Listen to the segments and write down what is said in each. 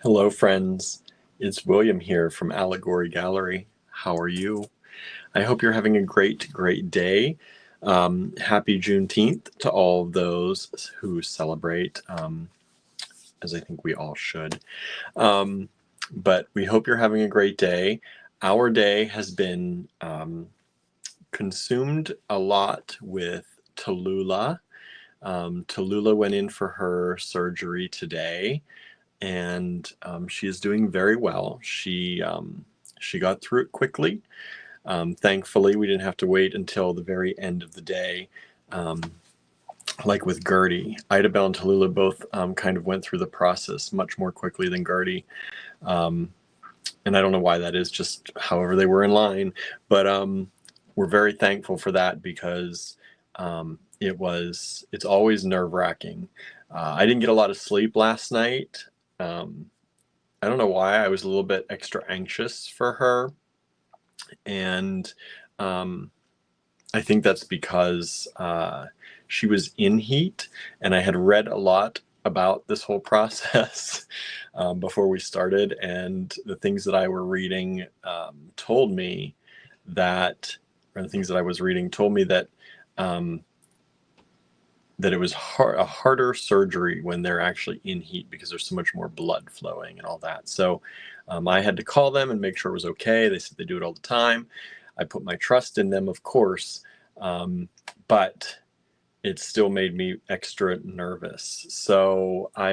Hello, friends. It's William here from Allegory Gallery. How are you? I hope you're having a great day. Happy Juneteenth to all of those who celebrate, as I think we all should. Um, but we hope you're having a great day. Our day has been consumed a lot with Tallulah. Tallulah went in for her surgery today, and she is doing very well. She got through it quickly. Thankfully, we didn't have to wait until the very end of the day, um, like with Gertie. Idabel and Tallulah both kind of went through the process much more quickly than Gertie, um, and I don't know why that is. Just however they were in line, but we're very thankful for that because it's always nerve-wracking. I didn't get a lot of sleep last night. Um, I don't know why. I was a little bit extra anxious for her. And I think that's because she was in heat, and I had read a lot about this whole process before we started. And the things that I were reading told me that, or the things that I was reading told me that um, that it was a harder surgery when they're actually in heat because there's so much more blood flowing and all that. So I had to call them and make sure it was okay. They said they do it all the time. I put my trust in them, of course, but it still made me extra nervous. So I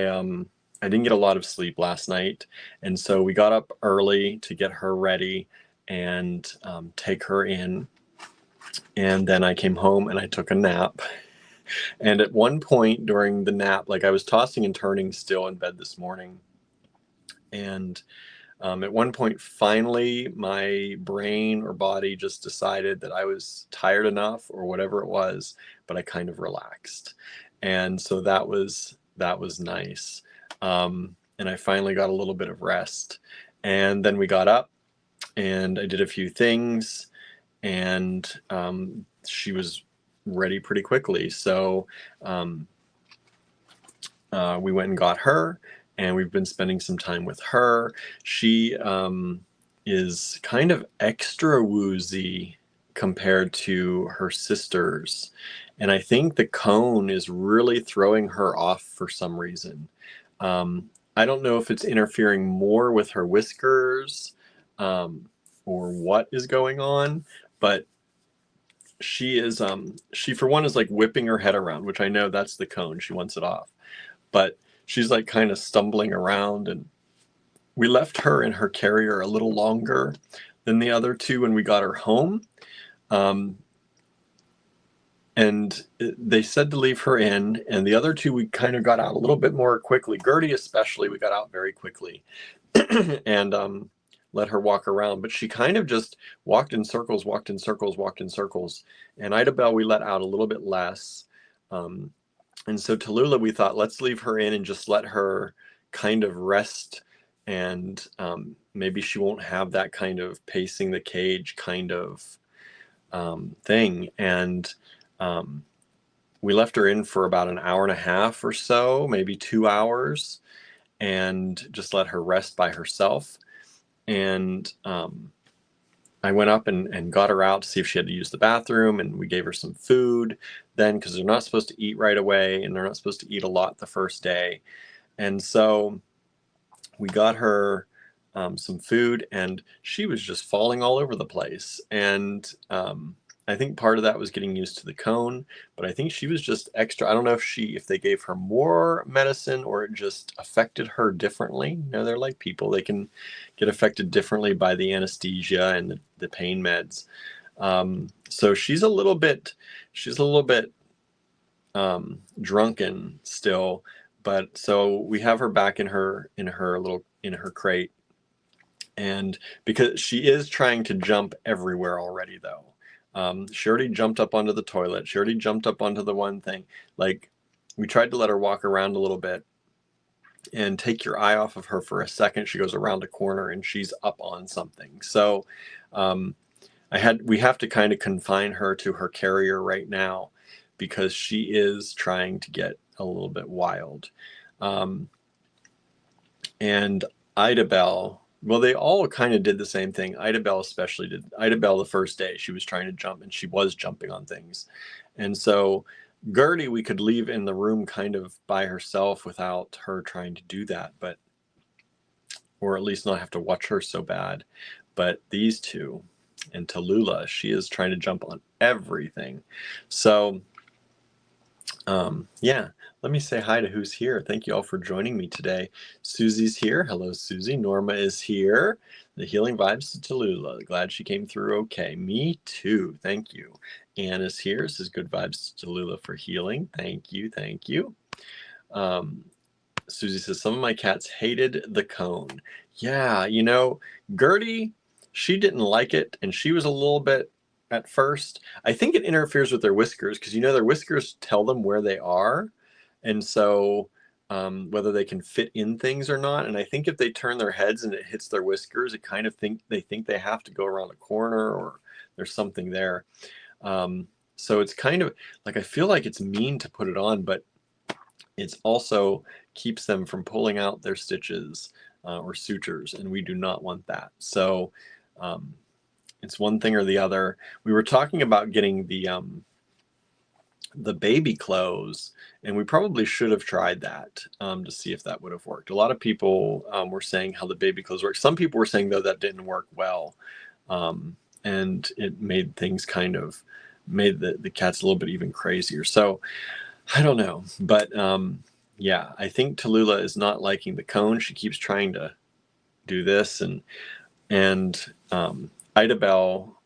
didn't get a lot of sleep last night, and so we got up early to get her ready and take her in. And then I came home and I took a nap. And at one point during the nap, like I was tossing and turning still in bed this morning. And at one point, finally, my brain or body just decided that I was tired enough or whatever it was, but I kind of relaxed. And so that was nice. And I finally got a little bit of rest. And then we got up and I did a few things, and she was ready pretty quickly. So we went and got her, and we've been spending some time with her. She is kind of extra woozy compared to her sisters. And I think the cone is really throwing her off for some reason. I don't know if it's interfering more with her whiskers or what is going on, but she for one is like whipping her head around, which I know that's the cone. She wants it off. But she's like kind of stumbling around, and we left her in her carrier a little longer than the other two when we got her home. Um, and they said to leave her in, and the other two we kind of got out a little bit more quickly. Gertie especially, we got out very quickly and let her walk around. But she kind of just walked in circles, walked in circles, walked in circles. And Idabel we let out a little bit less. And so Tallulah, we thought, let's leave her in and just let her kind of rest, and maybe she won't have that kind of pacing the cage kind of thing. And we left her in for about an hour and a half or so, maybe 2 hours, and just let her rest by herself. And I went up and got her out to see if she had to use the bathroom, and we gave her some food then, because they're not supposed to eat right away, and they're not supposed to eat a lot the first day. And so we got her some food, and she was just falling all over the place. And I think part of that was getting used to the cone, but I think she was just extra. I don't know if they gave her more medicine or it just affected her differently. You know, they're like people; they can get affected differently by the anesthesia and the pain meds. So she's a little bit drunken still, but so we have her back in her crate, and because she is trying to jump everywhere already though. She already jumped up onto the toilet. She already jumped up onto the one thing. Like, we tried to let her walk around a little bit, and take your eye off of her for a second. She goes around a corner and she's up on something. So we have to kind of confine her to her carrier right now because she is trying to get a little bit wild. And Ida Bell, well, they all kind of did the same thing. Ida Bell especially did. Ida Bell, the first day, she was trying to jump, and she was jumping on things. And so Gertie, we could leave in the room kind of by herself without her trying to do that, but or at least not have to watch her so bad. But these two, and Tallulah, she is trying to jump on everything. So yeah, let me say hi to who's here. Thank you all for joining me today. Susie's here. Hello, Susie. Norma is here. The healing vibes to Tallulah. Glad she came through okay. Me too. Thank you. Anne is here. Says good vibes to Tallulah for healing. Thank you. Thank you. Susie says, some of my cats hated the cone. Yeah, you know, Gertie, she didn't like it, and she was a little bit at first. I think it interferes with their whiskers because, you know, their whiskers tell them where they are. And so whether they can fit in things or not. And I think if they turn their heads and it hits their whiskers, it kind of think they have to go around a corner or there's something there. So it's kind of like, I feel like it's mean to put it on, but it's also keeps them from pulling out their stitches or sutures, and we do not want that. So it's one thing or the other. We were talking about getting the baby clothes, and we probably should have tried that to see if that would have worked. A lot of people were saying how the baby clothes work. Some people were saying, though, that didn't work well, and it made things kind of made the cats a little bit even crazier. So I don't know, but yeah, I think Tallulah is not liking the cone. She keeps trying to do this, and Ida Bell,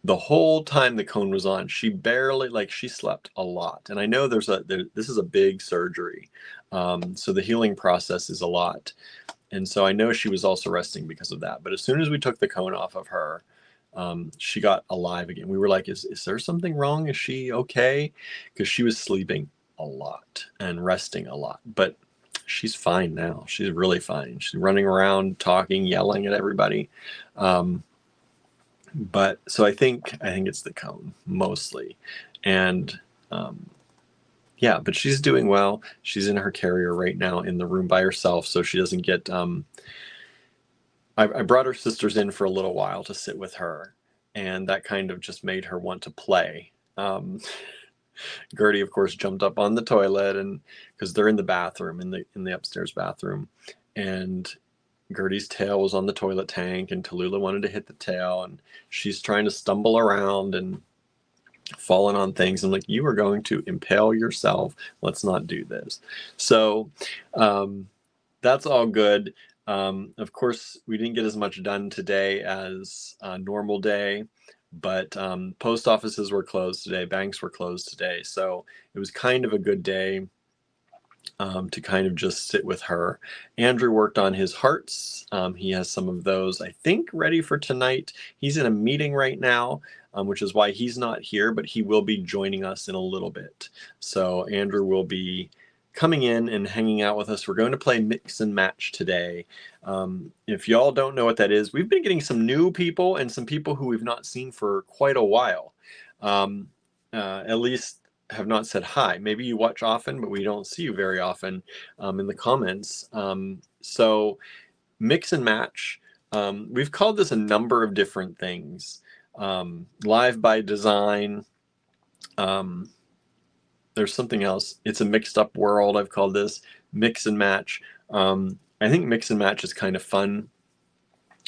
the whole time the cone was on, she barely, like, she slept a lot. And I know this is a big surgery, so the healing process is a lot, and so I know she was also resting because of that. But as soon as we took the cone off of her, she got alive again. We were like, is there something wrong? Is she okay? Because she was sleeping a lot and resting a lot, but she's fine now. She's really fine. She's running around, talking, yelling at everybody. But so I think it's the cone mostly, and yeah, but she's doing well. She's in her carrier right now in the room by herself, so she doesn't get. I brought her sisters in for a little while to sit with her, and that kind of just made her want to play. Gertie, of course, jumped up on the toilet, and because they're in the bathroom, in the upstairs bathroom, and Gertie's tail was on the toilet tank, and Tallulah wanted to hit the tail, and she's trying to stumble around and falling on things. I'm like, you are going to impale yourself. Let's not do this. So that's all good. Of course, we didn't get as much done today as a normal day, but post offices were closed today, banks were closed today, so it was kind of a good day to kind of just sit with her. Andrew worked on his hearts. He has some of those, I think, ready for tonight. He's in a meeting right now, which is why he's not here, but he will be joining us in a little bit. So Andrew will be coming in and hanging out with us. We're going to play Mix and Match today. If y'all don't know what that is, we've been getting some new people and some people who we've not seen for quite a while. At least have not said hi. Maybe you watch often, but we don't see you very often in the comments. So Mix and Match, we've called this a number of different things. Live by Design. There's something else. It's a mixed up world. I've called this Mix and Match. I think Mix and Match is kind of fun.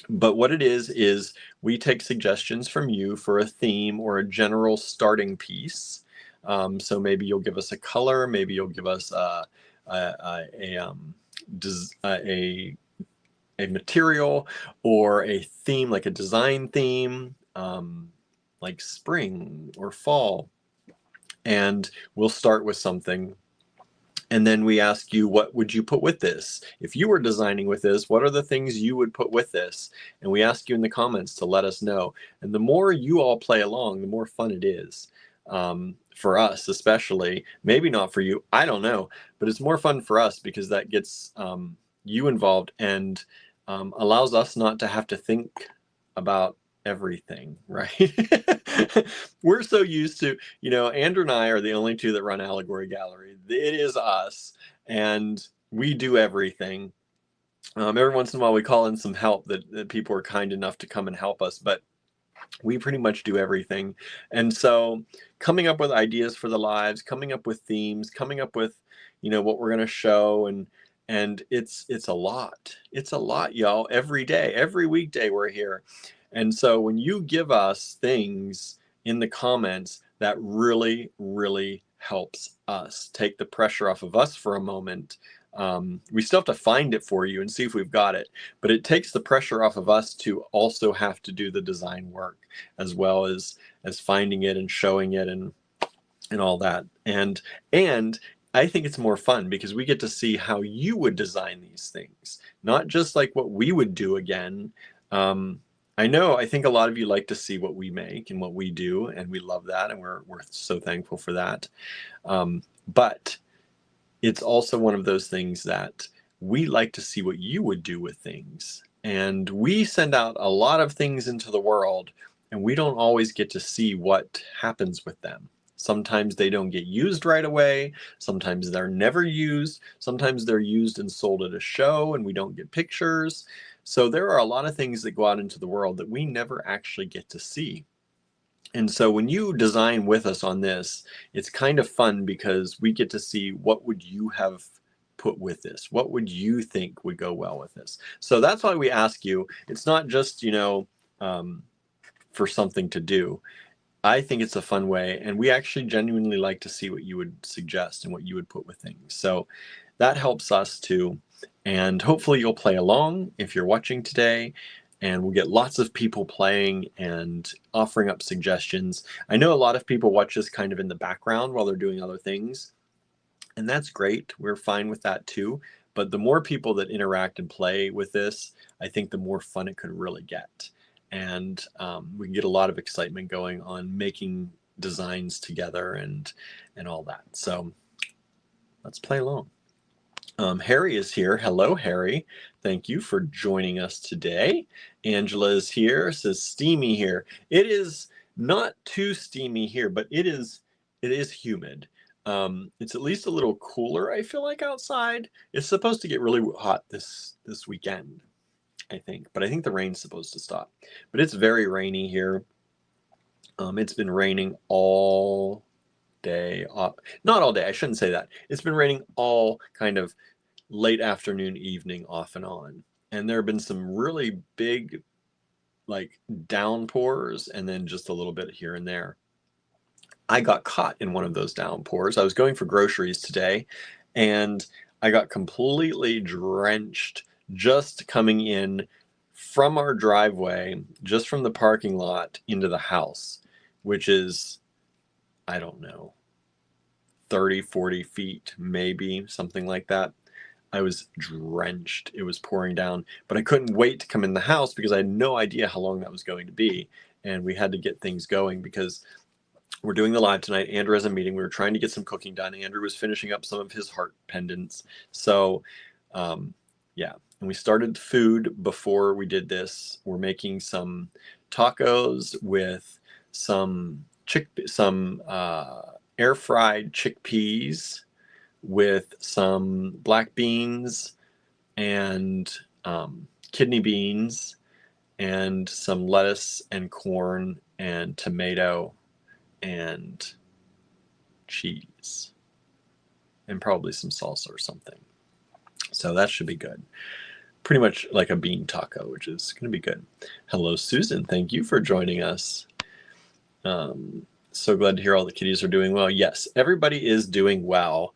But what it is we take suggestions from you for a theme or a general starting piece. So maybe you'll give us a color, maybe you'll give us a material or a theme, like a design theme, like spring or fall. And we'll start with something. And then we ask you, what would you put with this? If you were designing with this, what are the things you would put with this? And we ask you in the comments to let us know. And the more you all play along, the more fun it is. For us, especially, maybe not for you, I don't know, but it's more fun for us because that gets you involved and allows us not to have to think about everything, right? We're so used to, Andrew and I are the only two that run Allegory Gallery. It is us, and we do everything. Every once in a while we call in some help that people are kind enough to come and help us, but we pretty much do everything. And so coming up with ideas for the lives, coming up with themes, coming up with, what we're going to show, and it's a lot. It's a lot, y'all. Every day, every weekday we're here. And so when you give us things in the comments, that really, really helps us take the pressure off of us for a moment. We still have to find it for you and see if we've got it, but it takes the pressure off of us to also have to do the design work, as well as finding it and showing it and all that. And I think it's more fun because we get to see how you would design these things, not just like what we would do again. I think a lot of you like to see what we make and what we do, and we love that, and we're so thankful for that. But it's also one of those things that we like to see what you would do with things. And we send out a lot of things into the world, and we don't always get to see what happens with them. Sometimes they don't get used right away. Sometimes they're never used. Sometimes they're used and sold at a show and we don't get pictures. So there are a lot of things that go out into the world that we never actually get to see. And so when you design with us on this, it's kind of fun because we get to see what would you have put with this? What would you think would go well with this? So that's why we ask you. It's not just, for something to do. I think it's a fun way, and we actually genuinely like to see what you would suggest and what you would put with things. So that helps us too. And hopefully you'll play along if you're watching today, and we'll get lots of people playing and offering up suggestions. I know a lot of people watch this kind of in the background while they're doing other things, and that's great. We're fine with that too. But the more people that interact and play with this, I think the more fun it could really get. And we can get a lot of excitement going on making designs together and all that. So let's play along. Harry is here. Hello, Harry. Thank you for joining us today. Angela is here. Says steamy here. It is not too steamy here, but it is humid. It's at least a little cooler, I feel like, outside. It's supposed to get really hot this weekend, I think, but I think the rain's supposed to stop. But it's very rainy here. It's been raining all day. Not all day, I shouldn't say that. It's been raining all kind of late afternoon, evening, off and on. And there have been some really big like downpours and then just a little bit here and there. I got caught in one of those downpours. I was going for groceries today and I got completely drenched just coming in from our driveway, just from the parking lot into the house, which is, I don't know, 30, 40 feet, maybe something like that. I was drenched. It was pouring down, but I couldn't wait to come in the house because I had no idea how long that was going to be. And we had to get things going because we're doing the live tonight. Andrew has a meeting. We were trying to get some cooking done. Andrew was finishing up some of his heart pendants. So, yeah. And we started food before we did this. We're making some tacos with some air fried chickpeas with some black beans and kidney beans and some lettuce and corn and tomato and cheese and probably some salsa or something. So that should be good. Pretty much like a bean taco, which is going to be good. Hello, Susan. Thank you for joining us. So glad to hear all the kitties are doing well. Yes, everybody is doing well.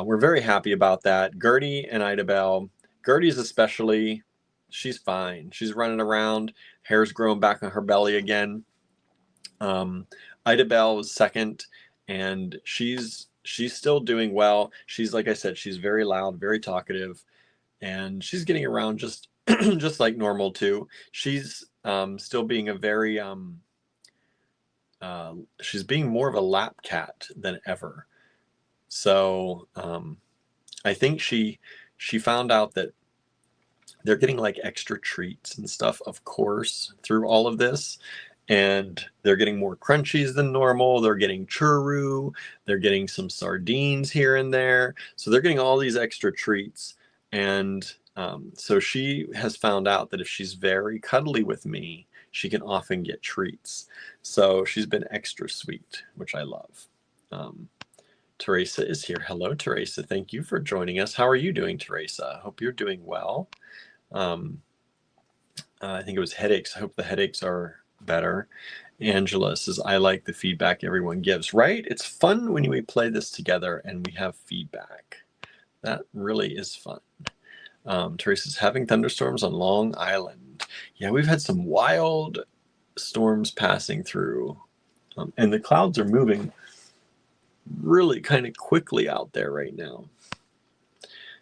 We're very happy about that. Gertie and Idabelle. Gertie's especially, she's fine. She's running around. Hair's growing back on her belly again. Idabelle was second, and she's still doing well. She's, like I said, she's very loud, very talkative, and she's getting around just just like normal too. She's still being a very she's being more of a lap cat than ever. So I think she found out that they're getting like extra treats and stuff, of course, through all of this. And they're getting more crunchies than normal. They're getting churro. They're getting some sardines here and there. So they're getting all these extra treats. And So she has found out that if she's very cuddly with me, she can often get treats. So she's been extra sweet, which I love. Teresa is here. Hello, Teresa. Thank you for joining us. How are you doing, Teresa? Hope you're doing well. I think it was headaches. I hope the headaches are better. Angela says, I like the feedback everyone gives, right? It's fun when we play this together and we have feedback. That really is fun. Teresa's having thunderstorms on Long Island. Yeah, we've had some wild storms passing through, and the clouds are moving really kind of quickly out there right now.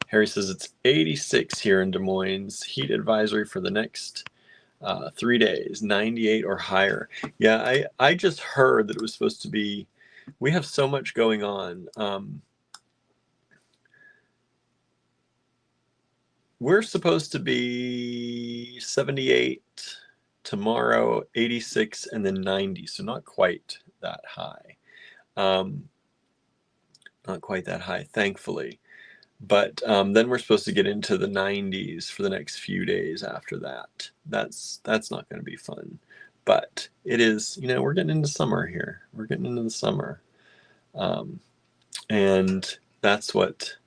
Harry says it's 86 here in Des Moines. Heat advisory for the next 3 days, 98 or higher. Yeah, I just heard that it was supposed to be, we have so much going on. We're supposed to be 78 tomorrow, 86, and then 90. So not quite that high. Not quite that high, thankfully. But then we're supposed to get into the 90s for the next few days after that. That's not going to be fun. But it is, we're getting into summer here. We're getting into the summer. And that's what's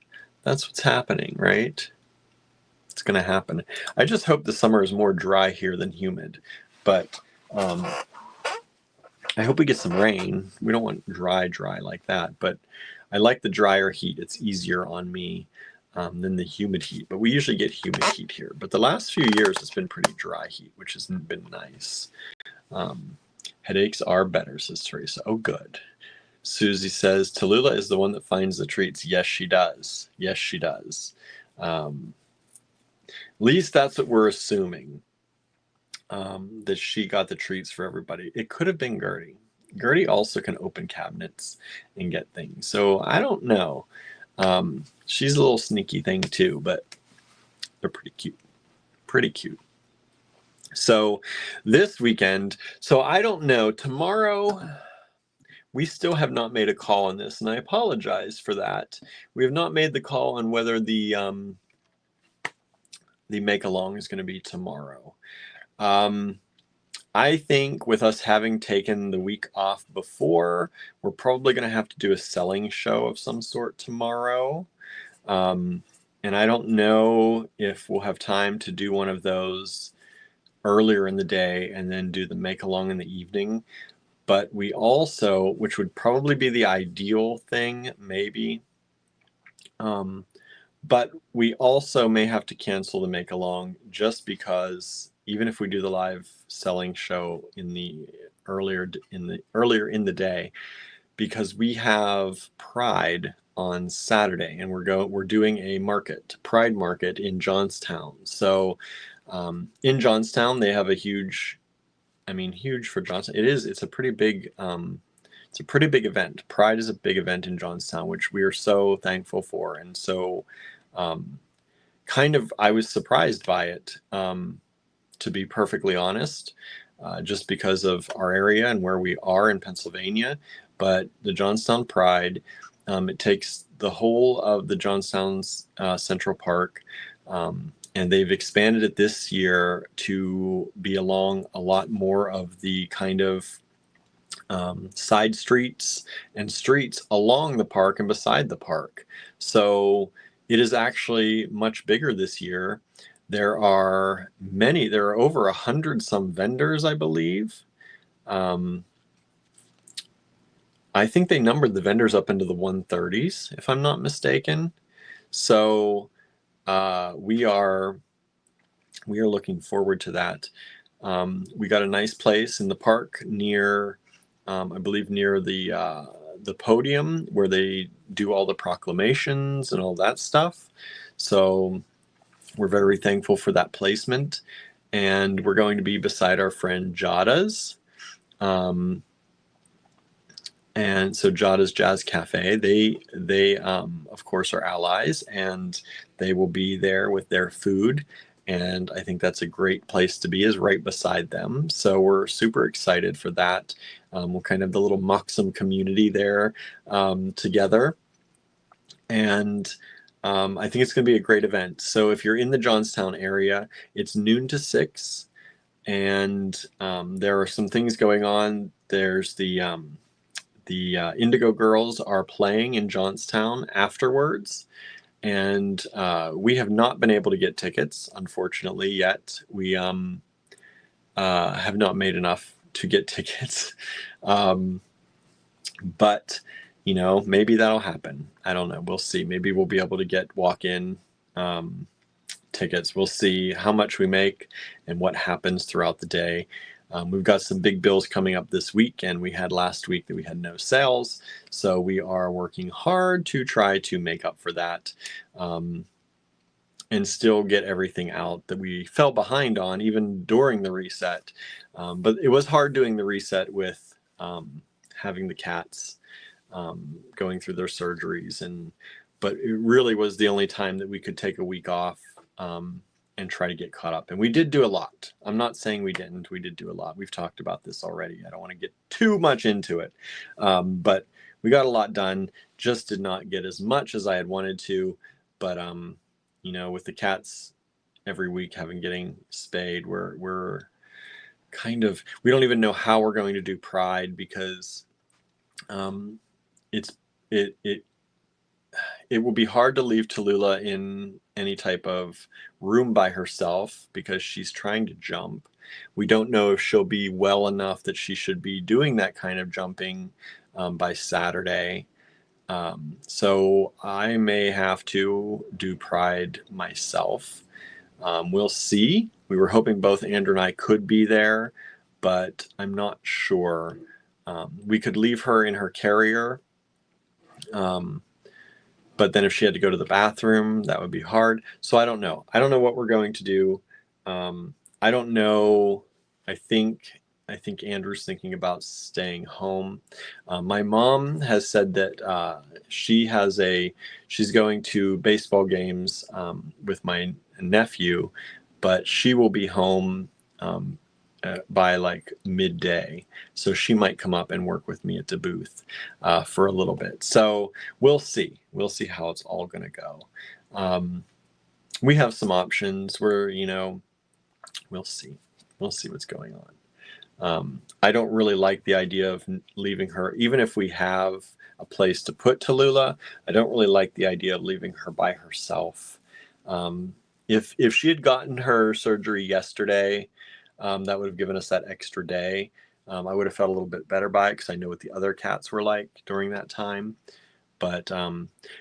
happening, right? It's going to happen. I just hope the summer is more dry here than humid. But I hope we get some rain. We don't want dry like that. But I like the drier heat. It's easier on me than the humid heat. But we usually get humid heat here. But the last few years, it's been pretty dry heat, which has been nice. Headaches are better, says Teresa. Oh, good. Susie says, Tallulah is the one that finds the treats. Yes, she does. Yes, she does. At least that's what we're assuming, that she got the treats for everybody. It could have been Gertie. Gertie also can open cabinets and get things. So I don't know. She's a little sneaky thing too, but they're pretty cute. Pretty cute. So this weekend, so I don't know. Tomorrow, we still have not made a call on this, and I apologize for that. We have not made the call on whether the make-along is going to be tomorrow. I think with us having taken the week off before, we're probably going to have to do a selling show of some sort tomorrow. And I don't know if we'll have time to do one of those earlier in the day and then do the make-along in the evening. But we also, which would probably be the ideal thing, maybe, but we also may have to cancel the make-along just because even if we do the live selling show earlier in the day, because we have Pride on Saturday and we're doing a Pride market in Johnstown. So in Johnstown, they have a huge for Johnstown. It's a pretty big event. Pride is a big event in Johnstown, which we are so thankful for. And so I was surprised by it, to be perfectly honest, just because of our area and where we are in Pennsylvania. But the Johnstown Pride, it takes the whole of the Johnstown's Central Park, and they've expanded it this year to be along a lot more of the kind of side streets and streets along the park and beside the park. So it is actually much bigger this year. There are over 100 some vendors, I believe. I think they numbered the vendors up into the 130s, if I'm not mistaken. So we are looking forward to that. We got a nice place in the park near, I believe near the podium where they do all the proclamations and all that stuff. So we're very thankful for that placement. And we're going to be beside our friend Jada's. And so Jada's Jazz Cafe, they of course are allies, and they will be there with their food. And I think that's a great place to be, is right beside them. So we're super excited for that. We're kind of the little Moxham community there together. And I think it's going to be a great event. So if you're in the Johnstown area, it's noon to 6, and there are some things going on. There's the Indigo Girls are playing in Johnstown afterwards, and we have not been able to get tickets, unfortunately, yet. We have not made enough to get tickets. But maybe that'll happen. I don't know. We'll see. Maybe we'll be able to get walk-in tickets. We'll see how much we make and what happens throughout the day. We've got some big bills coming up this week, and we had last week that we had no sales. So we are working hard to try to make up for that, and still get everything out that we fell behind on even during the reset. But it was hard doing the reset with having the cats going through their surgeries, but it really was the only time that we could take a week off and try to get caught up. And we did do a lot. I'm not saying we didn't. We did do a lot. We've talked about this already. I don't want to get too much into it. But we got a lot done. Just did not get as much as I had wanted to. But, with the cats every week getting spayed, we're kind of, we don't even know how we're going to do Pride, because it will be hard to leave Tallulah in any type of room by herself because she's trying to jump. We don't know if she'll be well enough that she should be doing that kind of jumping by Saturday. So I may have to do Pride myself. We'll see. We were hoping both Andrew and I could be there, but I'm not sure. We could leave her in her carrier. But then if she had to go to the bathroom, that would be hard. So I don't know. I don't know what we're going to do. I don't know. I think Andrew's thinking about staying home. My mom has said that she's going to baseball games with my nephew, but she will be home by like midday, so she might come up and work with me at the booth for a little bit. So we'll see how it's all going to go. We have some options where we'll see what's going on. I don't really like the idea of leaving her, even if we have a place to put Tallulah. I don't really like the idea of leaving her by herself. If she had gotten her surgery yesterday, that would have given us that extra day. I would have felt a little bit better by it because I know what the other cats were like during that time. But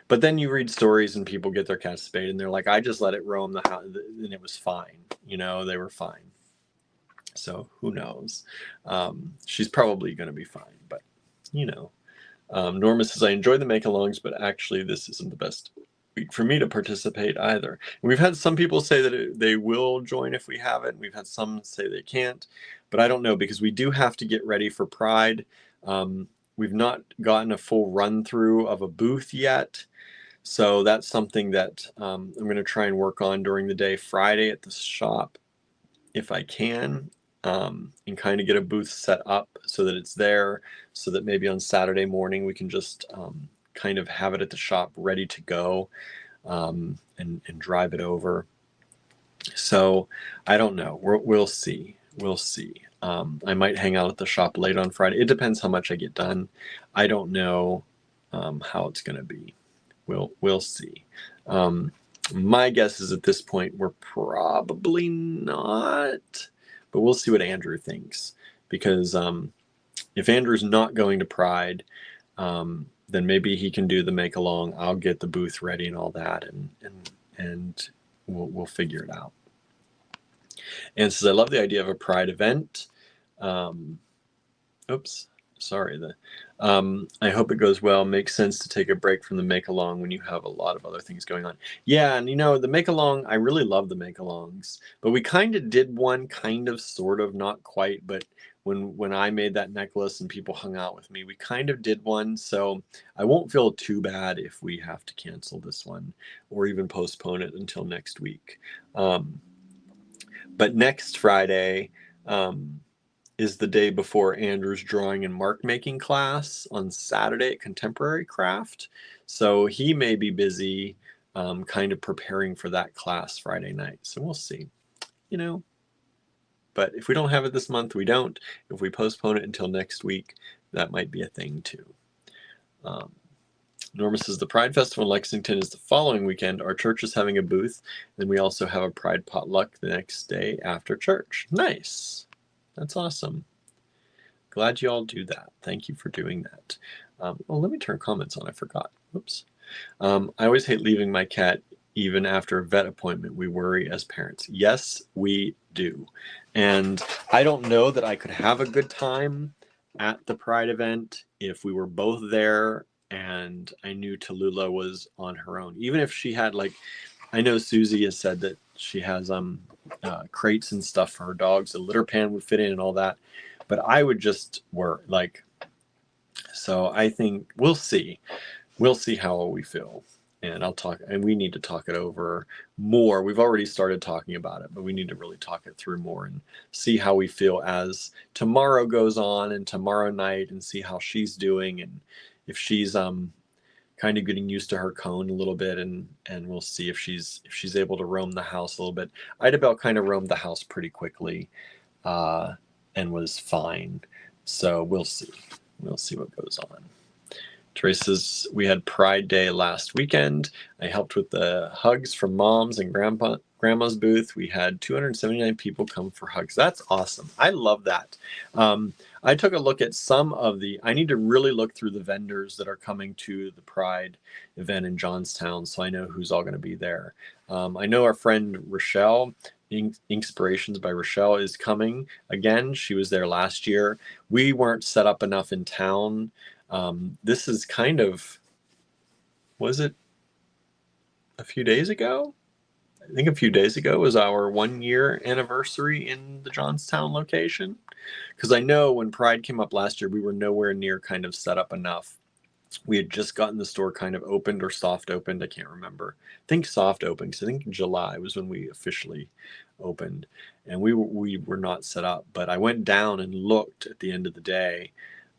then you read stories and people get their cats spayed and they're like, I just let it roam the house and it was fine. They were fine. So who knows? She's probably going to be fine. But, Norma says, I enjoy the make-alongs, but actually this isn't the best week for me to participate either. And we've had some people say that they will join if we have it. And we've had some say they can't, but I don't know, because we do have to get ready for Pride. We've not gotten a full run through of a booth yet. So that's something that I'm going to try and work on during the day Friday at the shop, if I can, and kind of get a booth set up so that it's there, so that maybe on Saturday morning we can just kind of have it at the shop ready to go, and drive it over. So I don't know. We'll see. I might hang out at the shop late on Friday. It depends how much I get done. I don't know how it's going to be. We'll see. My guess is at this point we're probably not, but we'll see what Andrew thinks, because if Andrew's not going to Pride, then maybe he can do the make along. I'll get the booth ready and all that, and we'll figure it out. And says, I love the idea of a Pride event. Oops, sorry. I hope it goes well. Makes sense to take a break from the make along when you have a lot of other things going on. Yeah, and the make along, I really love the make alongs, but we kind of did one, kind of, sort of, not quite, but when I made that necklace and people hung out with me, we kind of did one. So I won't feel too bad if we have to cancel this one or even postpone it until next week. But next Friday is the day before Andrew's drawing and mark making class on Saturday at Contemporary Craft. So he may be busy kind of preparing for that class Friday night. So we'll see, you know. But if we don't have it this month, we don't. If we postpone it until next week, that might be a thing too. Norma says the Pride Festival in Lexington is the following weekend. Our church is having a booth. Then we also have a Pride potluck the next day after church. Nice. That's awesome. Glad you all do that. Thank you for doing that. Well, let me turn comments on. I forgot. Oops. I always hate leaving my cat even after a vet appointment. We worry as parents. Yes, we do. And I don't know that I could have a good time at the Pride event if we were both there and I knew Tallulah was on her own. Even if she had, like, I know Susie has said that she has crates and stuff for her dogs. A litter pan would fit in and all that. But I would just worry, like, so I think we'll see. We'll see how we feel. And I'll talk, and we need to talk it over more. We've already started talking about it, but we need to really talk it through more and see how we feel as tomorrow goes on and tomorrow night, and see how she's doing and if she's kind of getting used to her cone a little bit, and we'll see if she's able to roam the house a little bit. Idabelle kind of roamed the house pretty quickly and was fine. So we'll see. We'll see what goes on. Teresa says, we had Pride Day last weekend. I helped with the hugs from Mom's and Grandma's booth. We had 279 people come for hugs. That's awesome. I love that. I took a look at some of I need to really look through the vendors that are coming to the Pride event in Johnstown, so I know who's all going to be there. I know our friend Rochelle, Inspirations by Rochelle, is coming again. She was there last year. We weren't set up enough in town. This is kind of, was it a few days ago? I think a few days ago was our 1-year anniversary in the Johnstown location. Because I know when Pride came up last year, we were nowhere near kind of set up enough. We had just gotten the store kind of opened or soft opened. I can't remember. I think soft opened, because I think July was when we officially opened. And we were not set up. But I went down and looked at the end of the day.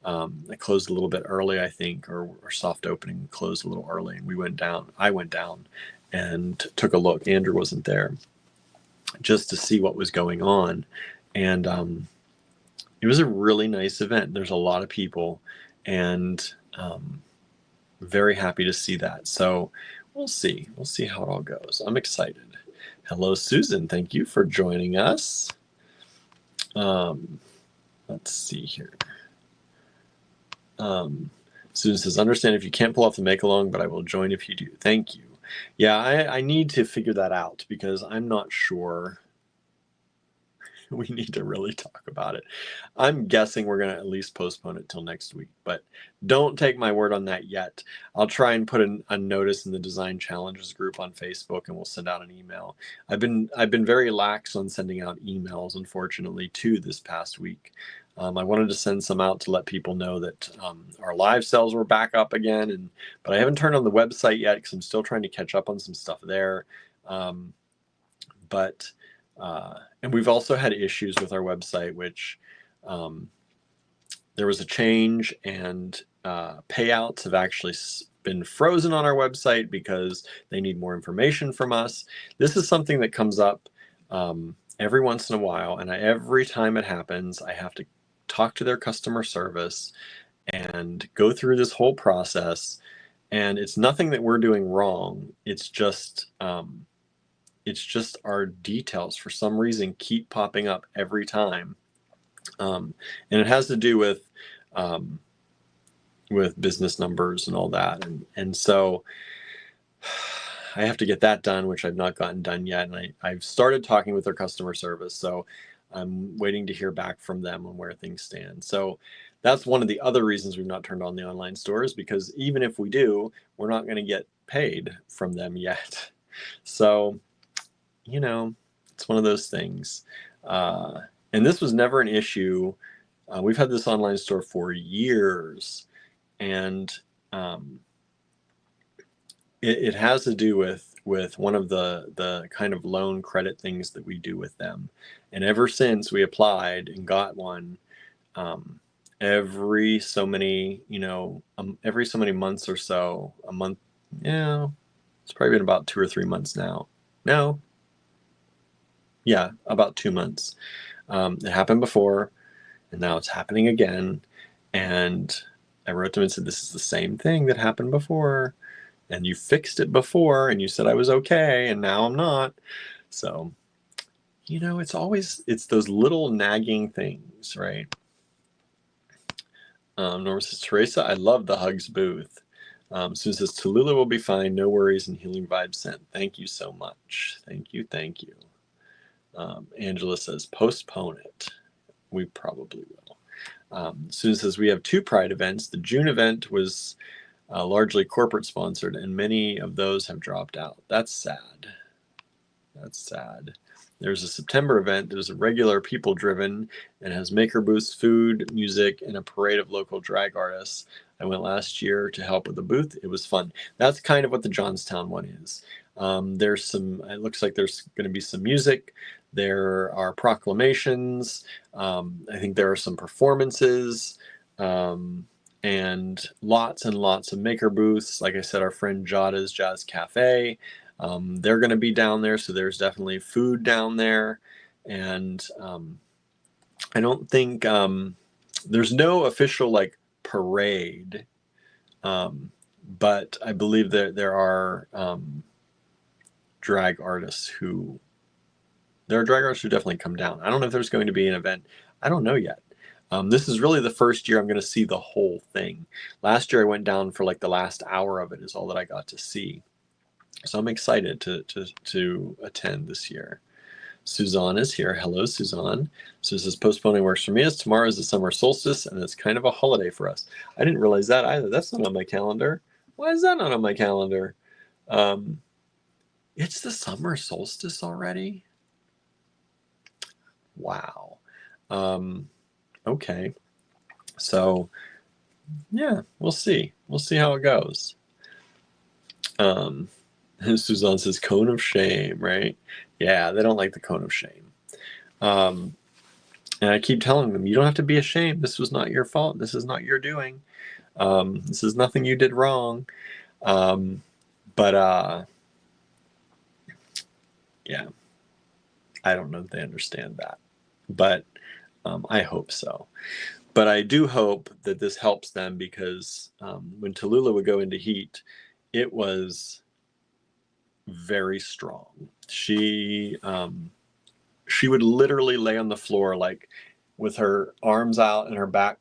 I closed a little bit early, I think, or soft opening closed a little early, and we went down. I went down and took a look. Andrew wasn't there, just to see what was going on, and it was a really nice event. There's a lot of people, and very happy to see that. So we'll see how it all goes. I'm excited. Hello, Susan. Thank you for joining us. Let's see here. Susan says, understand if you can't pull off the make along, but I will join if you do. Thank you. Yeah, I need to figure that out, because I'm not sure. We need to really talk about it. I'm guessing we're going to at least postpone it till next week, but don't take my word on that yet. I'll try and put a notice in the Design Challenges group on Facebook, and we'll send out an email. I've been very lax on sending out emails, unfortunately, too, this past week. I wanted to send some out to let people know that our live sales were back up again, but I haven't turned on the website yet, because I'm still trying to catch up on some stuff there. And we've also had issues with our website, which there was a change, and payouts have actually been frozen on our website because they need more information from us. This is something that comes up every once in a while, and every time it happens, I have to talk to their customer service and go through this whole process. And it's nothing that we're doing wrong. It's just our details for some reason keep popping up every time, and it has to do with business numbers and all that, and so I have to get that done, which I've not gotten done yet. And I've started talking with their customer service, so I'm waiting to hear back from them on where things stand. So that's one of the other reasons we've not turned on the online stores, because even if we do, we're not going to get paid from them yet. So, you know, it's one of those things. And this was never an issue. We've had this online store for years, and it has to do with one of the kind of loan credit things that we do with them. And ever since we applied and got one, every so many months or so, a month, It's probably been about 2 or 3 months now. No. Yeah, about 2 months. It happened before, and now it's happening again. And I wrote to him and said, this is the same thing that happened before. And you fixed it before, and you said I was okay, and now I'm not. So, it's those little nagging things, right? Norma says, Teresa, I love the hugs booth. Susan says, Tallulah will be fine. No worries, and healing vibes sent. Thank you so much. Thank you. Thank you. Angela says, postpone it. We probably will. Susan says, we have 2 Pride events. The June event was largely corporate sponsored, and many of those have dropped out. That's sad. That's sad. There's a September event that is a regular people driven and has maker booths, food, music, and a parade of local drag artists. I went last year to help with the booth. It was fun. That's kind of what the Johnstown one is. It looks like there's going to be some music. There are proclamations. I think there are some performances. And lots of maker booths. Like I said, our friend Jada's Jazz Cafe, they're going to be down there, so there's definitely food down there. And I don't think there's no official like parade, but I believe that there are drag artists who definitely come down. I don't know if there's going to be an event. I don't know yet. This is really the first year I'm going to see the whole thing. Last year I went down for like the last hour of it is all that I got to see. So I'm excited to attend this year. Suzanne is here. Hello, Suzanne. Susan says, postponing works for me as tomorrow is the summer solstice and it's kind of a holiday for us. I didn't realize that either. That's not on my calendar. Why is that not on my calendar? It's the summer solstice already? Wow. Okay. So, yeah, we'll see. We'll see how it goes. Suzanne says, cone of shame, right? Yeah, they don't like the cone of shame. And I keep telling them, you don't have to be ashamed. This was not your fault. This is not your doing. This is nothing you did wrong. But yeah, I don't know if they understand that. But I hope so. But I do hope that this helps them because when Tallulah would go into heat, it was very strong. She would literally lay on the floor like with her arms out and her back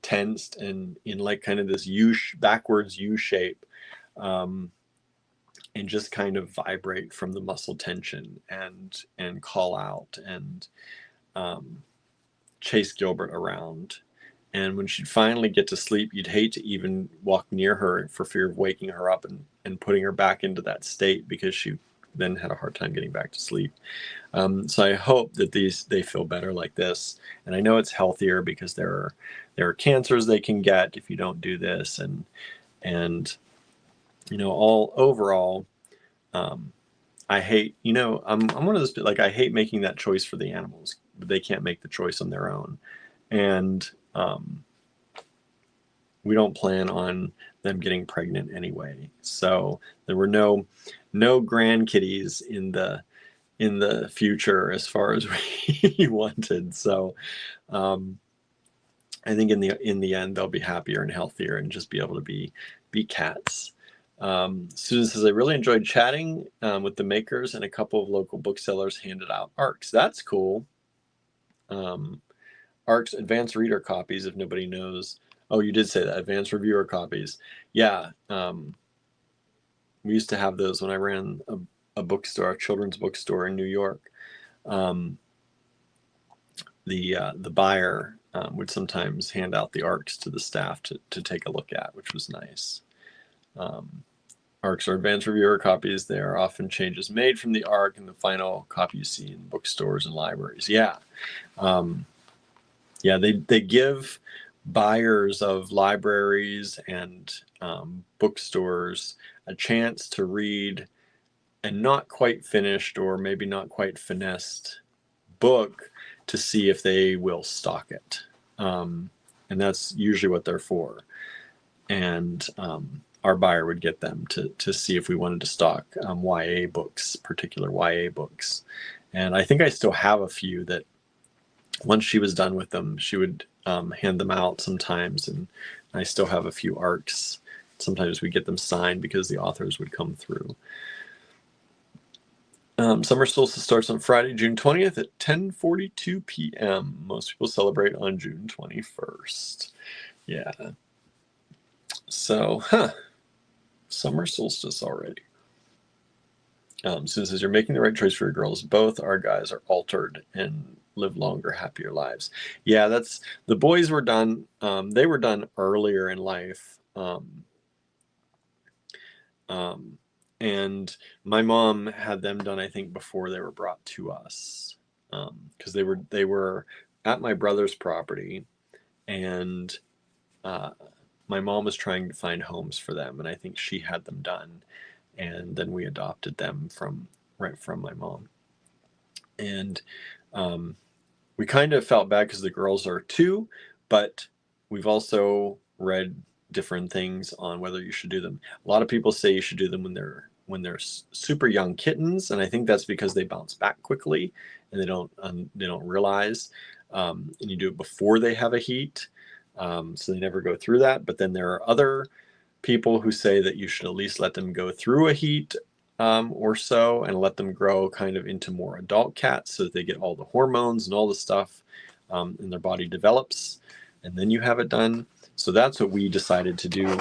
tensed and in like kind of this backwards U shape, and just kind of vibrate from the muscle tension and call out and chase Gilbert around. And when she'd finally get to sleep, you'd hate to even walk near her for fear of waking her up and putting her back into that state because she then had a hard time getting back to sleep. So I hope that they feel better like this. And I know it's healthier because there are cancers they can get if you don't do this. And all overall, I hate, I'm one of those, like, I hate making that choice for the animals, but they can't make the choice on their own. And we don't plan on them getting pregnant anyway. So there were no grandkitties in the future as far as we wanted. So I think in the end they'll be happier and healthier and just be able to be cats. Susan says, I really enjoyed chatting with the makers, and a couple of local booksellers handed out ARCs. That's cool. ARCs, advanced reader copies, if nobody knows. Oh, you did say that, advanced reviewer copies. Yeah, we used to have those when I ran a bookstore, a children's bookstore in New York. The buyer would sometimes hand out the ARCs to the staff to take a look at, which was nice. ARCs are advanced reviewer copies. They are often changes made from the ARC and the final copy you see in bookstores and libraries. Yeah. They give buyers of libraries and bookstores a chance to read a not quite finished or maybe not quite finessed book to see if they will stock it. And that's usually what they're for. And our buyer would get them to see if we wanted to stock YA books, particular YA books. And I think I still have a few that once she was done with them, she would hand them out sometimes. And I still have a few ARCs. Sometimes we get them signed because the authors would come through. Summer solstice starts on Friday, June 20th at 10:42 p.m. Most people celebrate on June 21st. Yeah. So, summer solstice already. Susan says, you're making the right choice for your girls. Both our guys are altered and live longer, happier lives. Yeah, that's, the boys were done. They were done earlier in life. And my mom had them done, I think, before they were brought to us, because they were at my brother's property, and my mom was trying to find homes for them, and I think she had them done, and then we adopted them right from my mom. And we kind of felt bad because the girls are 2, but we've also read different things on whether you should do them. A lot of people say you should do them when they're super young kittens, and I think that's because they bounce back quickly and they don't realize. And you do it before they have a heat, so they never go through that. But then there are other people who say that you should at least let them go through a heat or so, and let them grow kind of into more adult cats so that they get all the hormones and all the stuff, and their body develops, and then you have it done. So that's what we decided to do.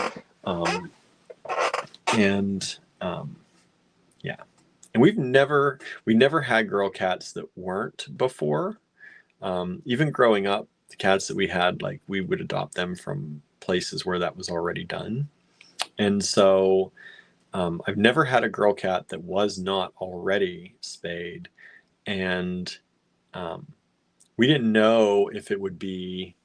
Yeah. And we never had girl cats that weren't before. Even growing up, the cats that we had, like, we would adopt them from places where that was already done. And so I've never had a girl cat that was not already spayed. And we didn't know if it would be,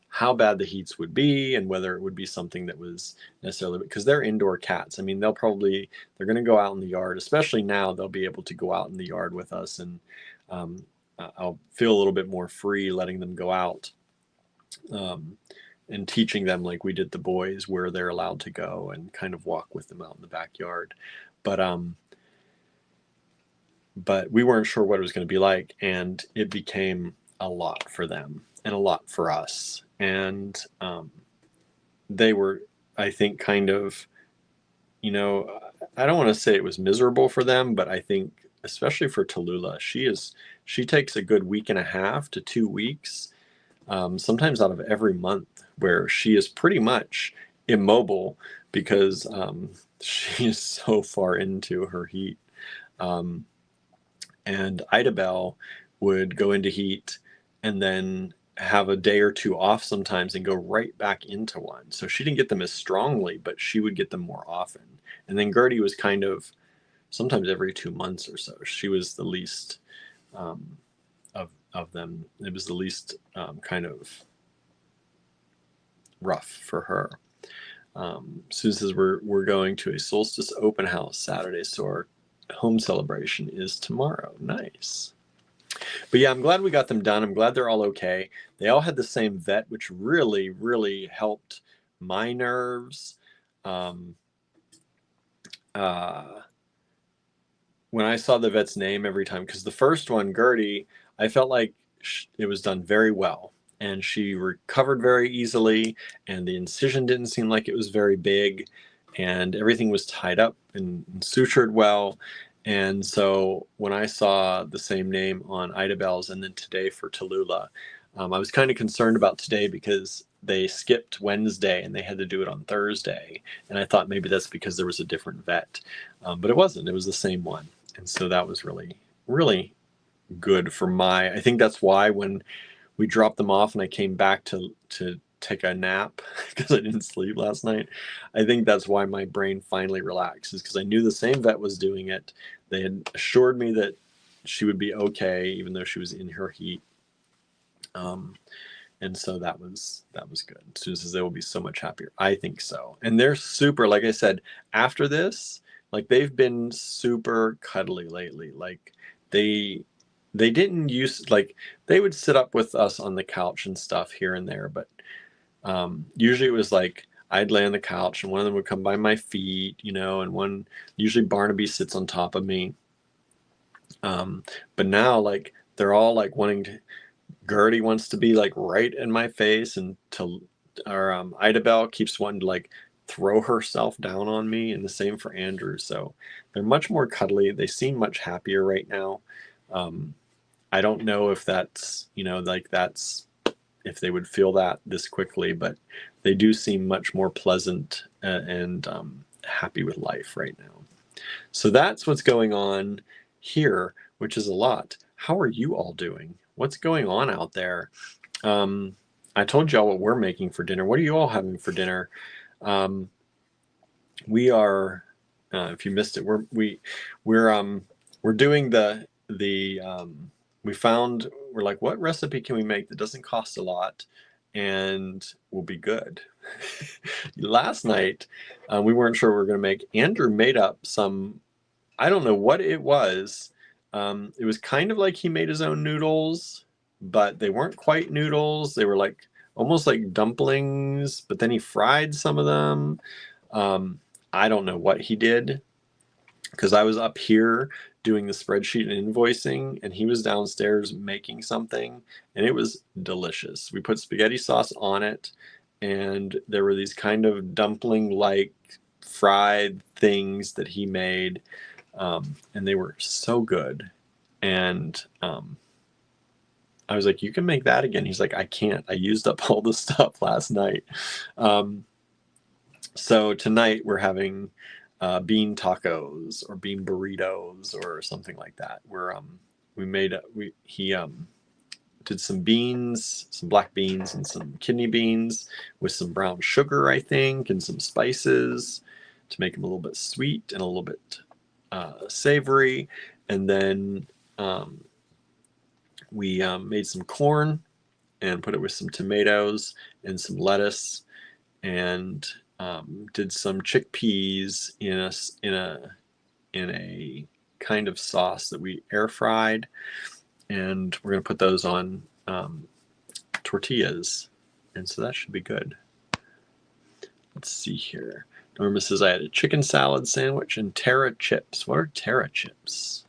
how bad the heats would be, and whether it would be something that was necessarily, because they're indoor cats. I mean, they're going to go out in the yard, especially now. They'll be able to go out in the yard with us, and I'll feel a little bit more free letting them go out, and teaching them, like we did the boys, where they're allowed to go and kind of walk with them out in the backyard. But we weren't sure what it was going to be like, and it became a lot for them and a lot for us. And they were, I think, kind of, I don't want to say it was miserable for them, but I think especially for Tallulah, she takes a good week and a half to 2 weeks, sometimes out of every month, where she is pretty much immobile because she is so far into her heat. And Idabelle would go into heat and then have a day or 2 off sometimes and go right back into one. So she didn't get them as strongly, but she would get them more often. And then Gertie was kind of sometimes every 2 months or so. She was the least of them. It was the least kind of rough for her. Susan says we're going to a solstice open house Saturday, so our home celebration is tomorrow. Nice. But yeah, I'm glad we got them done. I'm glad they're all okay. They all had the same vet, which really, really helped my nerves. When I saw the vet's name every time, because the first one, Gertie, I felt like it was done very well, and she recovered very easily, and the incision didn't seem like it was very big, and everything was tied up and sutured well. And so when I saw the same name on Idabelle's and then today for Tallulah, I was kind of concerned about today because they skipped Wednesday and they had to do it on Thursday. And I thought maybe that's because there was a different vet, but it wasn't. It was the same one. And so that was really, really good for I think that's why when we dropped them off and I came back to take a nap because I didn't sleep last night, I think that's why my brain finally relaxes, because I knew the same vet was doing it. They had assured me that she would be okay, even though she was in her heat. And so that was good. Susan says they will be so much happier. I think so. And they're super, like I said, after this, like, they've been super cuddly lately. Like, they didn't use, like, they would sit up with us on the couch and stuff here and there, but usually it was like I'd lay on the couch and one of them would come by my feet, you know, and one, usually Barnaby sits on top of me. But now like they're all like wanting to, Gertie wants to be like right in my face, and Idabelle keeps wanting to like throw herself down on me, and the same for Andrew. So they're much more cuddly. They seem much happier right now. I don't know if that's, you know, like that's, if they would feel that this quickly, but they do seem much more pleasant and happy with life right now. So that's what's going on here, which is a lot. How are you all doing? What's going on out there? I told y'all what we're making for dinner. What are you all having for dinner? We are, if you missed it, we're doing we're like, what recipe can we make that doesn't cost a lot and will be good? Last night, we weren't sure what we were going to make. Andrew made up some, I don't know what it was. It was kind of like he made his own noodles, but they weren't quite noodles. They were like almost like dumplings, but then he fried some of them. I don't know what he did, because I was up here doing the spreadsheet and invoicing, and he was downstairs making something, and it was delicious. We put spaghetti sauce on it, and there were these kind of dumpling-like fried things that he made, and they were so good. And I was like, you can make that again. He's like, I can't. I used up all the stuff last night. So tonight we're having bean tacos or bean burritos or something like that. He did some beans, some black beans and some kidney beans with some brown sugar, I think, and some spices to make them a little bit sweet and a little bit savory. And then we made some corn and put it with some tomatoes and some lettuce, and did some chickpeas in a kind of sauce that we air fried, and we're going to put those on tortillas, and so that should be good. Let's see here. Norma says I had a chicken salad sandwich and Terra chips. What are Terra chips?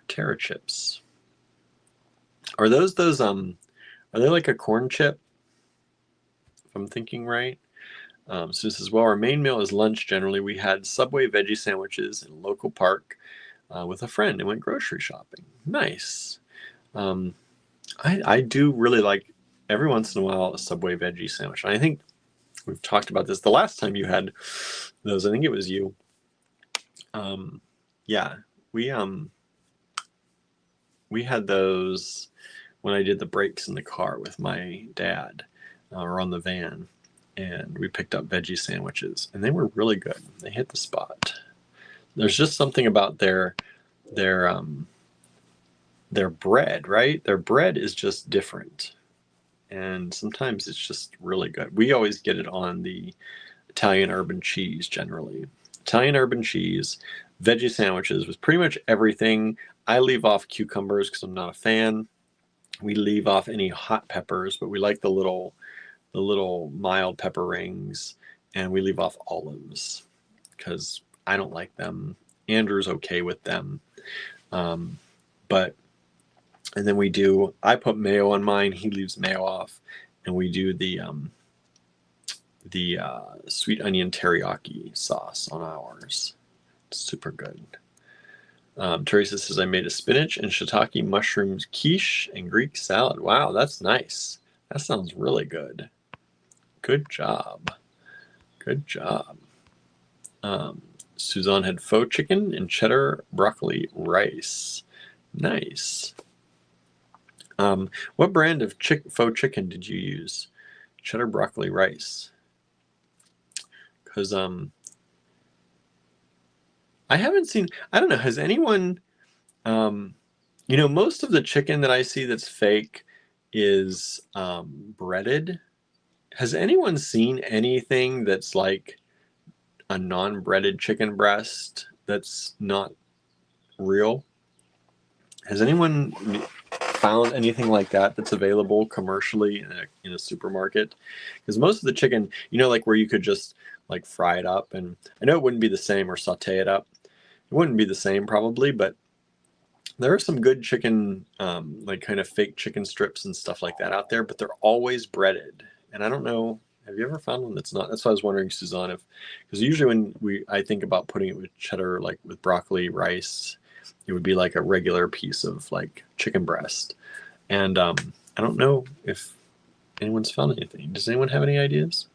Terra chips. Are those are they like a corn chip? If I'm thinking right. So this is, well, our main meal is lunch generally. We had Subway veggie sandwiches in a local park with a friend and went grocery shopping. Nice. I do really like every once in a while a Subway veggie sandwich. And I think we've talked about this the last time you had those. I think it was you. Yeah, we had those when I did the brakes in the car with my dad or on the van, and we picked up veggie sandwiches, and they were really good. They hit the spot. There's just something about their bread, right? Their bread is just different, and sometimes it's just really good. We always get it on the Italian urban cheese generally. Italian urban cheese, veggie sandwiches with pretty much everything. I leave off cucumbers because I'm not a fan. We leave off any hot peppers, but we like the little mild pepper rings, and we leave off olives because I don't like them. Andrew's okay with them. And then I put mayo on mine, he leaves mayo off, and we do the sweet onion teriyaki sauce on ours. It's super good. Teresa says, I made a spinach and shiitake mushrooms quiche and Greek salad. Wow, that's nice. That sounds really good. Good job. Good job. Suzanne had faux chicken and cheddar broccoli rice. Nice. What brand of faux chicken did you use? Cheddar broccoli rice. Because I haven't seen, I don't know, has anyone, most of the chicken that I see that's fake is breaded. Has anyone seen anything that's like a non-breaded chicken breast that's not real? Has anyone found anything like that that's available commercially in a supermarket? Because most of the chicken, like where you could just like fry it up, and I know it wouldn't be the same, or saute it up. It wouldn't be the same probably, but there are some good chicken, like kind of fake chicken strips and stuff like that out there, but they're always breaded. And I don't know, have you ever found one that's not? That's why I was wondering, Suzanne, because usually when I think about putting it with cheddar, like with broccoli, rice, it would be like a regular piece of like chicken breast. And I don't know if anyone's found anything. Does anyone have any ideas?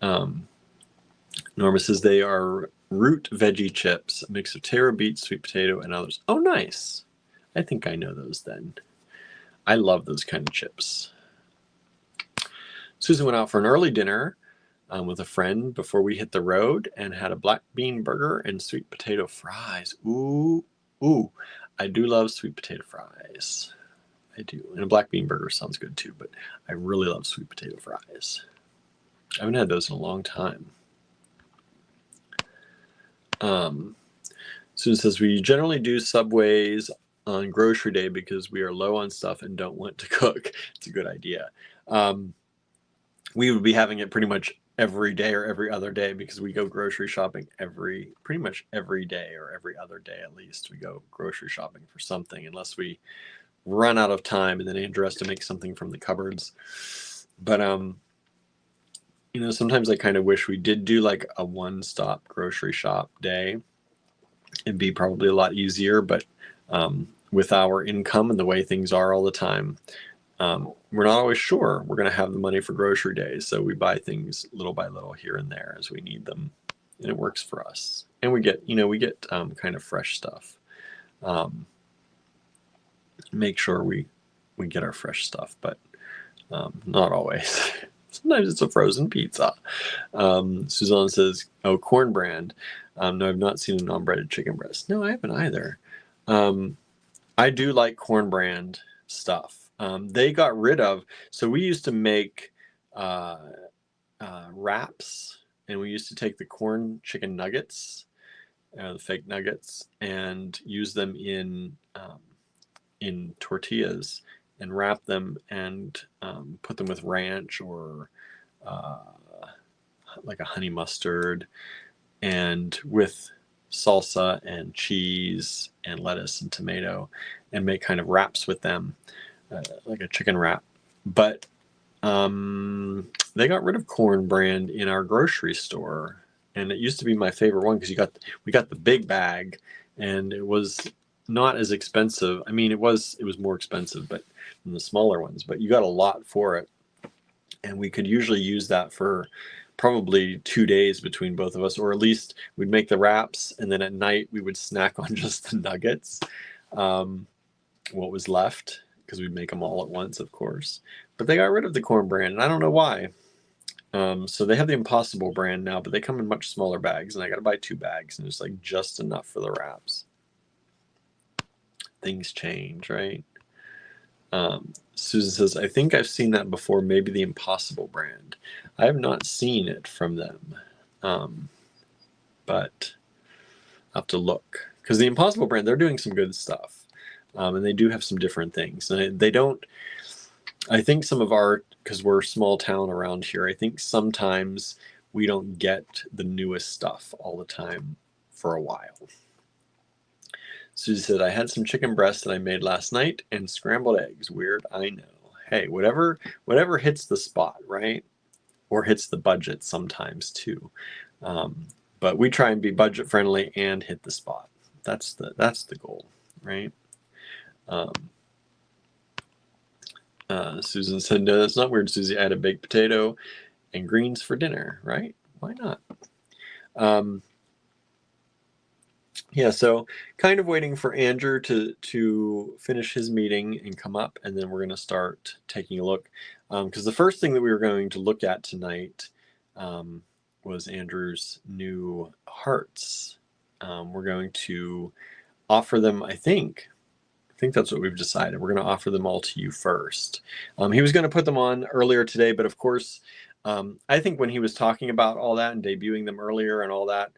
Norma says they are root veggie chips, a mix of taro, beet, sweet potato, and others. Oh, nice. I think I know those then. I love those kind of chips. Susan went out for an early dinner with a friend before we hit the road and had a black bean burger and sweet potato fries. Ooh, I do love sweet potato fries. I do. And a black bean burger sounds good too, but I really love sweet potato fries. I haven't had those in a long time. Susan says, we generally do Subways on grocery day because we are low on stuff and don't want to cook. It's a good idea. We would be having it pretty much every day or every other day because we go grocery shopping pretty much every day or every other day at least. We go grocery shopping for something unless we run out of time and then Andrew has to make something from the cupboards. But sometimes I kind of wish we did do like a one-stop grocery shop day. It'd be probably a lot easier, but with our income and the way things are all the time, we're not always sure we're going to have the money for grocery days. So we buy things little by little here and there as we need them, and it works for us. And we get kind of fresh stuff. Make sure we get our fresh stuff, but not always. Sometimes it's a frozen pizza. Suzanne says, oh, Corn Brand. No, I've not seen a non-breaded chicken breast. No, I haven't either. I do like Corn Brand stuff. They got rid of, so we used to make wraps, and we used to take the corn chicken nuggets, the fake nuggets, and use them in tortillas and wrap them and put them with ranch or like a honey mustard and with salsa and cheese and lettuce and tomato and make kind of wraps with them, like a chicken wrap. But they got rid of Corn Brand in our grocery store, and it used to be my favorite one because we got the big bag, and it was not as expensive. I mean, it was more expensive, but than the smaller ones, but you got a lot for it, and we could usually use that for probably 2 days between both of us, or at least we'd make the wraps, and then at night we would snack on just the nuggets, what was left, because we'd make them all at once, of course. But they got rid of the Corn Brand, and I don't know why. So they have the Impossible Brand now, but they come in much smaller bags, and I got to buy 2 bags, and it's like just enough for the wraps. Things change, right? Susan says, I think I've seen that before, maybe the Impossible Brand. I have not seen it from them, but I'll have to look. Because the Impossible Brand, they're doing some good stuff, and they do have some different things. And they don't, I think some of our, because we're a small town around here, I think sometimes we don't get the newest stuff all the time for a while. Susie said, I had some chicken breast that I made last night and scrambled eggs. Weird, I know. Hey, whatever hits the spot, right? Or hits the budget sometimes too. But we try and be budget friendly and hit the spot. That's the goal, right? Susan said, no, that's not weird, Susie. I had a baked potato and greens for dinner, right? Why not? Yeah, so kind of waiting for Andrew to finish his meeting and come up, and then we're going to start taking a look. Because the first thing that we were going to look at tonight was Andrew's new hearts. We're going to offer them, I think that's what we've decided. We're going to offer them all to you first. He was going to put them on earlier today, but of course, I think when he was talking about all that and debuting them earlier and all that,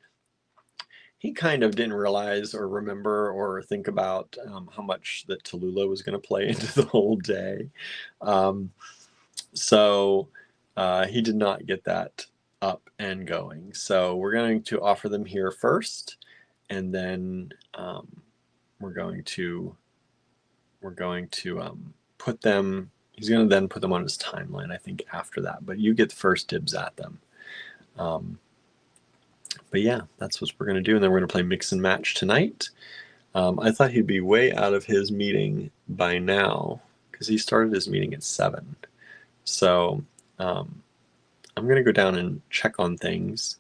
he kind of didn't realize or remember or think about how much that Tallulah was going to play into the whole day. Um, so he did not get that up and going. So we're going to offer them here first, and then we're going to put them. He's going to then put them on his timeline, I think, after that. But you get the first dibs at them. But yeah, that's what we're going to do. And then we're going to play mix and match tonight. I thought he'd be way out of his meeting by now because he started his meeting at 7. So I'm going to go down and check on things,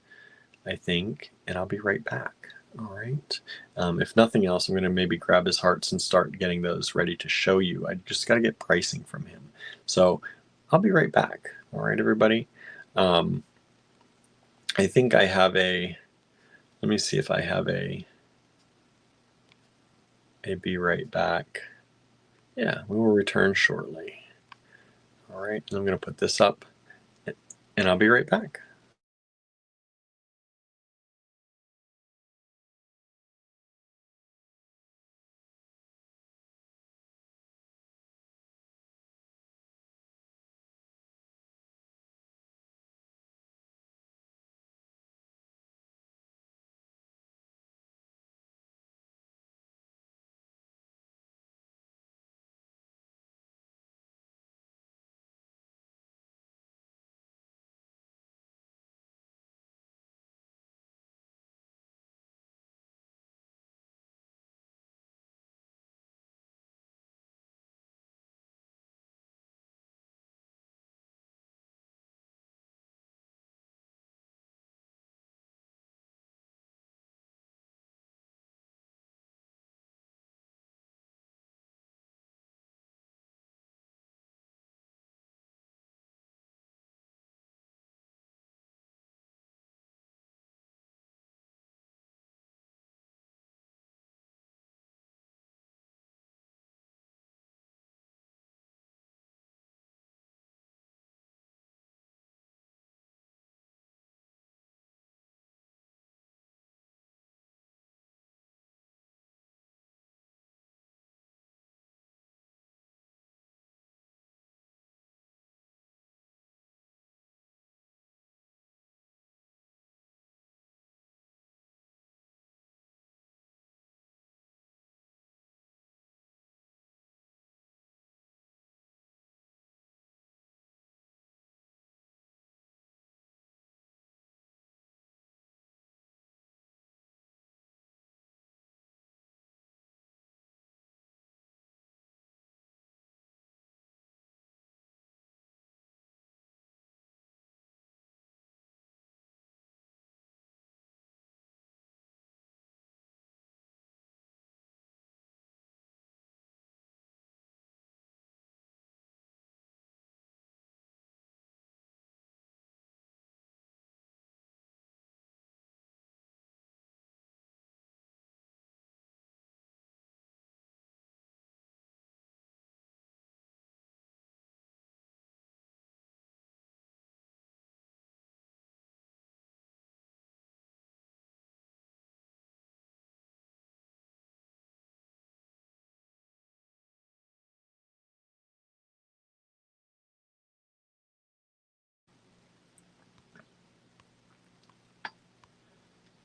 I think, and I'll be right back. All right. If nothing else, I'm going to maybe grab his hearts and start getting those ready to show you. I just got to get pricing from him. So I'll be right back. All right, everybody. I think I have let me see if I have a be right back. Yeah, we will return shortly. All right, I'm going to put this up and I'll be right back.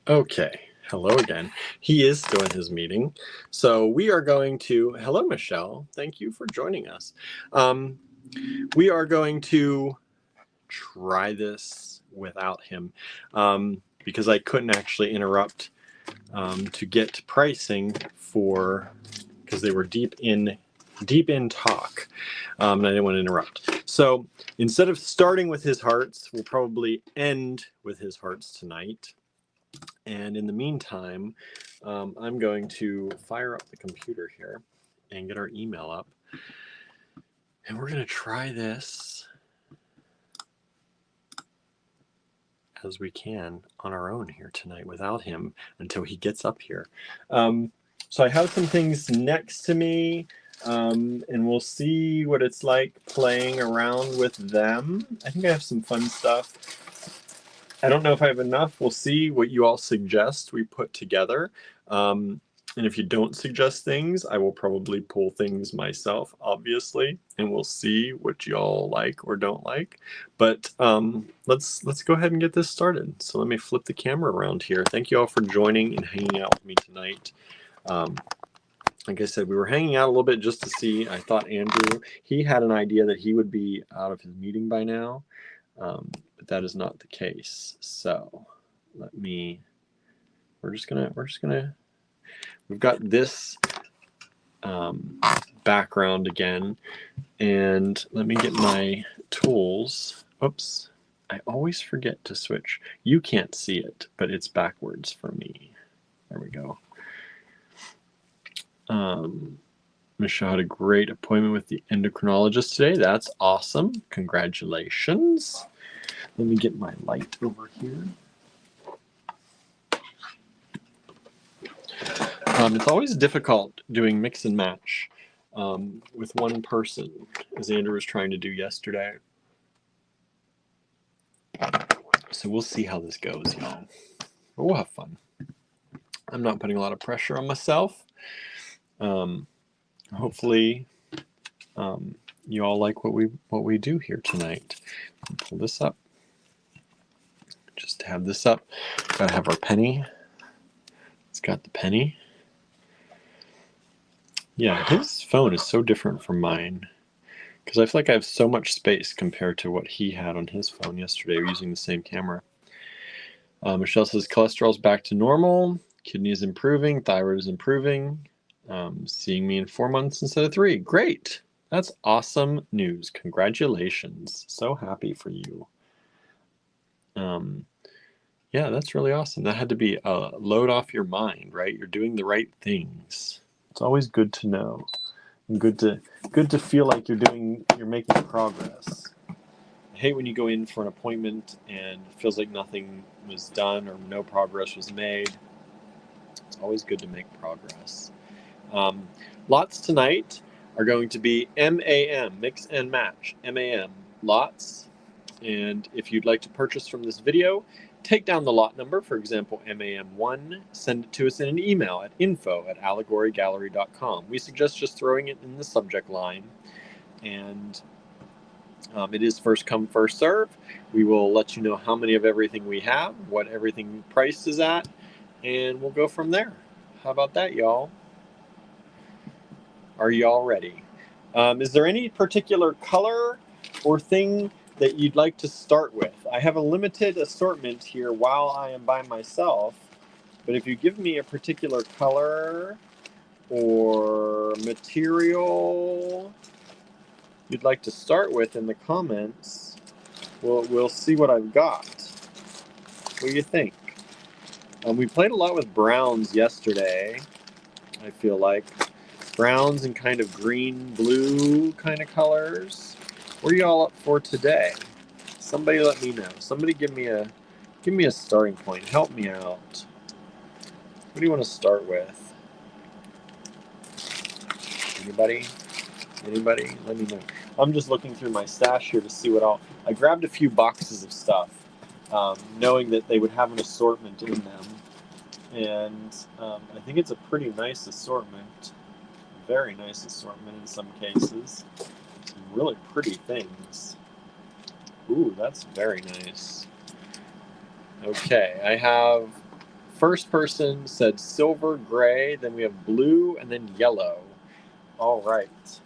Okay, hello again. He is still in his meeting. So we are going to, hello, Michelle. Thank you for joining us. We are going to try this without him because I couldn't actually interrupt to get pricing because they were deep in talk, and I didn't want to interrupt. So instead of starting with his hearts, we'll probably end with his hearts tonight. And in the meantime, I'm going to fire up the computer here and get our email up. And we're going to try this as we can on our own here tonight without him until he gets up here. So I have some things next to me, and we'll see what it's like playing around with them. I think I have some fun stuff. I don't know if I have enough. We'll see what you all suggest we put together. And if you don't suggest things, I will probably pull things myself, obviously, and we'll see what y'all like or don't like. But let's go ahead and get this started. So let me flip the camera around here. Thank you all for joining and hanging out with me tonight. Like I said, we were hanging out a little bit just to see. I thought Andrew, he had an idea that he would be out of his meeting by now, but that is not the case. So we're just gonna. We've got this background again, and let me get my tools. Oops, I always forget to switch. You can't see it, but it's backwards for me. There we go. Michelle had a great appointment with the endocrinologist today. That's awesome. Congratulations. Let me get my light over here. It's always difficult doing mix and match with one person, as Andrew was trying to do yesterday. So we'll see how this goes, y'all. But we'll have fun. I'm not putting a lot of pressure on myself. Hopefully, you all like what we do here tonight. Pull this up. Just to have this up. Gotta have our penny. It's got the penny. Yeah, his phone is so different from mine because I feel like I have so much space compared to what he had on his phone yesterday using the same camera. Michelle says cholesterol's back to normal, kidney is improving, thyroid is improving, seeing me in 4 months instead of 3. Great. That's awesome news. Congratulations. So happy for you. Yeah, that's really awesome. That had to be a load off your mind, right? You're doing the right things. It's always good to know, and good to feel like you're making progress. I hate when you go in for an appointment and it feels like nothing was done or no progress was made. It's always good to make progress. Lots tonight are going to be MAM, mix and match, MAM, lots. And if you'd like to purchase from this video, take down the lot number, for example, MAM1, send it to us in an email at info@allegorygallery.com. We suggest just throwing it in the subject line, and it is first come, first serve. We will let you know how many of everything we have, what everything price is at, and we'll go from there. How about that, y'all? Are y'all ready? Is there any particular color or thing that you'd like to start with? I have a limited assortment here while I am by myself, but if you give me a particular color or material you'd like to start with in the comments, we'll see what I've got. What do you think? We played a lot with browns yesterday, I feel like. Browns and kind of green, blue kind of colors. What are you all up for today? Somebody let me know. Somebody give me a starting point. Help me out. What do you want to start with? Anybody? Let me know. I'm just looking through my stash here to see what I grabbed a few boxes of stuff, knowing that they would have an assortment in them. And I think it's a pretty nice assortment. Very nice assortment in some cases. Some really pretty things. Ooh, that's very nice. Okay, I have first person said silver, gray, then we have blue, and then yellow. All right,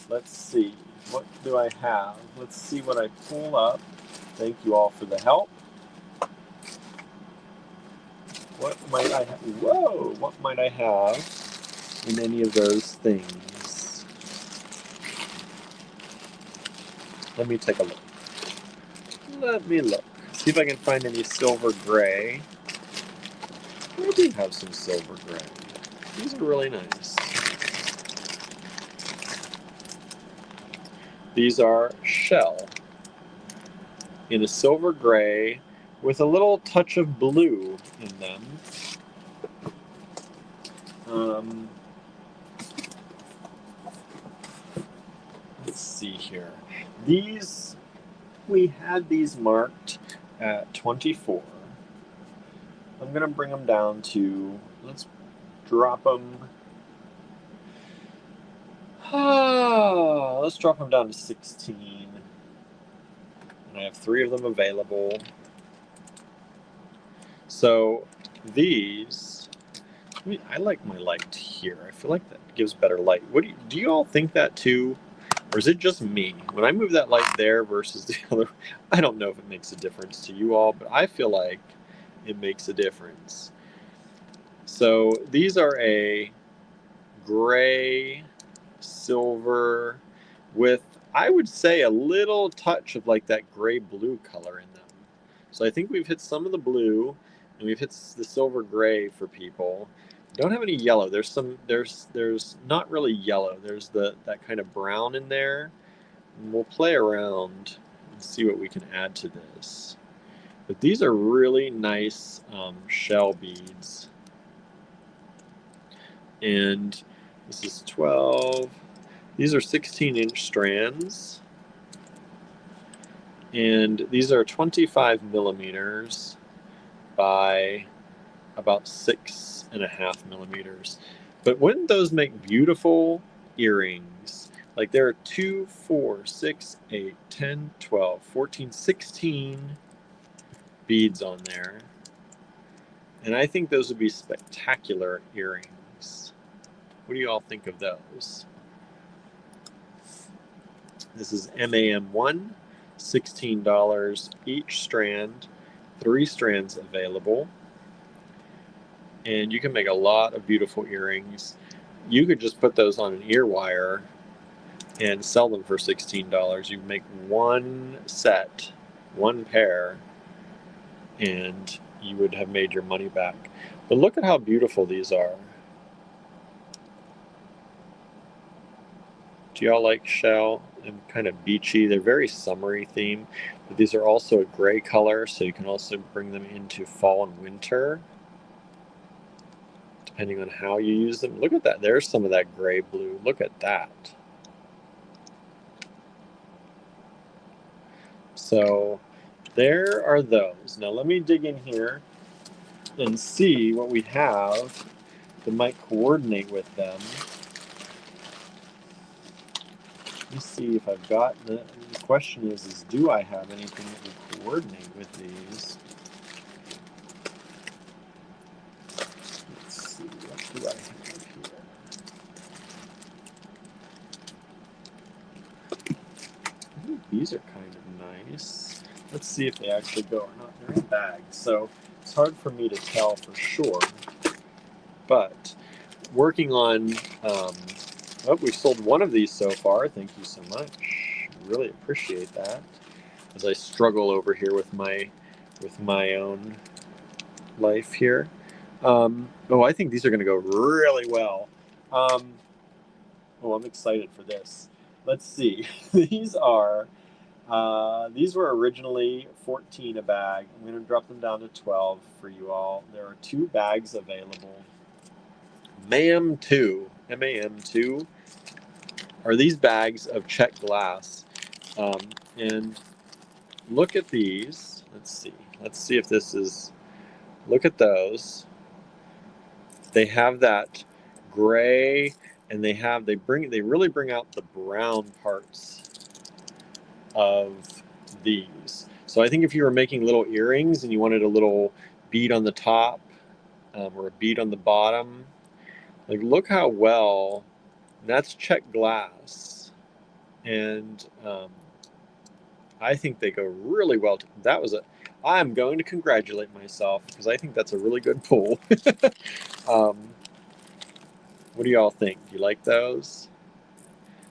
let's see. What do I have? Let's see what I pull up. Thank you all for the help. What might I have? Whoa, what might I have in any of those things? Let me take a look. Let me look. See if I can find any silver gray. I do have some silver gray. These are really nice. These are shell in a silver gray with a little touch of blue in them. Let's see here. We had these marked at 24. I'm going to bring them down to, let's drop them. Let's drop them down to 16. And I have 3 of them available. So these, I like my light here. I feel like that gives better light. What do you all think that too? Or is it just me? When I move that light there versus the other, I don't know if it makes a difference to you all, but I feel like it makes a difference. So these are a gray, silver, with, I would say, a little touch of like that gray-blue color in them. So I think we've hit some of the blue, and we've hit the silver gray for people. Don't have any yellow. There's not really yellow. There's that kind of brown in there. And we'll play around and see what we can add to this. But these are really nice shell beads. And this is 12. These are 16-inch strands. And these are 25 millimeters by about 6.5 millimeters. But wouldn't those make beautiful earrings? Like there are 2, 4, 6, 8, 10, 12, 14, 16 beads on there. And I think those would be spectacular earrings. What do you all think of those? This is MAM1, $16 each strand, 3 strands available. And you can make a lot of beautiful earrings. You could just put those on an ear wire and sell them for $16. You make one set, one pair, and you would have made your money back. But look at how beautiful these are. Do y'all like shell? And kind of beachy. They're very summery theme, but these are also a gray color, so you can also bring them into fall and winter, depending on how you use them. Look at that. There's some of that gray blue. Look at that. So there are those. Now let me dig in here and see what we have that might coordinate with them. Let me see if I've got the question is do I have anything that would coordinate with these? Let's see, what do I have here? I think these are kind of nice. Let's see if they actually go or not. They're in bags, so it's hard for me to tell for sure. But working on, oh, we've sold one of these so far. Thank you so much. Really appreciate that. As I struggle over here with my own life here. Oh, I think these are going to go really well. Oh, I'm excited for this. Let's see. These were originally 14 a bag. I'm going to drop them down to 12 for you all. There are 2 bags available. MAM2, MAM2 are these bags of check glass. And look at these. Let's see if this is, look at those. They have that gray, and they really bring out the brown parts of these. So I think if you were making little earrings and you wanted a little bead on the top or a bead on the bottom, like look how well, that's check glass. And I think they go really well. I'm going to congratulate myself because I think that's a really good pull. What do y'all think? Do you like those?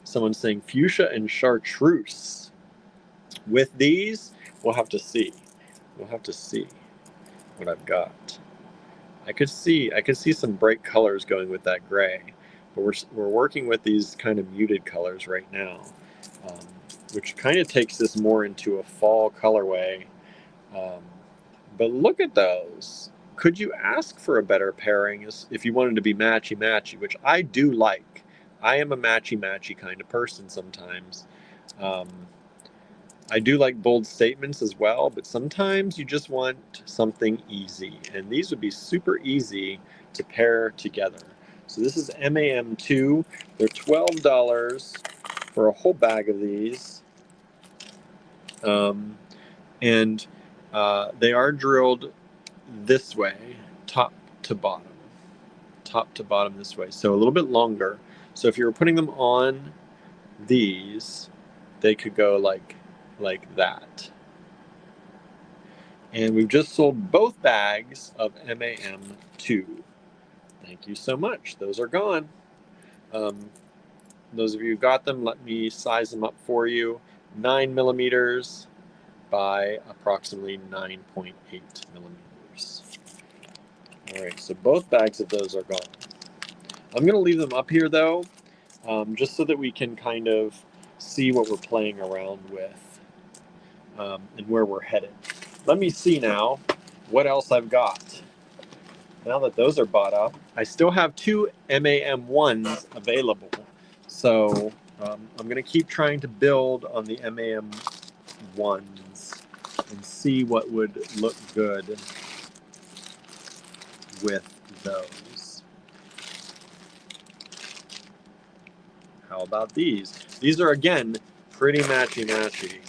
Someone's saying fuchsia and chartreuse. With these, we'll have to see. We'll have to see what I've got. I could see some bright colors going with that gray, but we're working with these kind of muted colors right now, which kind of takes this more into a fall colorway. But look at those. Could you ask for a better pairing if you wanted to be matchy-matchy, which I do like. I am a matchy-matchy kind of person sometimes. I do like bold statements as well, but sometimes you just want something easy, and these would be super easy to pair together. So this is MAM2. They're $12 for a whole bag of these. And they are drilled this way, top to bottom. Top to bottom this way. So a little bit longer. So if you were putting them on these, they could go like that. And we've just sold both bags of MAM2. Thank you so much. Those are gone. Those of you who got them, let me size them up for you. 9 millimeters by approximately 9.8 millimeters. All right, so both bags of those are gone. I'm going to leave them up here though, just so that we can kind of see what we're playing around with and where we're headed. Let me see now what else I've got. Now that those are bought up, I still have 2 MAM1s available. So I'm going to keep trying to build on the MAM1s and see what would look good with those. How about these? These are, again, pretty matchy-matchy.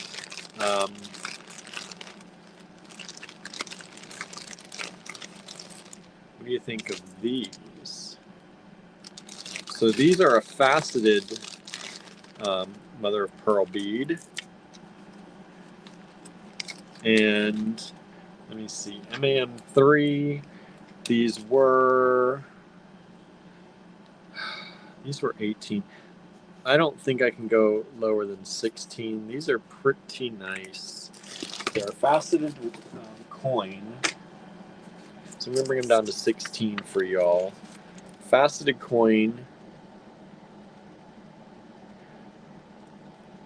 What do you think of these? So these are a faceted mother of pearl bead. And let me see, MAM3, these were 18. I don't think I can go lower than 16. These are pretty nice. They're a faceted coin. So I'm going to bring them down to 16 for y'all. Faceted coin.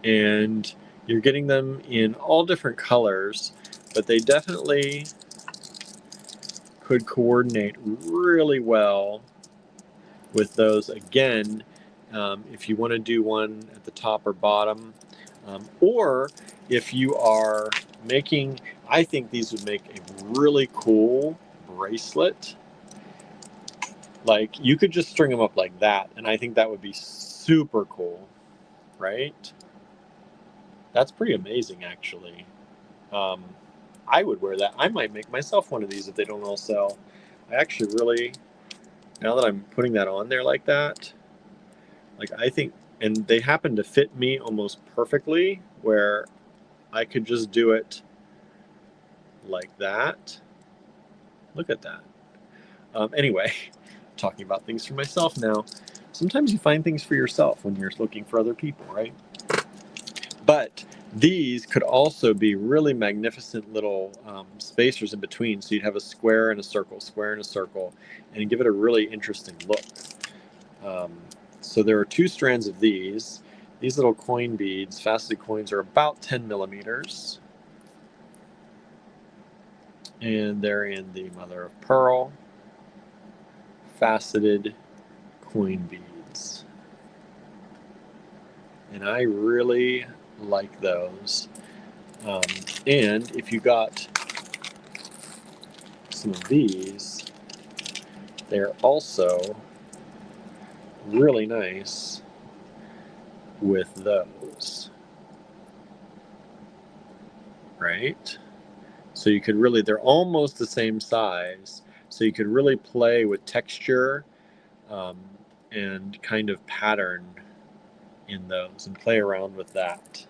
And you're getting them in all different colors, but they definitely could coordinate really well with those. Again, if you want to do one at the top or bottom, or if you are making, I think these would make a really cool bracelet. Like, you could just string them up like that, and I think that would be super cool, right? That's pretty amazing, actually. I would wear that. I might make myself one of these if they don't all sell. I actually really, now that I'm putting that on there like that, like, I think, and they happen to fit me almost perfectly, where I could just do it like that. Look at that. Anyway, talking about things for myself now. Sometimes you find things for yourself when you're looking for other people, right? But these could also be really magnificent little spacers in between. So you'd have a square and a circle, square and a circle, and give it a really interesting look. So there are 2 strands of these. These little coin beads, faceted coins, are about 10 millimeters. And they're in the mother of pearl faceted coin beads. And I really like those. And if you got some of these, they're also really nice with those, right? So you could really, they're almost the same size, so you could really play with texture and kind of pattern in those and play around with that.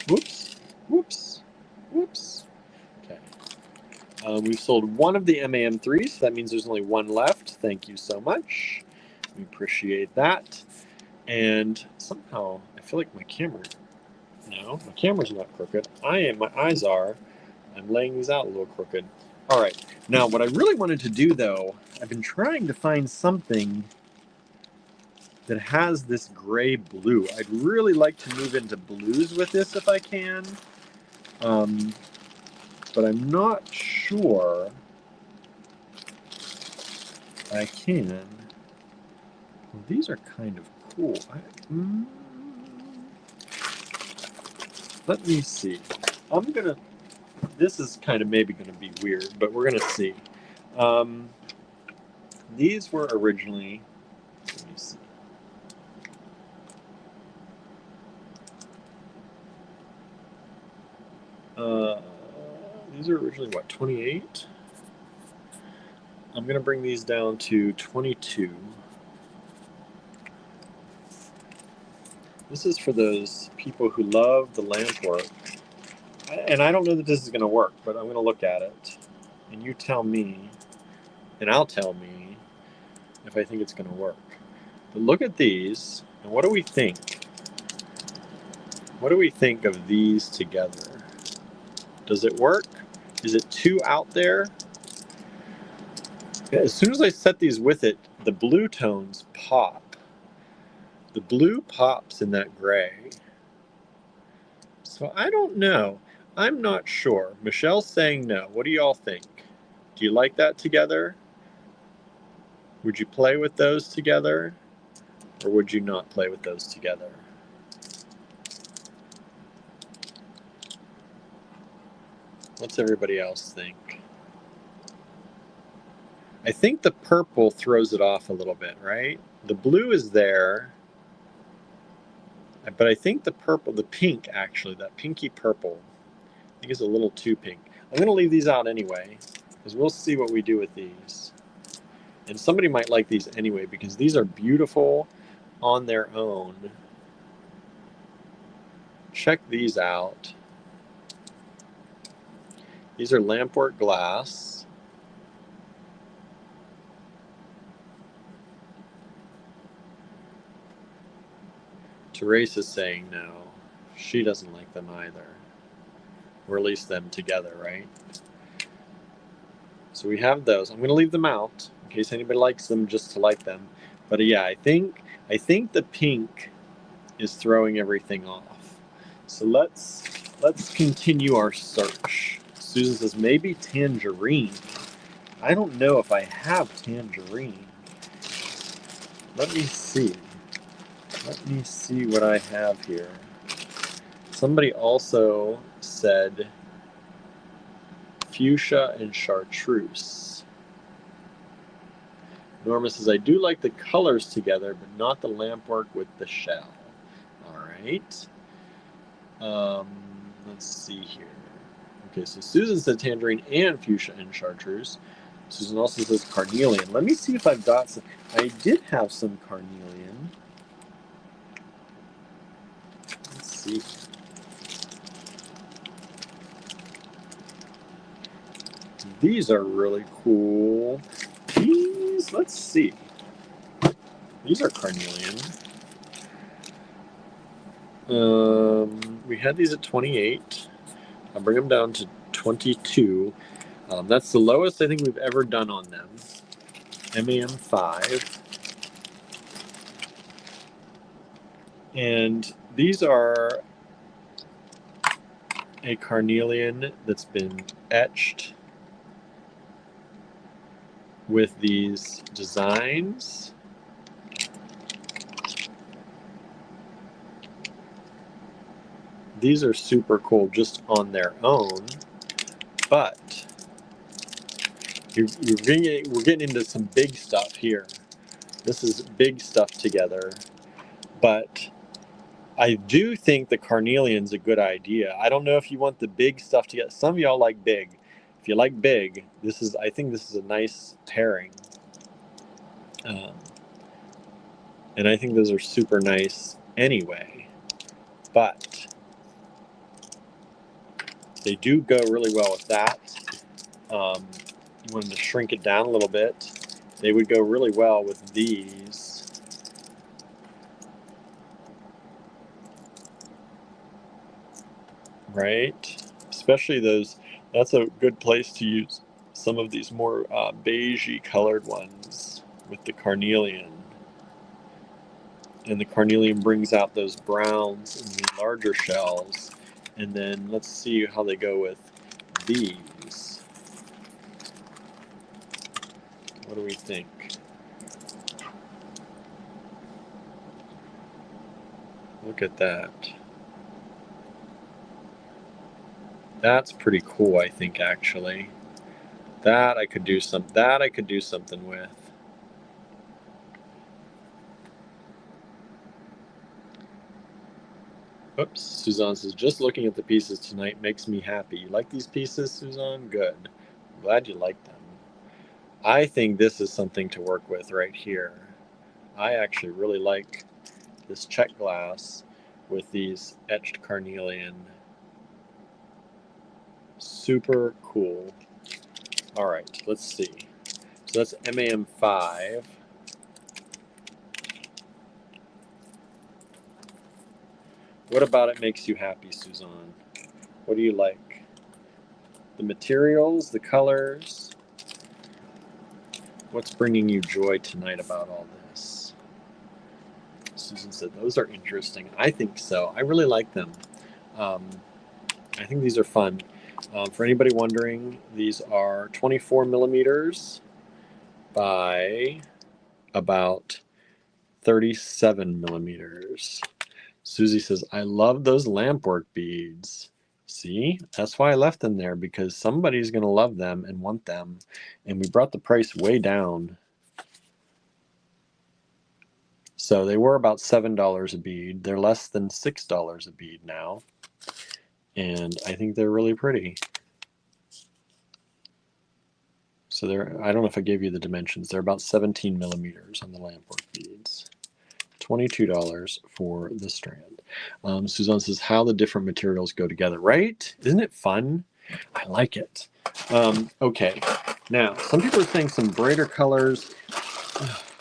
Whoops, whoops, whoops. Okay. We've sold one of the MAM3s, so that means there's only one left. Thank you so much. We appreciate that. And somehow, I feel like my camera, no, my camera's not crooked. My eyes are. I'm laying these out a little crooked. All right, now what I really wanted to do though, I've been trying to find something that has this gray blue. I'd really like to move into blues with this if I can, but I'm not sure I can. Well, these are kind of cool. Let me see. This is kind of maybe gonna be weird, but we're gonna see. These were originally, let me see. These are originally what, 28? I'm gonna bring these down to 22. This is for those people who love the lamp work. And I don't know that this is gonna work, but I'm gonna look at it. And you tell me, and I'll tell me if I think it's gonna work. But look at these, and what do we think? What do we think of these together? Does it work? Is it too out there? As soon as I set these with it, the blue tones pop. The blue pops in that gray. So I don't know. I'm not sure. Michelle's saying no. What do y'all think? Do you like that together? Would you play with those together? Or would you not play with those together? What's everybody else think? I think the purple throws it off a little bit, right? The blue is there, but I think the purple, the pink actually, that pinky purple, I think is a little too pink. I'm going to leave these out anyway, because we'll see what we do with these. And somebody might like these anyway, because these are beautiful on their own. Check these out. These are lampwork glass. Therese is saying no. She doesn't like them either. Or at least them together, right? So we have those. I'm going to leave them out in case anybody likes them just to like them. But yeah, I think the pink is throwing everything off. So let's continue our search. Susan says maybe tangerine. I don't know if I have tangerine. Let me see. Let me see what I have here. Somebody also said fuchsia and chartreuse. Norma says, I do like the colors together, but not the lampwork with the shell. All right. Let's see here. Okay, so Susan said tangerine and fuchsia and chartreuse. Susan also says carnelian. Let me see if I've got some. I did have some carnelian. Let's see. These are really cool. These, let's see. These are carnelian. We had these at 28. I'll bring them down to 22. That's the lowest I think we've ever done on them. MAM5. And these are a carnelian that's been etched with these designs. These are super cool just on their own, but we're getting into some big stuff here. This is big stuff together, but I do think the carnelian's a good idea. I don't know if you want the big stuff together. Some of y'all like big. If you like big, I think this is a nice pairing. And I think those are super nice anyway. But they do go really well with that. You wanted to shrink it down a little bit. They would go really well with these. Right? Especially those, that's a good place to use some of these more beigey colored ones with the carnelian. And the carnelian brings out those browns in the larger shells. And then let's see how they go with these. What do we think? Look at that. That's pretty cool, I think, actually. That I could do something with. Oops, Suzanne says, just looking at the pieces tonight makes me happy. You like these pieces, Suzanne? Good. I'm glad you like them. I think this is something to work with right here. I actually really like this check glass with these etched carnelian. Super cool. All right, let's see. So that's MAM5. What about it makes you happy, Suzanne? What do you like? The materials, the colors? What's bringing you joy tonight about all this? Susan said, those are interesting. I think so. I really like them. I think these are fun. For anybody wondering, these are 24 millimeters by about 37 millimeters. Susie says, I love those lampwork beads. See, that's why I left them there, because somebody's going to love them and want them. And we brought the price way down. So they were about $7 a bead. They're less than $6 a bead now. And I think they're really pretty. So they're, I don't know if I gave you the dimensions. They're about 17 millimeters on the lampwork beads. $22 for the strand. Suzanne says, how the different materials go together, right? Isn't it fun? I like it. Okay, now some people are saying some brighter colors.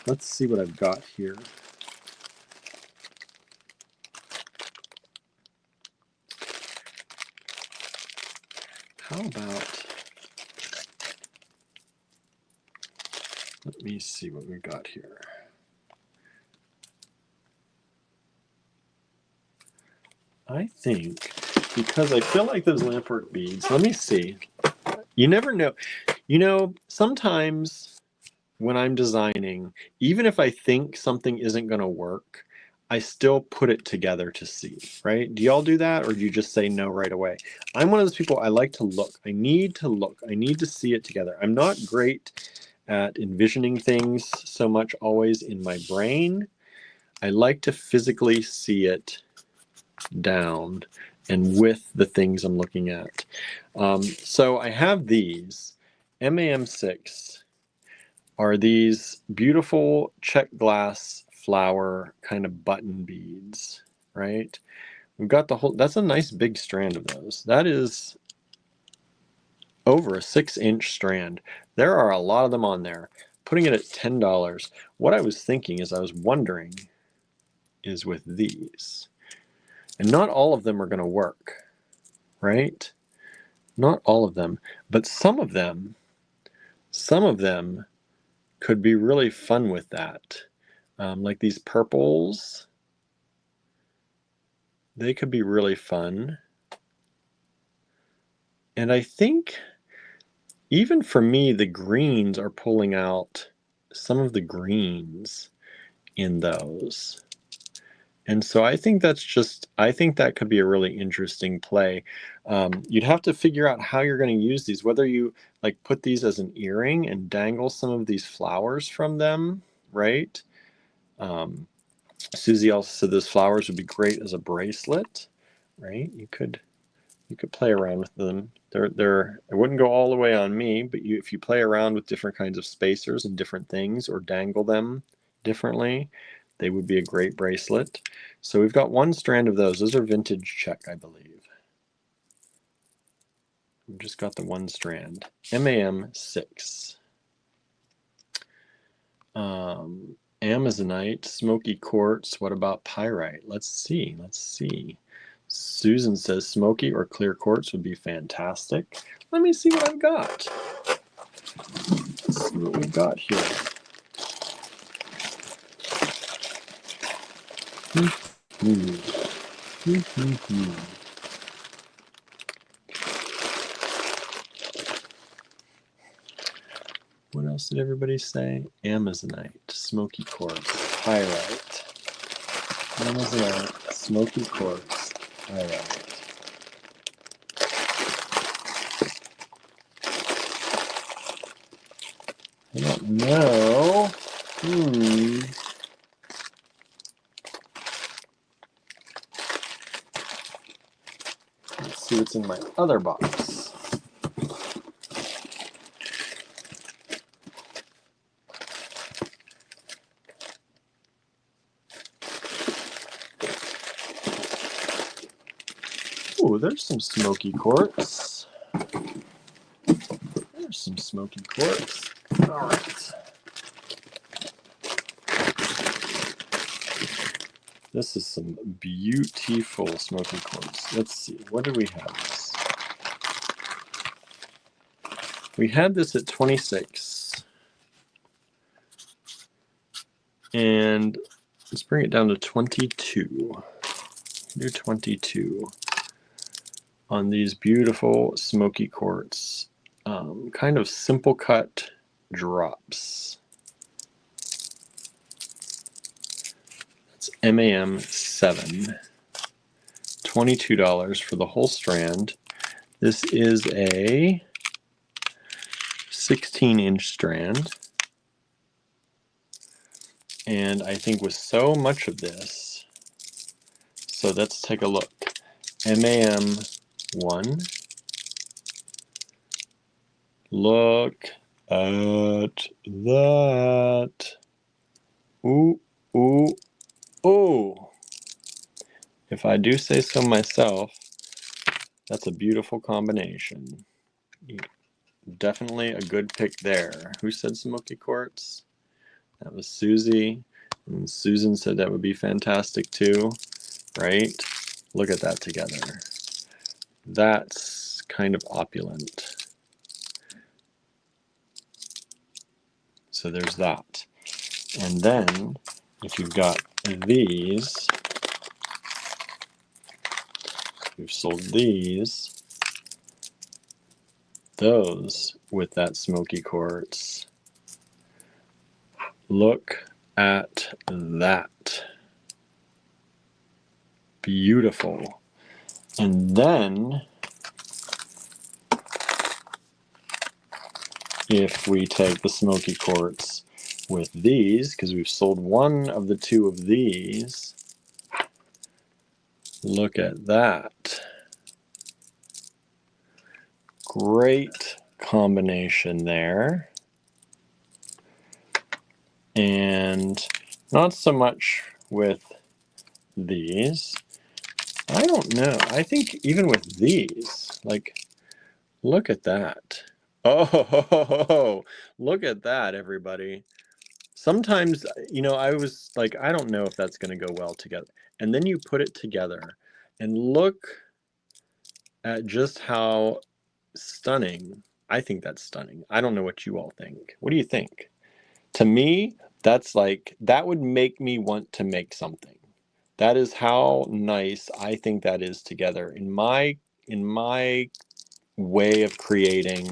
Let's see what I've got here. How about, let me see what we've got here. I think, because I feel like those lampwork beads, let me see. You never know. You know, sometimes when I'm designing, even if I think something isn't going to work, I still put it together to see, right? Do y'all do that, or do you just say no right away? I'm one of those people, I like to look. I need to look. I need to see it together. I'm not great at envisioning things so much always in my brain. I like to physically see it down and with the things I'm looking at. So I have these. MAM6 are these beautiful check glass flower kind of button beads, right? We've got the whole, that's a nice big strand of those. That is over a 6-inch strand. There are a lot of them on there. Putting it at $10. What I was thinking is I was wondering is with these. And not all of them are going to work, right? Not all of them, but some of them could be really fun with that. Like these purples, they could be really fun. And I think even for me, the greens are pulling out some of the greens in those. And so I think that's just, I think that could be a really interesting play. You'd have to figure out how you're going to use these, whether you like put these as an earring and dangle some of these flowers from them, right? Susie also said those flowers would be great as a bracelet, right? You could play around with them. They're it wouldn't go all the way on me, but if you play around with different kinds of spacers and different things, or dangle them differently, they would be a great bracelet. So we've got one strand of those. Those are vintage check, I believe. We've just got the one strand. MAM6. Amazonite, smoky quartz. What about pyrite? Let's see. Let's see. Susan says smoky or clear quartz would be fantastic. Let me see what I've got. Let's see what we've got here. What else did everybody say? Amazonite, smoky quartz, pyrite. Amazonite, Smoky quartz. All right. I don't know. Let's see what's in my other box. Ooh, there's some smoky quartz. There's some smoky quartz. All right. This is some beautiful smoky quartz. Let's see, what do we have? We had this at 26. And let's bring it down to 22. Do 22 on these beautiful smoky quartz, kind of simple cut drops. That's MAM7, $22 for the whole strand. This is a 16-inch strand. And I think with so much of this, so let's take a look. MAM1. Look at that. Ooh, ooh, ooh. If I do say so myself, that's a beautiful combination. Definitely a good pick there. Who said smoky quartz? That was Susie. And Susan said that would be fantastic too, right? Look at that together. That's kind of opulent. So there's that. And then if you've got these, we've sold these, those with that smoky quartz. Look at that. Beautiful. And then if we take the smoky quartz with these, because we've sold one of the two of these, look at that. Great combination there. And not so much with these. I don't know. I think even with these, like, look at that. Oh, look at that, everybody. Sometimes, you know, I was like, I don't know if that's going to go well together. And then you put it together and look at just how stunning. I think that's stunning. I don't know what you all think. What do you think? To me, that's like, that would make me want to make something. That is how nice I think that is together. In my way of creating,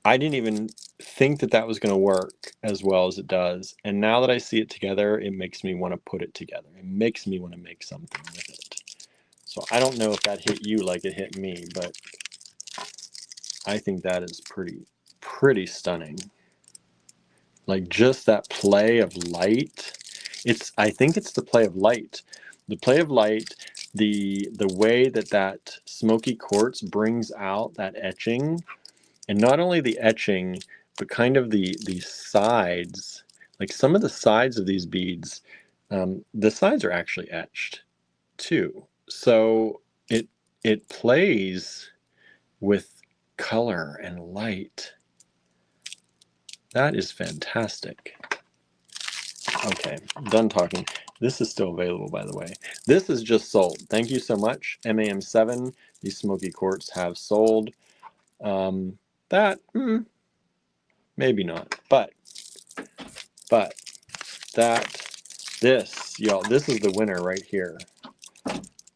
I didn't even think that that was going to work as well as it does. And now that I see it together, it makes me want to put it together. It makes me want to make something with it. So I don't know if that hit you like it hit me, but I think that is pretty stunning. Like just that play of light. I think it's the play of light. The play of light, the way that smoky quartz brings out that etching. And not only the etching, but kind of the sides, like some of the sides of these beads, the sides are actually etched too. So it plays with color and light. That is fantastic. Okay, done talking. This is still available, by the way. This is just sold. Thank you so much. MAM7, these smoky quartz have sold. Maybe not, but y'all, this is the winner right here.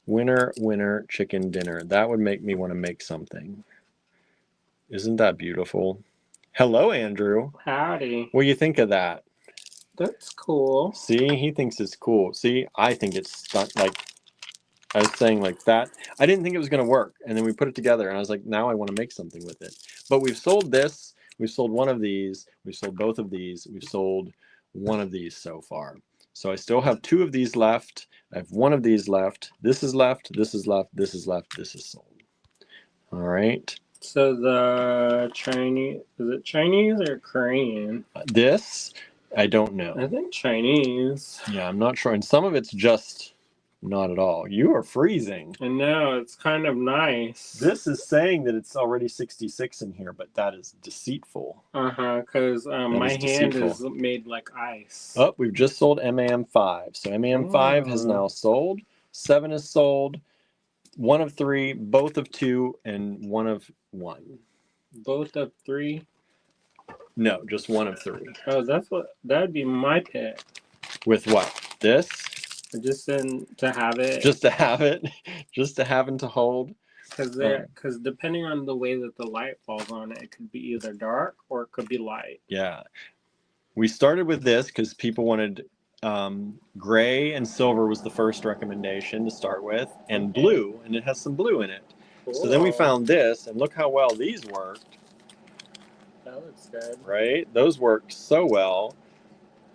Winner, chicken dinner. That would make me want to make something. Isn't that beautiful? Hello, Andrew. Howdy. What do you think of that? That's cool. See, he thinks it's cool. See, I think it's like I was saying like that. I didn't think it was going to work. And then we put it together and I was like, now I want to make something with it. But we've sold this. We've sold one of these. We've sold both of these. We've sold one of these so far. So I still have 2 of these left. I have 1 of these left. This is left. This is left. This is left. This is sold. All right. So the Chinese, is it Chinese or Korean? This, I don't know. I think Chinese. Yeah, I'm not sure. And some of it's just not at all. You are freezing. I know, it's kind of nice. This is saying that it's already 66 in here, but that is deceitful. Because my hand is made like ice. Oh, we've just sold MAM5. So MAM5 has now sold. 7 is sold. 1 of 3, both of 2, and 1 of 1. Both of 3? No, just 1 of 3. Oh, that'd be my pick. With what? This? Just to have it. Just to have it. Just to have and to hold. Because depending on the way that the light falls on it, it could be either dark or it could be light. Yeah. We started with this because people wanted gray and silver was the first recommendation to start with, and blue, and it has some blue in it. Cool. So then we found this, and look how well these worked. That looks good. Right? Those worked so well.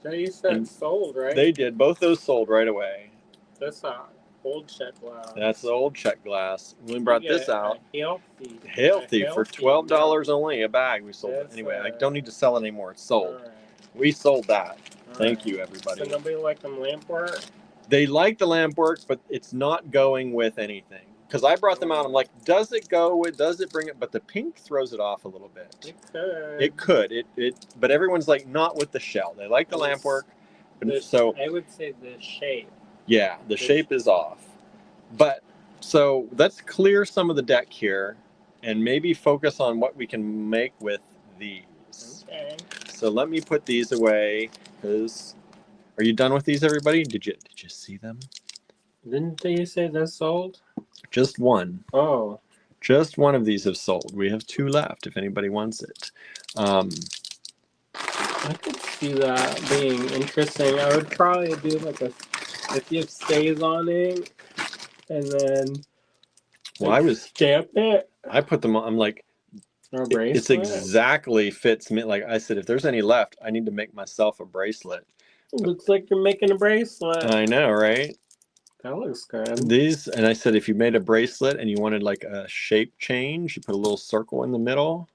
So you said sold, right? They did. Both those sold right away. That's old check glass. That's the old check glass. We brought this out. Healthy for $12 only a bag. We sold it. Anyway, I don't need to sell it anymore. It's sold. Right. We sold that. Thank you, everybody. So nobody liked the lamp work? They like the lamp work, but it's not going with anything. Because I brought them out. I'm like, does it go with, does it bring it? But the pink throws it off a little bit. It could. But everyone's like, not with the shell. They like the lamp work. So I would say the shape. Yeah, the shape is off. But so let's clear some of the deck here and maybe focus on what we can make with these. Okay. So let me put these away. Are you done with these, everybody? Did you see them? Didn't they say they're sold? Just 1. Oh. Just 1 of these have sold. We have 2 left if anybody wants it. I could see that being interesting. I would probably do like if you have stays on it, and then stamp it. I put them on. I'm like, it's exactly fits me. Like I said, if there's any left, I need to make myself a bracelet. It looks like you're making a bracelet. I know, right? That looks good. These, and I said, if you made a bracelet and you wanted like a shape change, you put a little circle in the middle.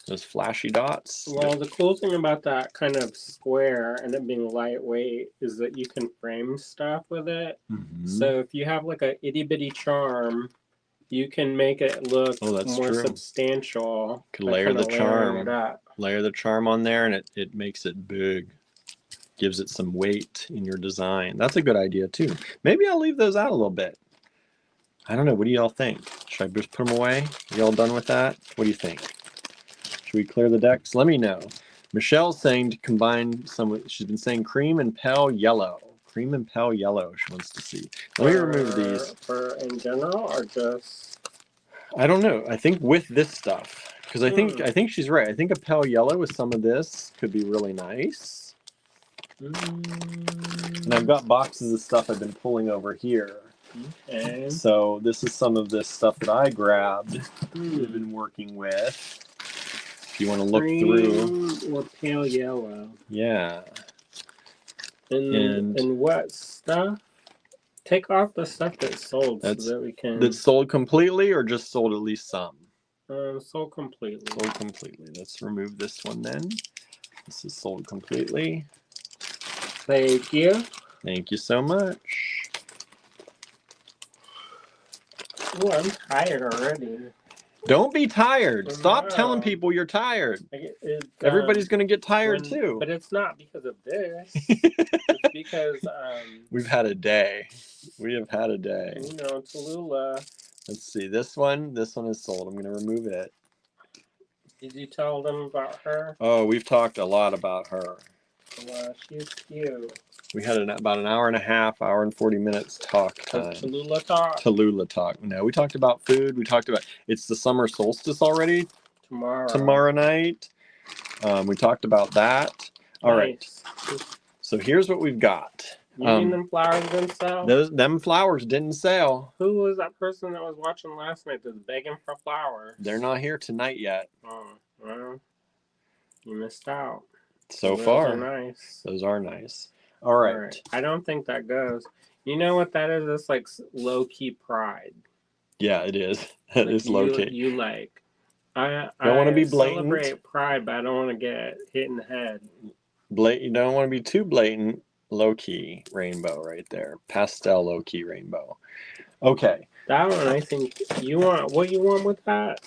Those flashy dots. Well, the cool thing about that kind of square and it being lightweight is that you can frame stuff with it. Mm-hmm. So if you have like a itty bitty charm, you can make it look more substantial. Could layer the charm. Layer the charm on there and it makes it big. Gives it some weight in your design. That's a good idea too. Maybe I'll leave those out a little bit. I don't know. What do y'all think? Should I just put them away? Y'all done with that? What do you think? Should we clear the decks? Let me know. Michelle's saying to combine some. She's been saying cream and pale yellow. Cream and pale yellow she wants to see. Let me remove these. For in general or just? I don't know. I think with this stuff. Because I think she's right. I think a pale yellow with some of this could be really nice. And I've got boxes of stuff I've been pulling over here. Okay. So this is some of this stuff that I grabbed. We've been working with. If you want to look through. Or pale yellow. Yeah. And what stuff? Take off the stuff that's sold so that we can. That's sold completely or just sold at least some? Sold completely. Sold completely. Let's remove this one then. This is sold completely. Thank you. Thank you so much. Oh, I'm tired already. Don't be tired. Stop telling people you're tired. Everybody's going to get tired too. But it's not because of this. It's because... We've had a day. We have had a day. You know, Tallulah. Let's see. This one is sold. I'm going to remove it. Did you tell them about her? Oh, we've talked a lot about her. Well, she's cute. We had about an hour and a half, hour and 40 minutes talk time. Tallulah talk? Tallulah talk. No, we talked about food. We talked about, it's the summer solstice already. Tomorrow night. We talked about that. All right. Nice. So here's what we've got. You mean them flowers didn't sell? Them flowers didn't sell. Who was that person that was watching last night that's begging for flowers? They're not here tonight yet. Oh, well, you missed out. So Those far. are nice. Those are nice. All right. I don't think that goes. You know what that is? It's like low-key pride. Yeah, it is. It is low-key. You like. I don't want to be blatant. Celebrate pride, but I don't want to get hit in the head. You don't want to be too blatant. Low-key rainbow right there. Pastel low-key rainbow. Okay. That one, I think you want. What you want with that?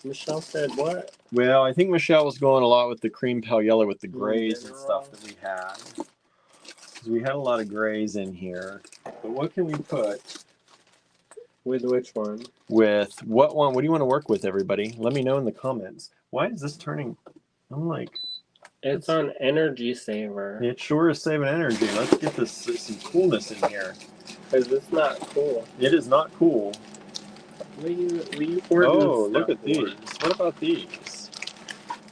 Michelle said what? Well, I think Michelle was going a lot with the cream pale yellow with the grays and stuff that we had. Because we had a lot of grays in here. But what can we put? With which one? With what one? What do you want to work with, everybody? Let me know in the comments. Why is this turning? I'm like... It's on energy saver. It sure is saving energy. Let's get this some coolness in here. Because it's not cool. It is not cool. What are you Oh, look at these. What about these?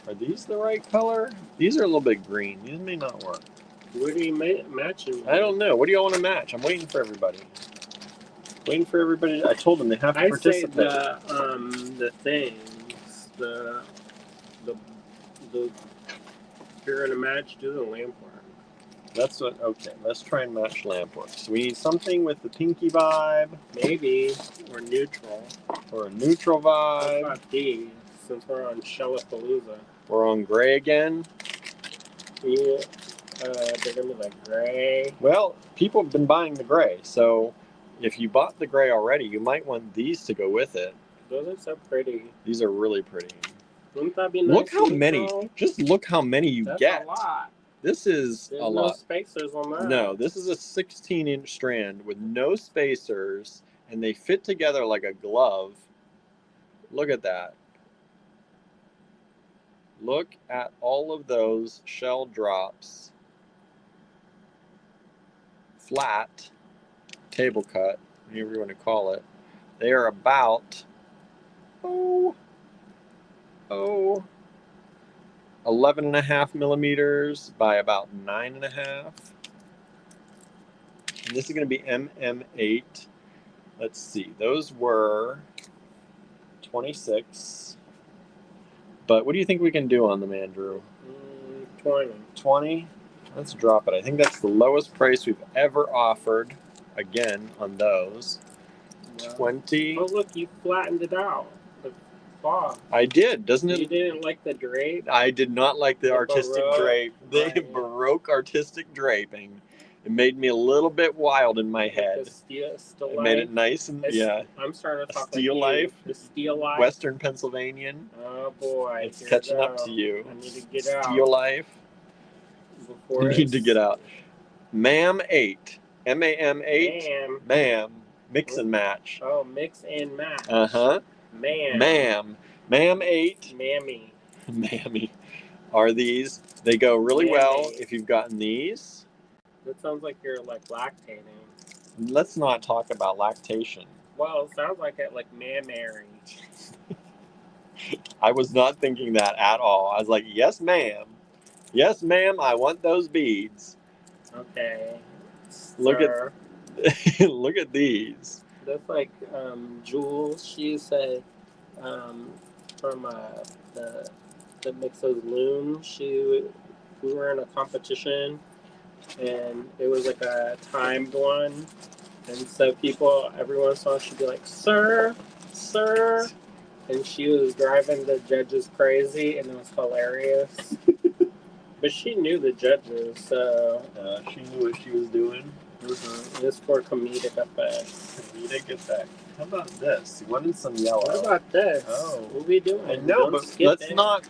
Are these the right color? These are a little bit green. These may not work. What are you matching? I don't know. What do y'all want to match? I'm waiting for everybody. Waiting for everybody. I told them they have to participate. The things. The if you're gonna match, do the lamp work. That's what. Okay, let's try and match lamp work. So we need something with the pinky vibe. Maybe or neutral. Or a neutral vibe. What about these? Since we're on Shellapalooza. We're on gray again. Yeah. They're gonna be like gray. Well, people have been buying the gray, so if you bought the gray already, you might want these to go with it. Those are so pretty. These are really pretty. Wouldn't that be nice? Look how many. Just look how many you That's get. A lot. This is There's a lot. No spacers on that. No, this is a 16-inch strand with no spacers, and they fit together like a glove. Look at that. Look at all of those shell drops. Flat, table cut, whatever you want to call it. They are about 11.5 millimeters by about 9.5. And this is going to be MM8. Let's see, those were 26. But what do you think we can do on them, Andrew? 20. 20? Let's drop it. I think that's the lowest price we've ever offered, again, on those. Yeah. 20. Oh, look, you flattened it out. The cloth. I did. Doesn't it? You didn't like the drape? I did not like the artistic drape. The Baroque artistic draping. It made me a little bit wild in my head. It made it nice and, yeah. I'm starting to talk Steel Life. The Steel Life. Western Pennsylvanian. Oh, boy. It's catching up to you. I need to get out. Steel Life. You need to get out. MAM 8. MAM8. MAM. Mix and match. Oh, mix and match. Uh-huh. MAM 8. Mammy. Mammy. Are these. They go really well if you've gotten these. That sounds like you're like lactating. Let's not talk about lactation. Well, it sounds like it, like mammary. I was not thinking that at all. I was like, yes, ma'am. Yes, ma'am, I want those beads. Okay. Look at look at these. That's like Jules. She said from the Mixos Loom. We were in a competition, and it was like a timed one, and so every once in a while she'd be like, "Sir, sir," and she was driving the judges crazy, and it was hilarious. But she knew the judges, so she knew what she was doing. Mm-hmm. It's for comedic effect. Comedic effect. How about this? You wanted some yellow. What about this? Oh, what are we doing? I know, but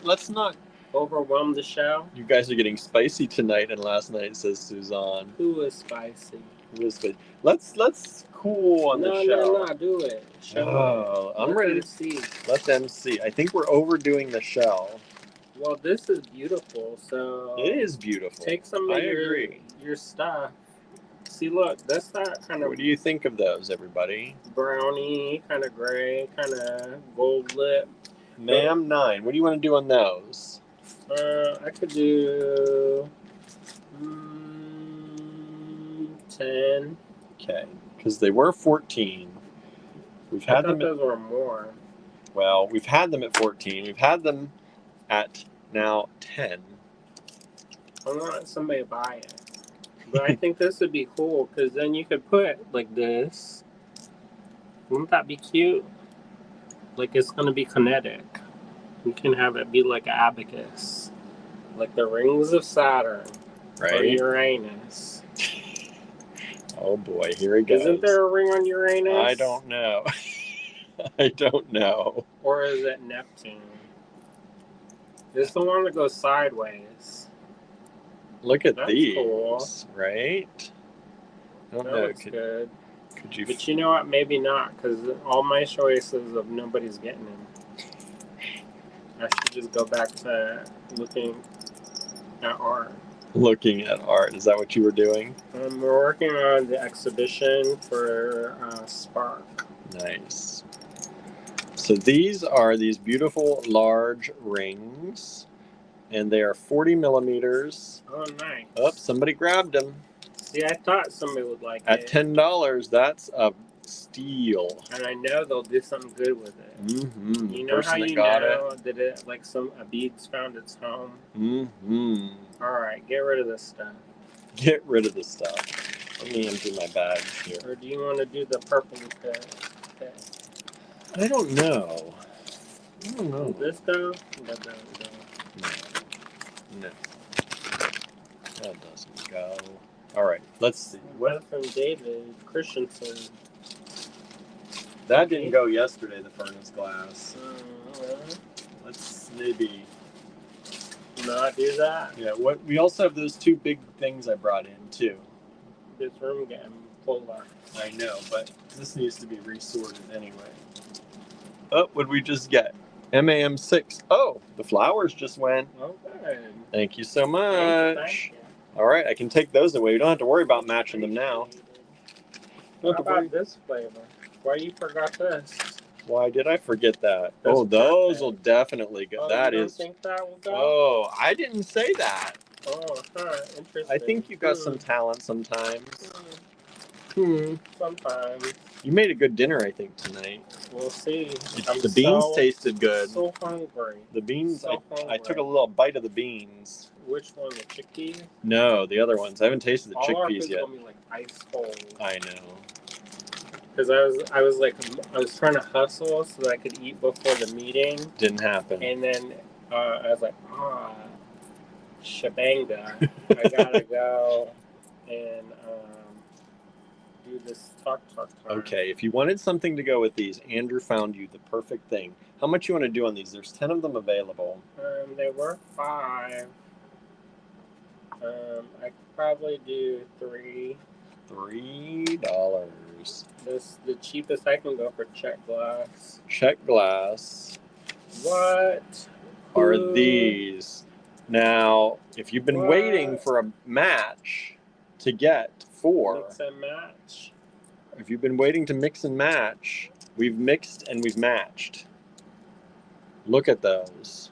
let's not overwhelm the show. You guys are getting spicy tonight and last night, says Suzanne. Who was spicy? Who was spicy? Let's cool on the show. No, do it. I'm ready to see. Let them see. I think we're overdoing the shell. Well, this is beautiful, so... It is beautiful. Take some of your stuff. See, look, that's that kind of... What do you think of those, everybody? Brownie, kind of gray, kind of gold lip. MAM 9. What do you want to do on those? I could do 10. Okay, because they were 14. We've I had thought them those were more. well, we've had them at 14. We've had them at now 10. I want somebody to buy it. But I think this would be cool because then you could put like this. Wouldn't that be cute? Like it's gonna be kinetic. You can have it be like an abacus, like the rings of Saturn or Right? Uranus. Oh boy, here he goes. Isn't there a ring on Uranus? I don't know. I don't know. Or is it Neptune? It's the one that goes sideways. Look at That's these, cool. right? I don't That know. looks good. Could you? But you know what? Maybe not, because all my choices of nobody's getting them. I should just go back to looking at art. Looking at art. Is that what you were doing? We're working on the exhibition for Spark. Nice. So these are these beautiful large rings, and they are 40 millimeters. Oh, nice. Oh, somebody grabbed them. See, I thought somebody would like At it. $10, that's a steal. And I know they'll do something good with it. Mm-hmm. You know how you know that it, like a bead's found its home? Mm-hmm. All right, get rid of this stuff. Get rid of the stuff. Let me empty my bags here. Or do you want to do the purple pit? Okay. I don't know. I don't know. This go? That doesn't go. No. That doesn't go. All right, let's see. What from David Christensen? That didn't go yesterday, the furnace glass. Let's maybe not do that. Yeah, what we also have those two big things I brought in too. This room getting fuller. I know, but this needs to be resorted anyway. Oh, what'd we just get? MAM6. Oh, the flowers just went. Oh, good. Thank you so much. Thank you. All right, I can take those away. We don't have to worry about matching them now. How about this flavor? Why you forgot this? Why did I forget that? That's oh, those perfect. will definitely go. Oh, that you is. don't think that will go? Oh, I didn't say that. Oh, interesting. I think you got some talent sometimes. Sometimes. You made a good dinner, I think, tonight. We'll see. The beans tasted good. So hungry. The beans, So I took a little bite of the beans. Which one? The chickpeas? No, the other ones. I haven't tasted the All our chickpeas food's yet. gonna be like ice cold. I know. Because I was trying to hustle so that I could eat before the meeting, Didn't happen. and then I was like, shebanga, I gotta go and do this talk. Okay, if you wanted something to go with these, Andrew found you the perfect thing. How much you want to do on these? There's 10 of them available. They were 5. I could probably do 3. $3. The cheapest I can go for check glass. Check glass. What are these? Now, if you've been waiting for a match to get 4, mix and match. If you've been waiting to mix and match, we've mixed and we've matched. Look at those.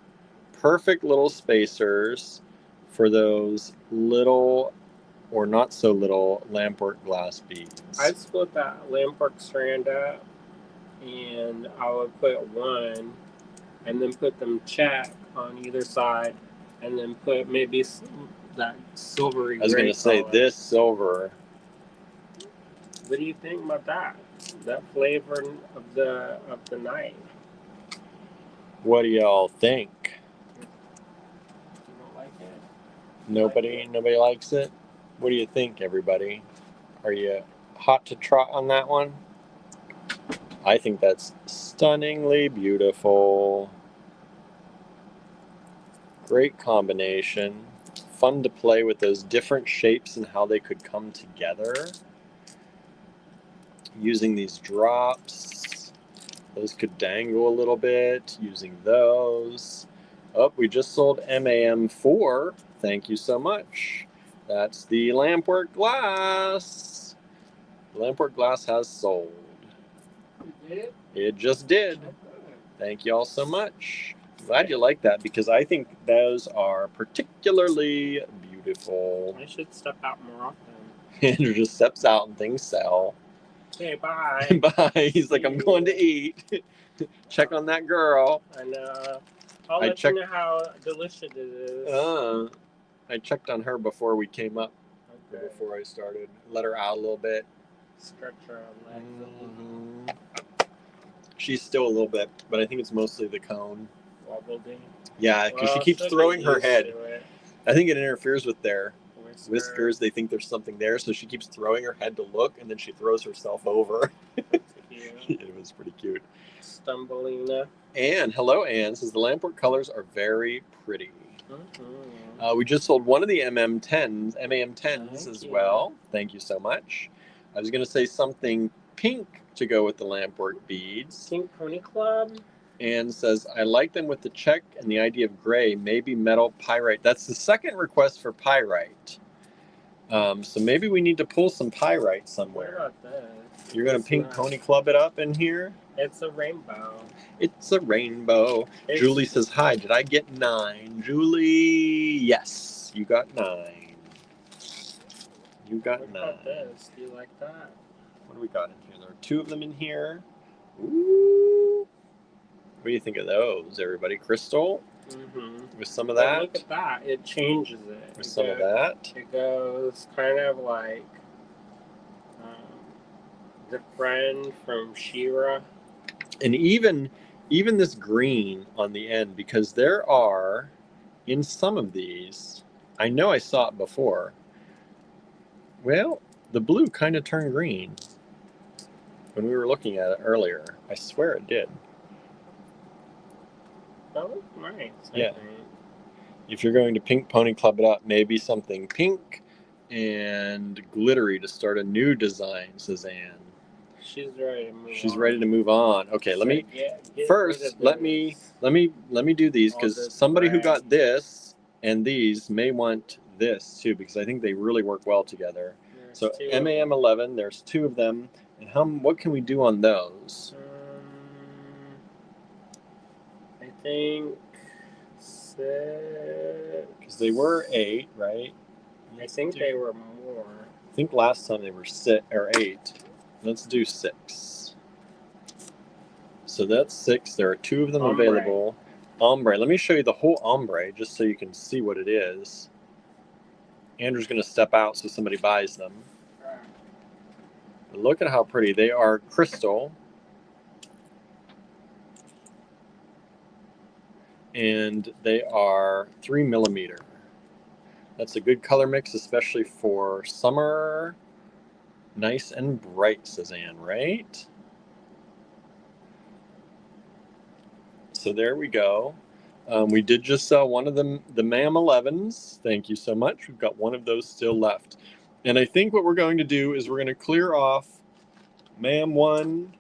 Perfect little spacers for those little or not so little lampwork glass beads. I'd split that lampwork strand up and I would put 1 and then put them check on either side and then put maybe that silvery gray. I was going to say color. this silver. What do you think about that? That flavor of the night. What do y'all think? You don't like it? Nobody likes it? What do you think, everybody? Are you hot to trot on that one? I think that's stunningly beautiful. Great combination. Fun to play with those different shapes and how they could come together. Using these drops. Those could dangle a little bit. Using those. Oh, we just sold MAM4. Thank you so much. That's the lampwork glass. The lampwork glass has sold. You did? It just did. Okay. Thank you all so much. Glad you like that because I think those are particularly beautiful. I should step out more often. Andrew just steps out and things sell. Okay, bye. Bye. He's like, I'm going to eat. Check on that girl. I know. I'll let you know how delicious it is. I checked on her before we came up. Okay. Before I started. Let her out a little bit. Stretch her legs a little. She's still a little bit, but I think it's mostly the cone. Wobbledy. Yeah, because she keeps throwing her head. I think it interferes with their whiskers. They think there's something there, so she keeps throwing her head to look, and then she throws herself over. It was pretty cute. Stumbleina. Anne, hello Anne, says the Lamport colors are very pretty. We just sold one of the MAM10s as well. Thank you so much. I was going to say something pink to go with the Lamport beads. Pink Pony Club. Anne says, I like them with the check and the idea of gray, maybe metal pyrite. That's the second request for pyrite. So maybe we need to pull some pyrite somewhere. What about this? You're going to Pink Pony Club it up in here? It's a rainbow. It's a rainbow. Julie says, hi, did I get 9? Julie, yes, you got 9. You got 9. What about this? Do you like that? What do we got in here? There are 2 of them in here. Ooh. What do you think of those, everybody? Crystal? With some of that? Oh, look at that. It changes it. With some of that? It goes kind of like the friend from She-Ra. And even this green on the end, because there are, in some of these, I know I saw it before. Well, the blue kind of turned green when we were looking at it earlier. I swear it did. That looks nice. Yeah. If you're going to Pink Pony Club it up, maybe something pink and glittery to start a new design, says Anne. She's ready to move on. She's ready to move on. Okay, let me first let me do these because somebody who got this and these may want this too because I think they really work well together. So MAM11, there's 2 of them, and what can we do on those? I think 6. Because they were 8, right? I think they were more. I think last time they were 6 or 8. Let's do 6. So that's 6. There are 2 of them available. Ombre. Let me show you the whole ombre just so you can see what it is. Andrew's going to step out so somebody buys them. But look at how pretty. They are crystal. And they are 3mm. That's a good color mix, especially for summer. Nice and bright, says Anne, right? So there we go. We did just sell one of them, the MAM 11s. Thank you so much. We've got one of those still left. And I think what we're going to do is we're going to clear off MAM 1,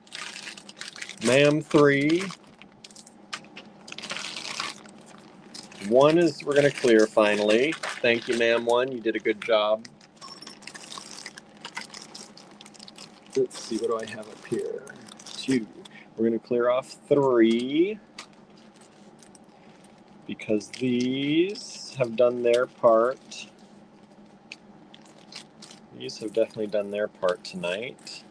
MAM 3. One is we're going to clear finally. Thank you, MAM 1. You did a good job. Let's see, what do I have up here? 2. We're going to clear off 3 because these have done their part. These have definitely done their part tonight.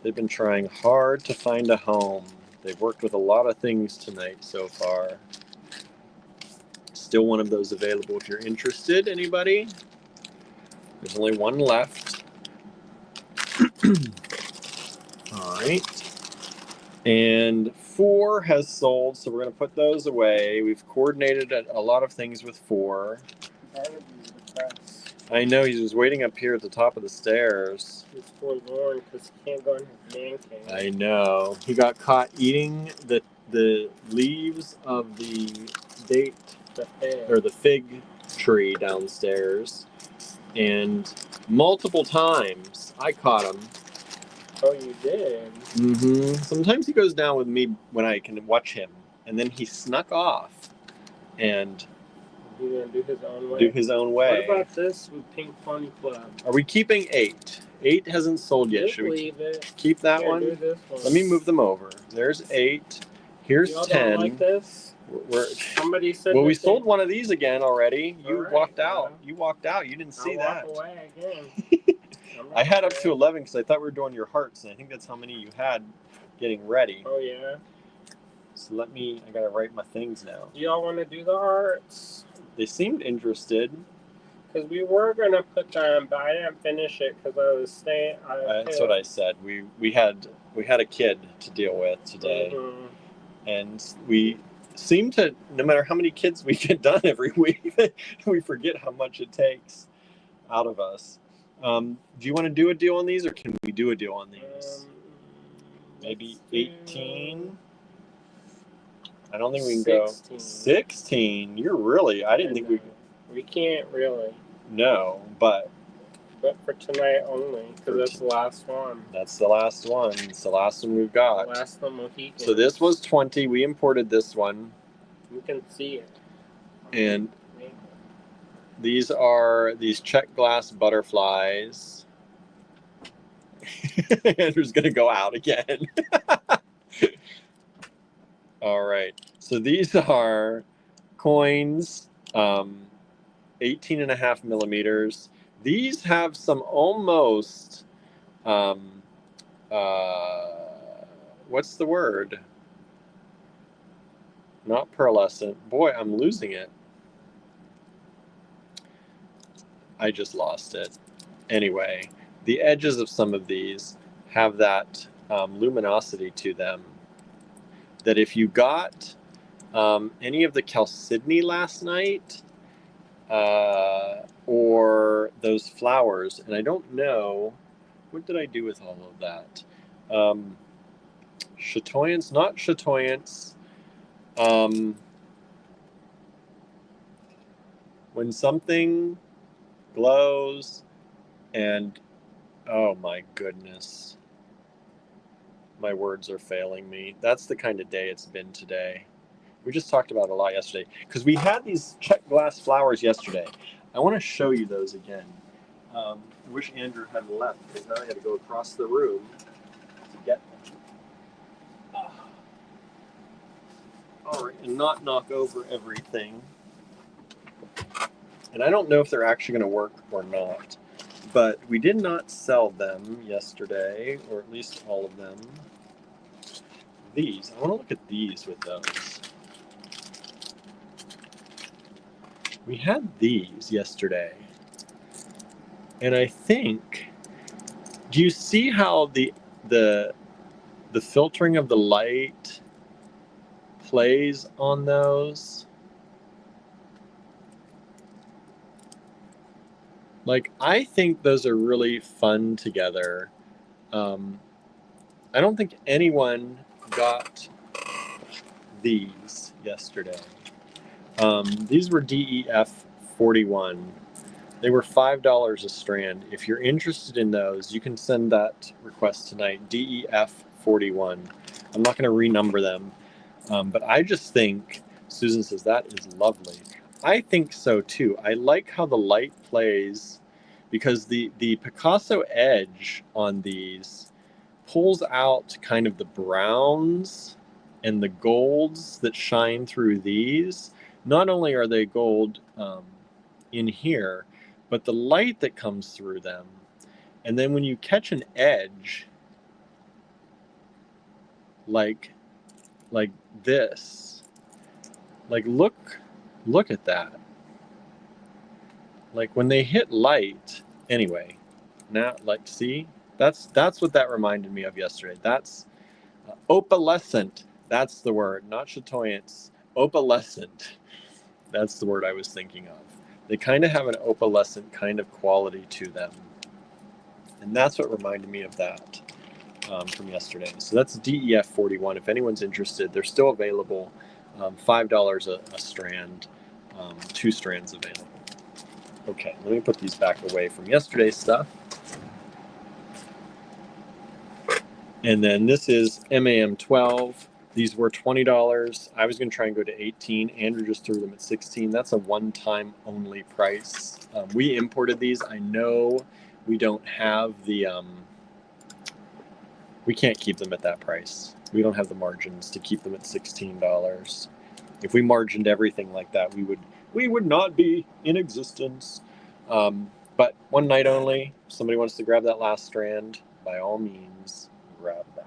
They've been trying hard to find a home. They've worked with a lot of things tonight so far. Still one of those available if you're interested. Anybody? There's only one left. All right. And 4 has sold, so we're going to put those away. We've coordinated a lot of things with 4. I know, he was waiting up here at the top of the stairs. He's forlorn because he can't go in his man cave. I know. He got caught eating the leaves of the date or the fig tree downstairs, and multiple times I caught him. Oh, you did? Mm-hmm. Sometimes he goes down with me when I can watch him, and then he snuck off and he's gonna do his own way. Do his own way. What about this with Pink Pony Club? Are we keeping 8? 8 hasn't sold yet. Should we keep that one? Do this one? Let me move them over. There's 8. Here's Y'all 10. don't like this? Somebody said. Well, we that sold one of these again already. You Alright, walked out. well, You walked out. You didn't see I'll walk that. away again. I had up to 11 because I thought we were doing your hearts, and I think that's how many you had getting ready. Oh yeah. So I gotta write my things now. Y'all want to do the hearts? They seemed interested. Because we were gonna put them, but I didn't finish it because I was staying. That's what I said. We had a kid to deal with today, and we seem to, no matter how many kids we get done every week, we forget how much it takes out of us. Do you want to do a deal on these, or can we do a deal on these? Maybe 18. I don't think we can 16. Go 16. You're really. I didn't think we. We can't really. No, but for tonight only, because that's the last one. That's the last one. It's the last one we've got. The last one Mohican. So this was 20. We imported this one. You can see it. And these are these Czech glass butterflies. Andrew's gonna go out again. All right. So these are coins, 18.5 millimeters. These have some almost, what's the word? Not pearlescent. Boy, I'm losing it. I just lost it. Anyway, the edges of some of these have that luminosity to them that if you got any of the chalcedony last night or those flowers, and I don't know, what did I do with all of that? Chatoyance, not chatoyance. When something glows and, oh my goodness, my words are failing me. That's the kind of day it's been today. We just talked about it a lot yesterday because we had these Czech glass flowers yesterday. I want to show you those again. I wish Andrew hadn't left because now I got to go across the room to get them. All right, and not knock over everything. And I don't know if they're actually going to work or not, but we did not sell them yesterday, or at least all of them. These, I want to look at these with those. We had these yesterday, and I think, do you see how the filtering of the light plays on those? Like, I think those are really fun together. I don't think anyone got these yesterday. These were DEF 41. They were $5 a strand. If you're interested in those, you can send that request tonight, DEF 41. I'm not going to renumber them, but I just think, Susan says, that is lovely. I think so too. I like how the light plays because the Picasso edge on these pulls out kind of the browns and the golds that shine through these. Not only are they gold in here, but the light that comes through them. And then when you catch an edge like this, like look at that. Like when they hit light, anyway, now, like, see, that's what that reminded me of yesterday. That's opalescent. That's the word, not chatoyance. Opalescent. That's the word I was thinking of. They kind of have an opalescent kind of quality to them. And that's what reminded me of that from yesterday. So that's DEF 41. If anyone's interested, they're still available. $5 a strand, 2 strands available. Okay, let me put these back away from yesterday's stuff. And then this is MAM 12. These were $20. I was going to try and go to 18. Andrew just threw them at 16. That's a one-time only price. We imported these. I know we don't have the, we can't keep them at that price. We don't have the margins to keep them at $16. If we margined everything like that, we would not be in existence. But one night only. If somebody wants to grab that last strand, by all means, grab that.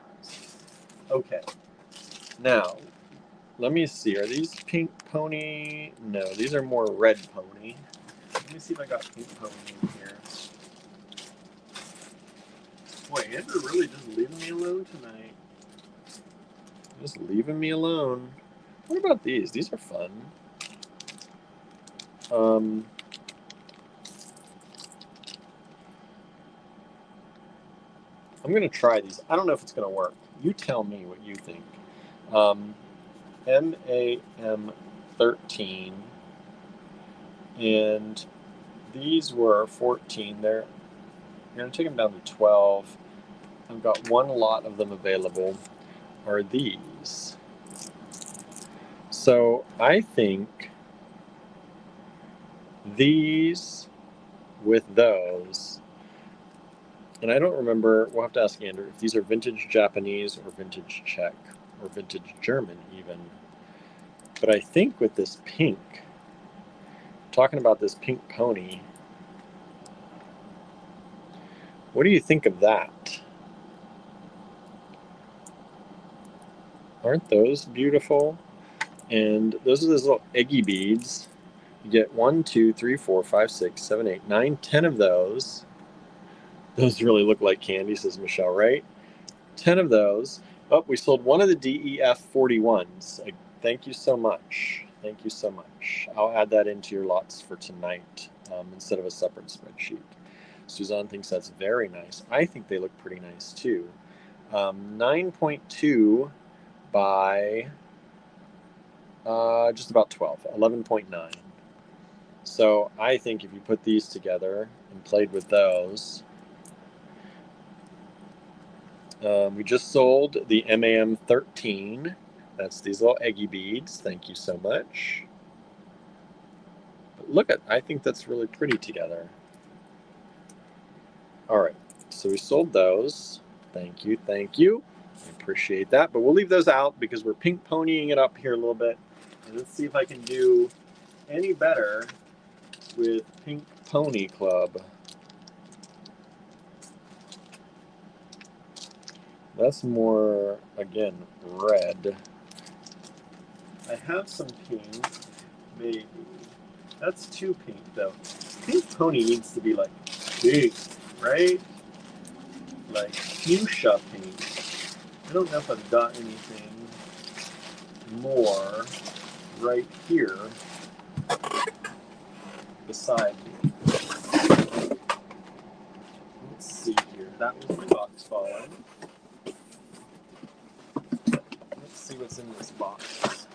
Okay. Now, let me see. Are these pink pony? No, these are more red pony. Let me see if I got pink pony in here. Boy, Andrew really just leaving me alone tonight. Just leaving me alone. What about these? These are fun. I'm going to try these. I don't know if it's going to work. You tell me what you think. MAM 13. And these were 14. I'm going to take them down to 12. I've got one lot of them available. Are these. So I think these with those, and I don't remember, we'll have to ask Andrew, if these are vintage Japanese or vintage Czech or vintage German even. But I think with this pink, talking about this pink pony, what do you think of that? Aren't those beautiful? And those are those little eggy beads. You get 1, 2, 3, 4, 5, 6, 7, 8, 9, 10 of those. Those really look like candy, says Michelle, right? 10 of those. Oh, we sold one of the DEF 41s. Thank you so much. Thank you so much. I'll add that into your lots for tonight instead of a separate spreadsheet. Suzanne thinks that's very nice. I think they look pretty nice too. 9.2 by just about 12, 11.9. So I think if you put these together and played with those, we just sold the MAM 13. That's these little eggy beads. Thank you so much. But look at, I think that's really pretty together. All right, so we sold those. Thank you, thank you. I appreciate that. But we'll leave those out because we're pink ponying it up here a little bit. And let's see if I can do any better with Pink Pony Club. That's more, again, red. I have some pink, maybe. That's too pink, though. Pink Pony needs to be, like, big, right? Like, fuchsia pink. I don't know if I've got anything more right here beside me. Let's see here. That was my box falling. Let's see what's in this box.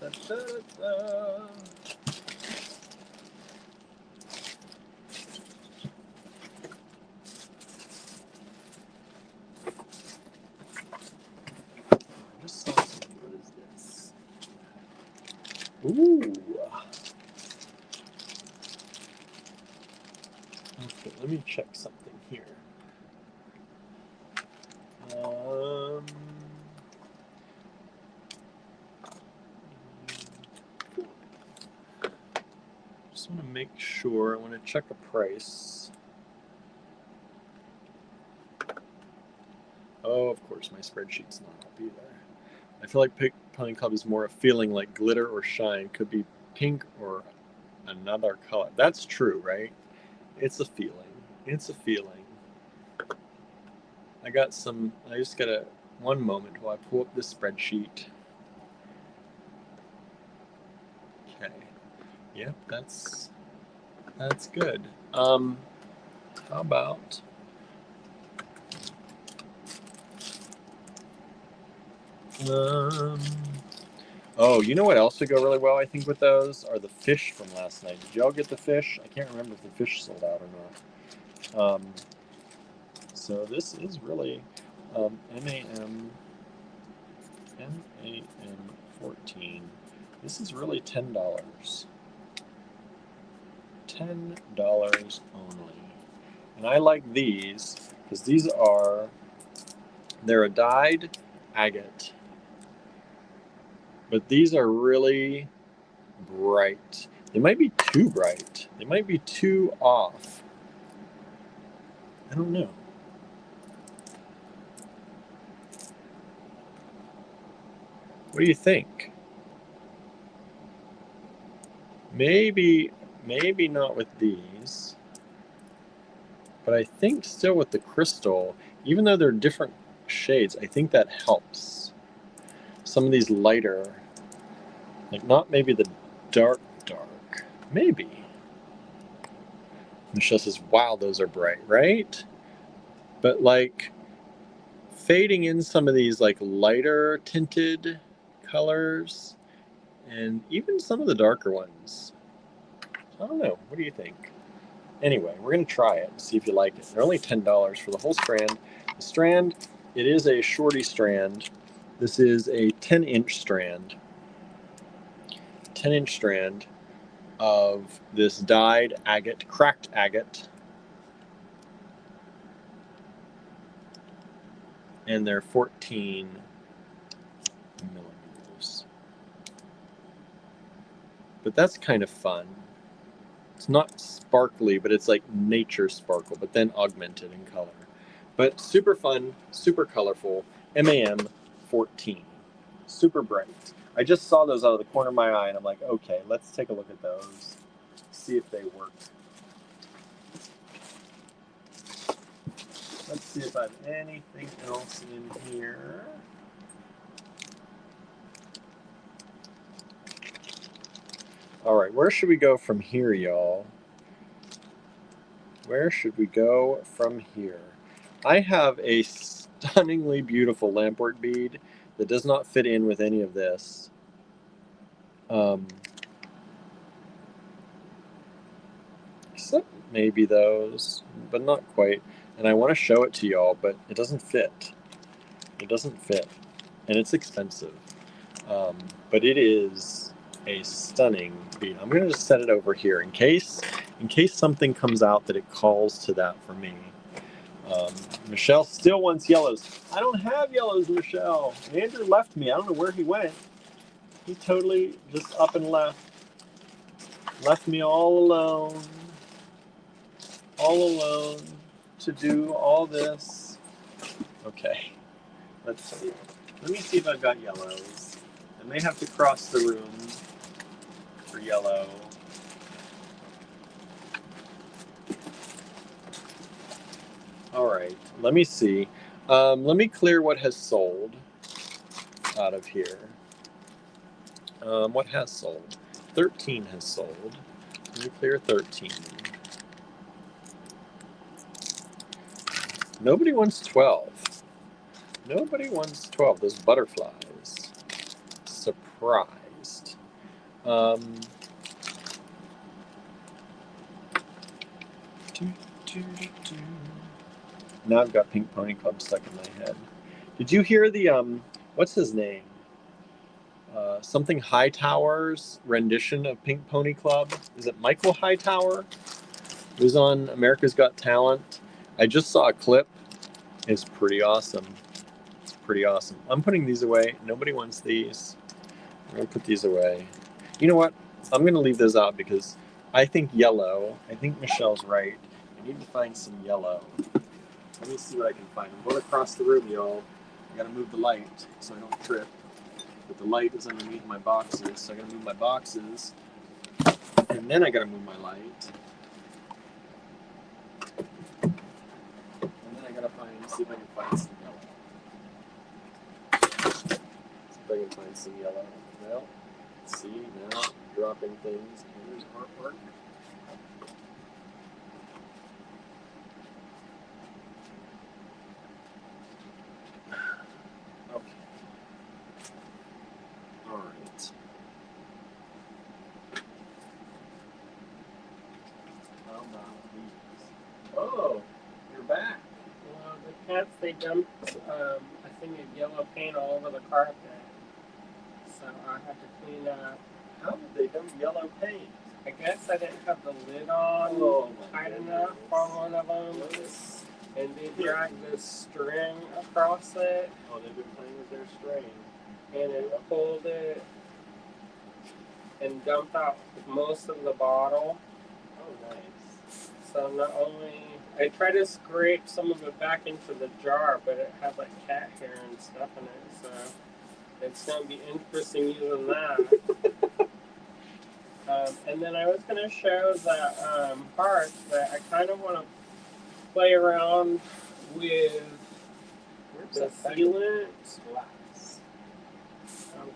I just saw something. What is this? Ooh. Okay, let me check something here. Just want to make sure. I want to check a price. Oh, of course, my spreadsheet's not up either. I feel like Pink Pony Club is more a feeling, like glitter or shine. Could be pink or another color. That's true, right? It's a feeling. It's a feeling. I just got one moment while I pull up this spreadsheet. Okay. Yep, that's good. How about oh, you know what else would go really well, I think, with those are the fish from last night. Did y'all get the fish? I can't remember if the fish sold out or not. So this is really MAM 14. This is really $10. $10 only. And I like these because they're a dyed agate, but these are really bright. They might be too bright. They might be too off. I don't know. What do you think? Maybe not with these, but I think still with the crystal, even though they're different shades, I think that helps. Some of these lighter, like not maybe the dark, maybe. Michelle says, wow, those are bright, right? But like fading in some of these like lighter tinted colors and even some of the darker ones. I don't know. What do you think? Anyway, we're going to try it and see if you like it. They're only $10 for the whole strand. The strand, it is a shorty strand. This is a 10-inch strand. 10-inch strand of this dyed agate, cracked agate. And they're 14 millimeters. But that's kind of fun. It's not sparkly, but it's like nature sparkle, but then augmented in color. But super fun, super colorful. MAM 14. Super bright. I just saw those out of the corner of my eye, and I'm like, okay, let's take a look at those. See if they work. Let's see if I have anything else in here. All right, where should we go from here, y'all? Where should we go from here? I have a stunningly beautiful lampwork bead that does not fit in with any of this. Except maybe those, but not quite. And I want to show it to y'all, but it doesn't fit. It doesn't fit. And it's expensive. But it is a stunning bead. I'm going to just set it over here in case something comes out that it calls to that for me. Michelle still wants yellows. I don't have yellows, Michelle. Andrew left me. I don't know where he went. He totally just up and left. Left me all alone. All alone to do all this. Okay. Let's see. Let me see if I've got yellows. I may have to cross the room for yellow. All right, let me see. Let me clear what has sold out of here. What has sold? 13 has sold. Let me clear 13. Nobody wants 12. Nobody wants 12. Those butterflies. Surprised. Now I've got Pink Pony Club stuck in my head. Did you hear the what's his name? Something Hightower's rendition of Pink Pony Club? Is it Michael Hightower? It was on America's Got Talent. I just saw a clip. It's pretty awesome. It's pretty awesome. I'm putting these away. Nobody wants these. I'm gonna put these away. You know what? I'm gonna leave those out because I think yellow. I think Michelle's right. I need to find some yellow. Let me see what I can find. I'm going across the room, y'all. I gotta move the light so I don't trip. But the light is underneath my boxes, so I gotta move my boxes. And then I gotta move my light. And then I gotta see if I can find some yellow. See if I can find some yellow. Well, let's see now. Dropping things. Here's artwork. Oh, you're back. Well, the cats, they dumped a thing of yellow paint all over the carpet. So I had to clean up. How did they dump yellow paint? I guess I didn't have the lid on tight enough on one of them. and they drag this string across it. Oh, they've been playing with their string. And it hold it and dump out most of the bottle. Oh, nice. So not only I try to scrape some of it back into the jar, but it has like cat hair and stuff in it, so it's gonna be interesting using that. And then I was gonna show the heart that I kind of want to play around with the sealant. Glass.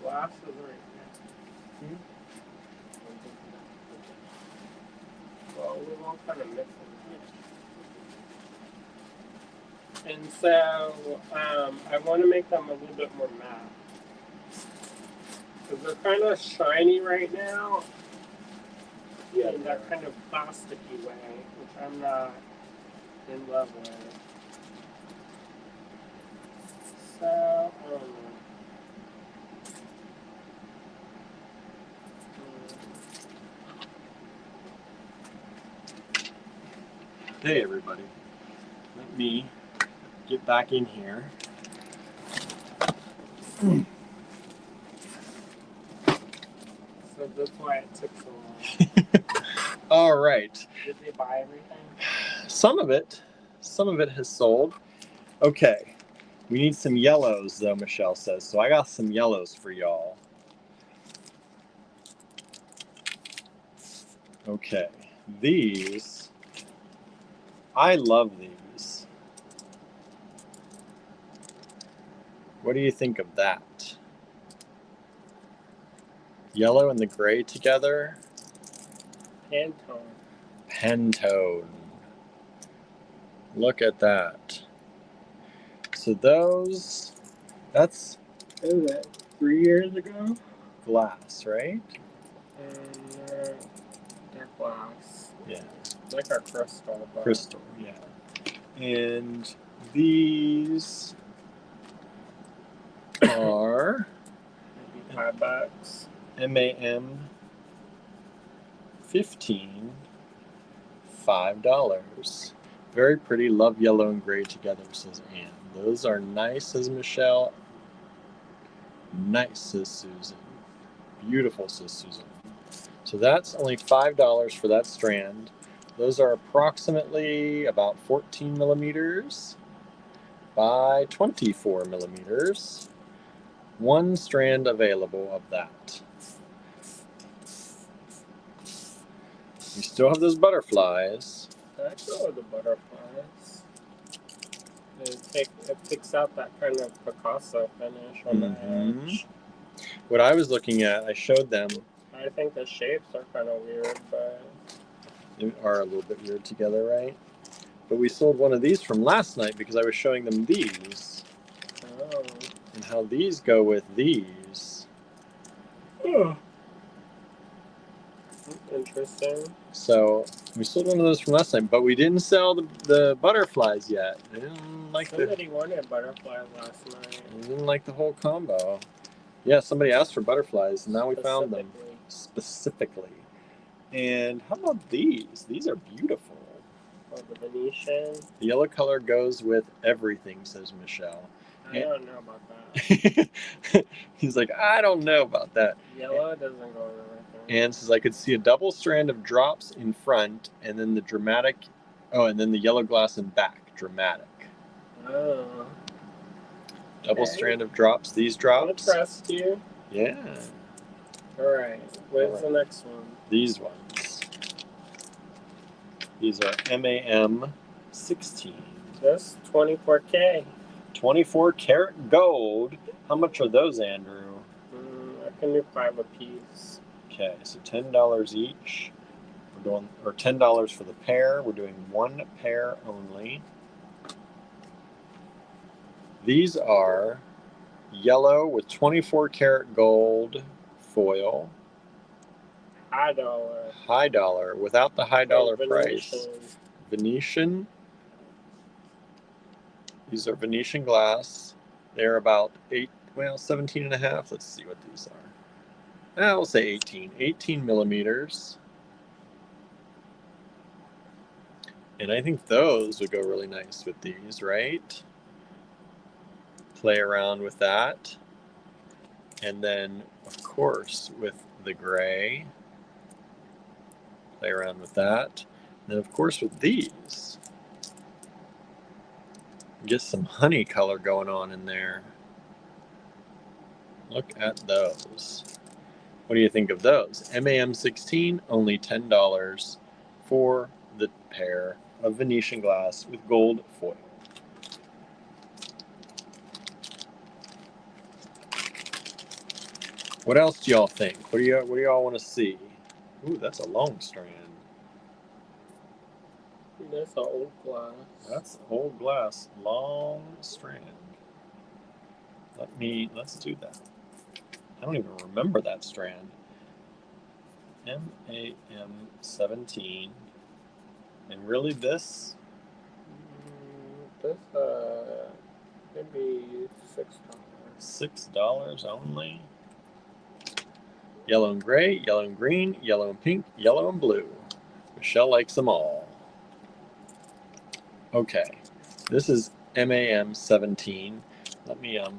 Glass is right here. Well, we're all kind of mixing it. And so I want to make them a little bit more matte. Because they're kind of shiny right now. Yeah, in that kind of plasticky way, which I'm not in love with. So, I don't know. Hey everybody, let me get back in here. So that's why it took so long. All right. Did they buy everything? Some of it has sold. Okay, we need some yellows though, Michelle says. So I got some yellows for y'all. Okay, these, I love these. What do you think of that? Yellow and the gray together. Pantone. Pantone. Look at that. So those, that's What was that, 3 years ago? glass, right? And they're glass. Yeah. Like our crystal. But Crystal, yeah. And these are maybe $5. MAM 15, $5. Very pretty, love yellow and gray together, says Anne. Those are nice, says Michelle. Nice, says Susan. Beautiful, says Susan. So that's only $5 for that strand. Those are approximately about 14 millimeters by 24 millimeters. One strand available of that. We still have those butterflies. I go with the butterflies. It picks out that kind of Picasso finish on the edge. What I was looking at, I showed them. I think the shapes are kind of weird, but they are a little bit weird together, right? But we sold one of these from last night because I was showing them these. Oh. And how these go with these. Oh. Interesting. So we sold one of those from last night, but we didn't sell the butterflies yet. I didn't like Somebody wanted butterflies last night. I didn't like the whole combo. Yeah, somebody asked for butterflies, and now we found them specifically. And how about these? These are beautiful. Oh, the Venetian. The yellow color goes with everything, says Michelle. I don't know about that. He's like, I don't know about that. Yellow doesn't go with everything. Anne says, I could see a double strand of drops in front, and then the dramatic, and then the yellow glass in back, dramatic. Oh. Double strand of drops, these drops. I'll trust you. Yeah. Alright, what's the next one? These ones. These are MAM 16. This 24K. 24 karat gold. How much are those, Andrew? I can do 5 a piece. Okay, so $10 each. We're doing, or $10 for the pair. We're doing one pair only. These are yellow with 24 karat gold foil. High dollar. High dollar, without the high dollar price. Venetian. These are Venetian glass. They're about 17 and a half. Let's see what these are. We'll say 18. 18 millimeters. And I think those would go really nice with these, right? Play around with that. And then, of course, with the gray, play around with that. And then, of course, with these, get some honey color going on in there. Look at those. What do you think of those? MAM16, only $10 for the pair of Venetian glass with gold foil. What else do y'all think? What do y'all want to see? Ooh, that's a long strand. That's an old glass. That's old glass, long strand. Let's do that. I don't even remember that strand. MAM17. And really this? This maybe $6. $6 only. Yellow and gray, yellow and green, yellow and pink, yellow and blue. Michelle likes them all. Okay, this is MAM17. Let me, I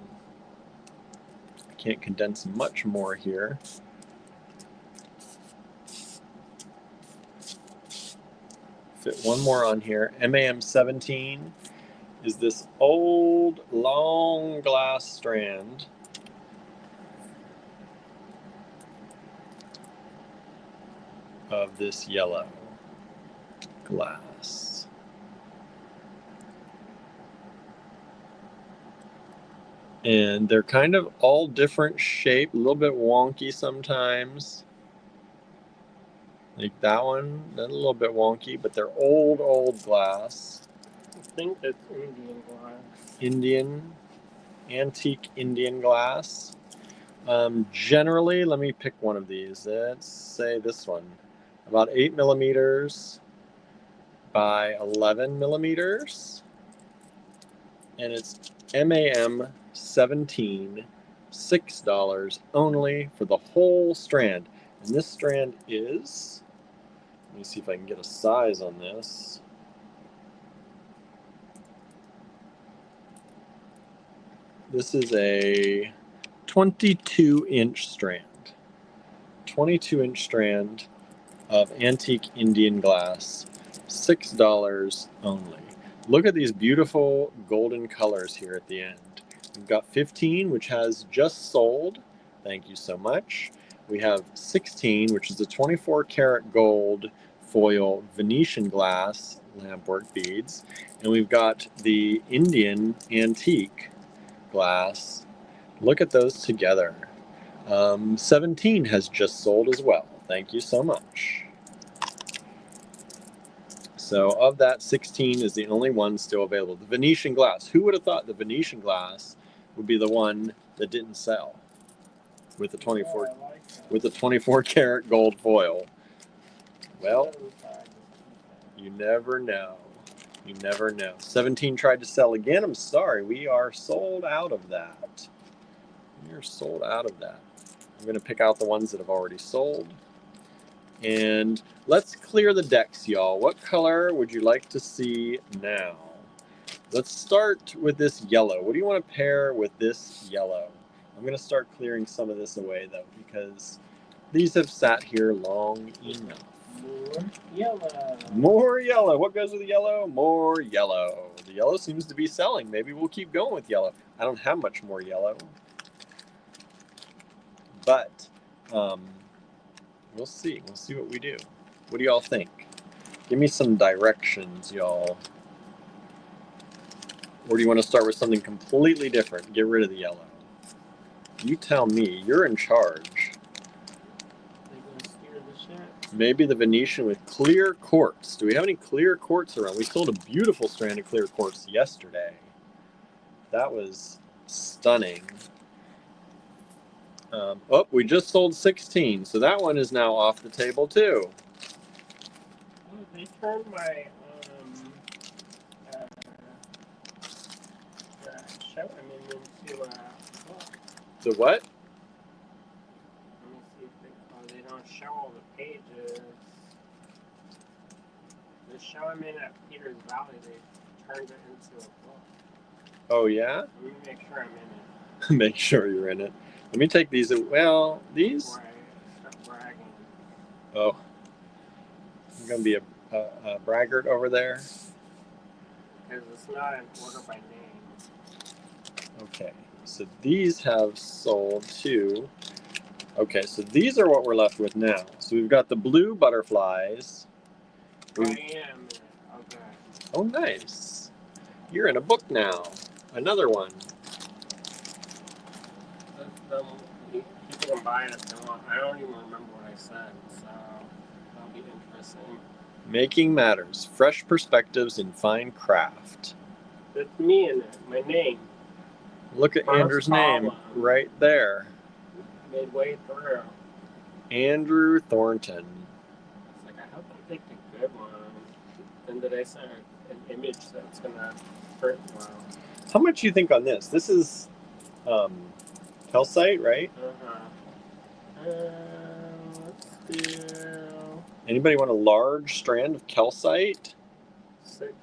can't condense much more here. Fit one more on here. MAM17 is this old, long glass strand. Of this yellow glass. And they're kind of all different shape, a little bit wonky sometimes. Like that one, that's a little bit wonky, but they're old glass. I think it's Indian glass. Antique Indian glass. Generally, let me pick one of these. Let's say this one. About 8 millimeters by 11 millimeters. And it's MAM17, $6 only for the whole strand. And this strand is, let me see if I can get a size on this. This is a 22-inch strand. 22-inch strand of antique Indian glass, $6 only. Look at these beautiful golden colors here at the end. We've got 15, which has just sold. Thank you so much. We have 16, which is a 24 karat gold foil Venetian glass lampwork beads. And we've got the Indian antique glass. Look at those together. 17 has just sold as well. Thank you so much. So of that, 16 is the only one still available. The Venetian glass. Who would have thought the Venetian glass would be the one that didn't sell with the 24 karat gold foil? Well, you never know. You never know. 17 tried to sell again. I'm sorry. We are sold out of that. We are sold out of that. I'm going to pick out the ones that have already sold. And let's clear the decks, y'all. What color would you like to see now? Let's start with this yellow. What do you want to pair with this yellow? I'm going to start clearing some of this away, though, because these have sat here long enough. More yellow. More yellow. What goes with the yellow? More yellow. The yellow seems to be selling. Maybe we'll keep going with yellow. I don't have much more yellow. But we'll see. We'll see what we do. What do y'all think? Give me some directions, y'all. Or do you want to start with something completely different? Get rid of the yellow. You tell me. You're in charge. Maybe the Venetian with clear quartz. Do we have any clear quartz around? We sold a beautiful strand of clear quartz yesterday. That was stunning. Oh, we just sold 16, so that one is now off the table too. Oh, they turned my show. Into The what? Let me see if they don't show all the pages. The show I'm in at Peters Valley, they turned it into a book. Oh, yeah? Let me make sure I'm in it. Make sure you're in it. Let me take these. Well, these. Before I start bragging. Oh. I'm going to be a braggart over there. Because it's not in order by name. Okay. So these have sold too. Okay, so these are what we're left with now. So we've got the blue butterflies. I am in it. Okay. Oh, nice. You're in a book now. Another one. People can buy it if they want. I don't even remember what I said, so that'll be interesting. Making Matters. Fresh perspectives in fine craft. It's me in it. My name. Look at First Andrew's name column. right there. Midway through. Andrew Thornton. It's like, I hope I picked a good one. And did I send an image that's going to print well? How much do you think on this? This is calcite, right? Let's do Anybody want a large strand of calcite? $6.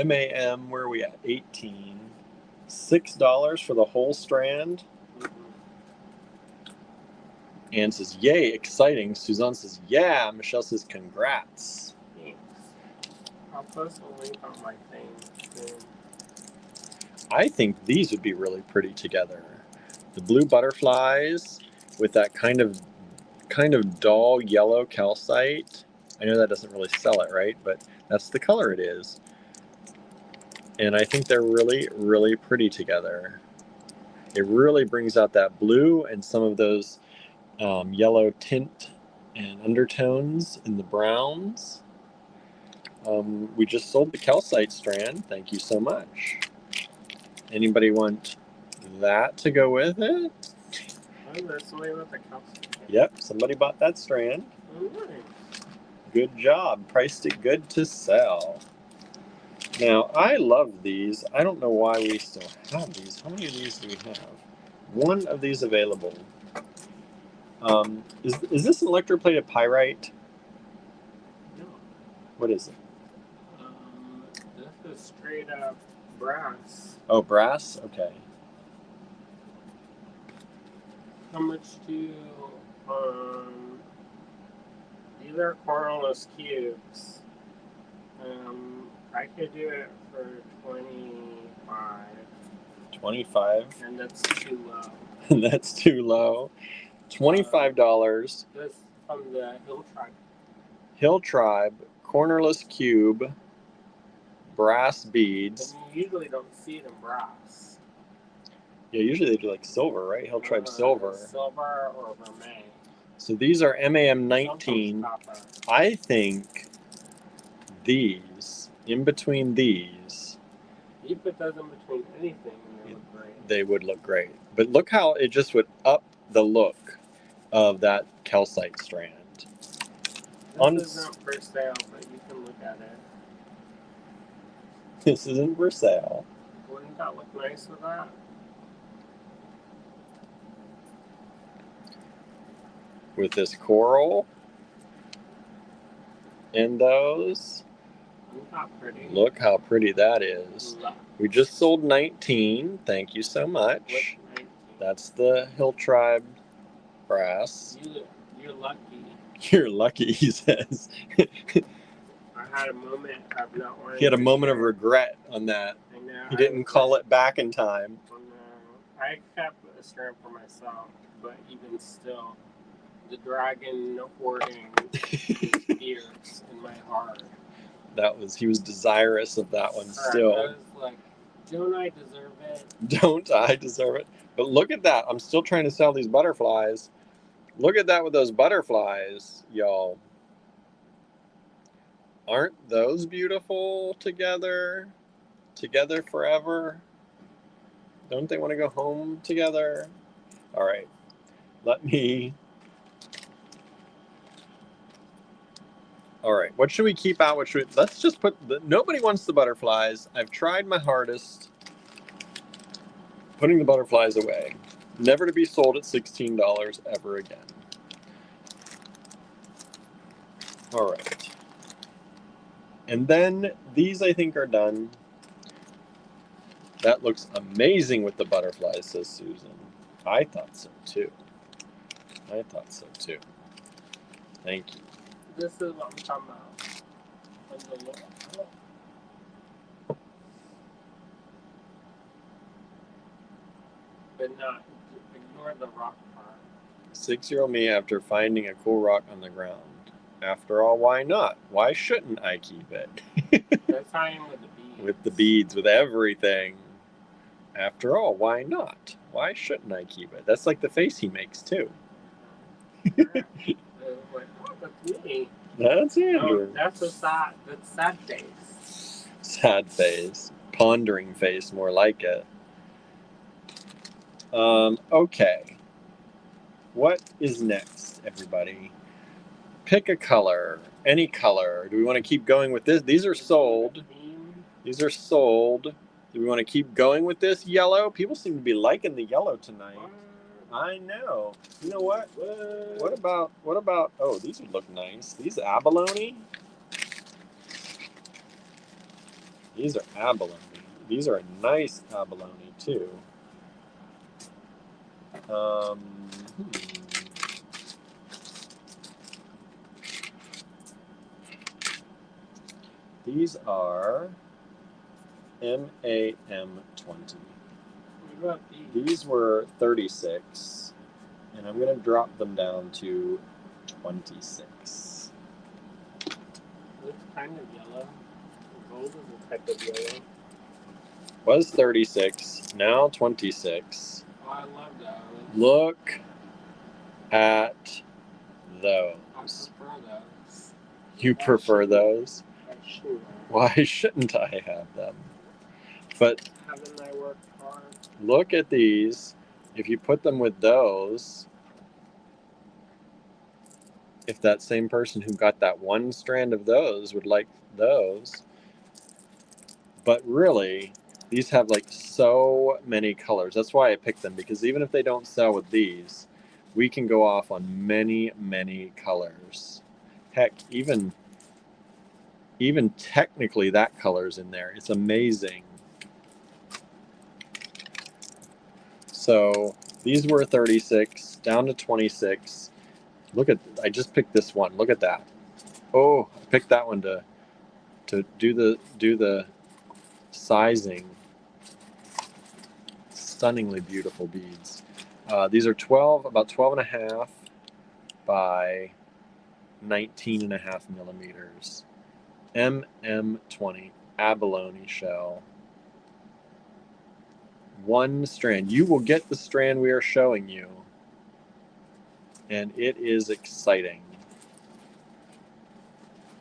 MAM, where are we at? 18. $6 for the whole strand. Anne says, yay, exciting. Suzanne says, yeah. Michelle says, congrats. Thanks. I'll post a link on my thing soon. I think these would be really pretty together. The blue butterflies with that kind of dull yellow calcite. I know that doesn't really sell it, right? But that's the color it is. And I think they're really, really pretty together. It really brings out that blue and some of those yellow tint and undertones in the browns. We just sold the calcite strand. Thank you so much. Anybody want that to go with it? Oh, there's somebody with a calcite. Yep, somebody bought that strand. Oh, nice. Good job. Priced it good to sell. Now, I love these. I don't know why we still have these. How many of these do we have? One of these available. Is this an electroplated pyrite? No. What is it? This is straight up brass. Oh, brass? Okay. How much do these are cornerless cubes. I could do it for 25. 25. And that's too low. That's too low. $25. This from the Hill Tribe. Hill Tribe, cornerless cube, brass beads. And you usually don't see it in brass. Yeah, usually they do like silver, right? Hill Tribe silver. Silver or vermeil. So these are MAM 19. Sometimes copper. I think these, in between these, You put those in between anything and they look great. they would look great. But look how it just would up the look of that calcite strand. This isn't for sale, but you can look at it. This isn't for sale. Wouldn't that look nice with that? With this coral and those. Isn't that pretty? Look how pretty that is. We just sold 19. Thank you so much. That's the Hill Tribe brass. You're lucky. You're lucky, he says. I had a moment of not wanting. He had a to moment of share. regret on that. I know. He didn't call it back in time. I kept a strand for myself, but even still, the dragon hoarding is fierce in my heart. He was desirous of that one Correct. still. I was like, don't I deserve it? Don't I deserve it? But look at that. I'm still trying to sell these butterflies. Look at that with those butterflies, y'all. Aren't those beautiful together? Together forever? Don't they want to go home together? All right. All right. What should we keep out? Let's just put nobody wants the butterflies. I've tried my hardest putting the butterflies away. Never to be sold at $16 ever again. All right. And then these, I think, are done. That looks amazing with the butterflies, says Susan. I thought so too. I thought so too. Thank you. This is what I'm talking about. But not ignore the rock part. 6-year-old me after finding a cool rock on the ground. After all, why not? Why shouldn't I keep it? That's how I am with the beads. With the beads, with everything. After all, why not? Why shouldn't I keep it? That's like the face he makes too. That's me. That's Andrew. Oh, that's sad face. Sad face. Pondering face, more like it. Okay. What is next, everybody? Pick a color. Any color. Do we want to keep going with this? These are sold. These are sold. Do we want to keep going with this yellow? People seem to be liking the yellow tonight. I know. You know what? What about, oh, these would look nice. These abalone? These are abalone. These are a nice abalone, too. These are MAM20. These were 36, and I'm going to drop them down to 26. Looks kind of yellow. Gold is a type of yellow. Was 36, now 26. Oh, I love those. Look at those. I prefer those. You prefer those? Sure. Why shouldn't I have them? But haven't I worked hard? Look at these. If you put them with those, if that same person who got that one strand of those would like those, but really, these have like so many colors. That's why I picked them, because even if they don't sell with these, we can go off on many, many colors. Heck, even technically that color's in there. It's amazing. So these were 36, down to 26. Look at, I just picked this one. Look at that. Oh, I picked that one to do the sizing. Stunningly beautiful beads. These are about 12 and a half by 19 and a half millimeters. MM20 abalone shell. One strand. You will get the strand we are showing you, and it is exciting.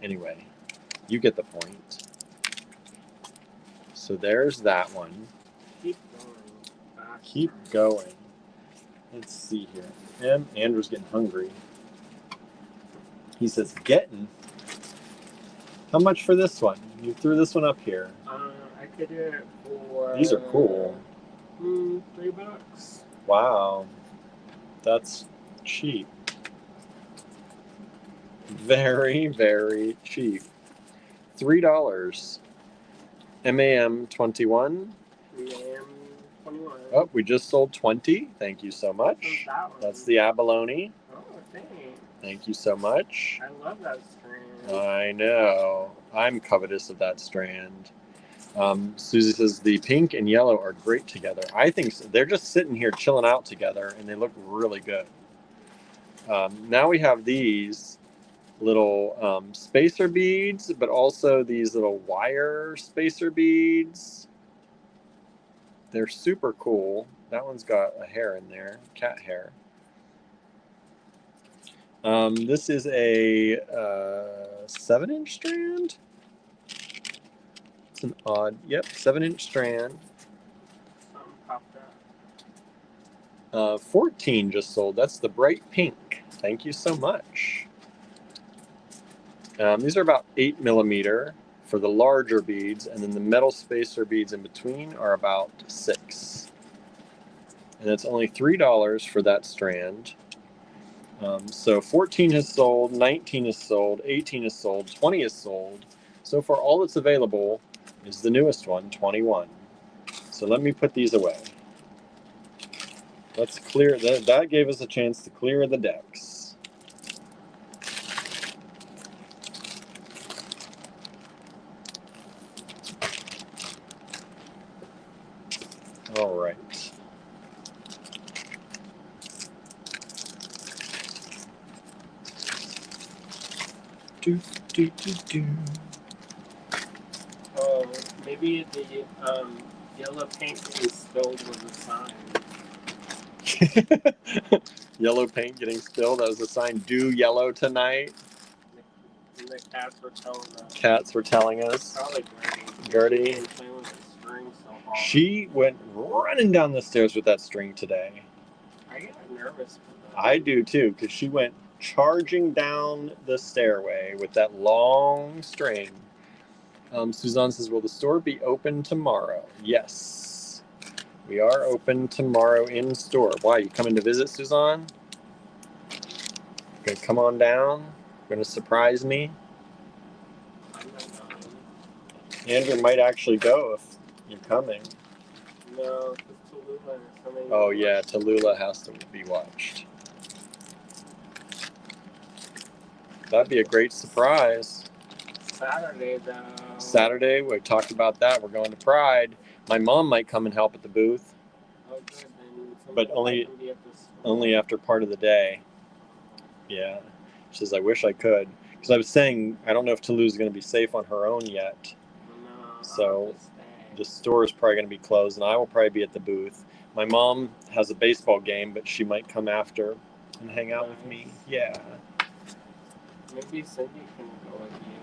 Anyway, you get the point. So there's that one. Keep going. Keep going. Let's see here. Andrew's getting hungry. He says, getting? How much for this one? You threw this one up here. I could do it for... These are cool. $3. Wow. That's cheap. Very, very cheap. $3. MAM21. MAM21. Oh, we just sold 20. Thank you so much. That That's the abalone. Oh, thanks. Thank you so much. I love that strand. I know. I'm covetous of that strand. Susie says the pink and yellow are great together. I think so. They're just sitting here chilling out together, and they look really good. Now we have these little spacer beads, but also these little wire spacer beads. They're super cool. That one's got a hair in there, cat hair. This is a 7-inch strand. It's an odd, 7-inch strand. 14 just sold. That's the bright pink. Thank you so much. These are about 8 millimeter for the larger beads, and then the metal spacer beads in between are about 6. And it's only $3 for that strand. So 14 has sold, 19 is sold, 18 is sold, 20 is sold. So far, all that's available is the newest one, 21. So let me put these away. Let's clear that. That gave us a chance to clear the decks. All right. Do, do, do, do. Oh, maybe the yellow paint getting spilled was a sign. Yellow paint getting spilled. That was a sign. Do yellow tonight. And the cats were telling us. Cats were telling us. Probably Gertie. Playing with the string so hard. She went running down the stairs with that string today. I get nervous for that. I do too, because she went charging down the stairway with that long string. Suzanne says, will the store be open tomorrow? Yes. We are open tomorrow in store. Why, you coming to visit, Suzanne? Gonna come on down? Gonna surprise me? Andrew might actually go if you're coming. No, because Tallulah is coming. Oh yeah, Tallulah has to be watched. That'd be a great surprise. Saturday, though. Saturday, we talked about that. We're going to Pride. My mom might come and help at the booth. Oh, good. Then But only after part of the day. Yeah. She says, I wish I could. Because I was saying, I don't know if Toulouse going to be safe on her own yet. No, So the store is probably going to be closed, and I will probably be at the booth. My mom has a baseball game, but she might come after and hang out with me. Yeah. Maybe Cindy can go with you.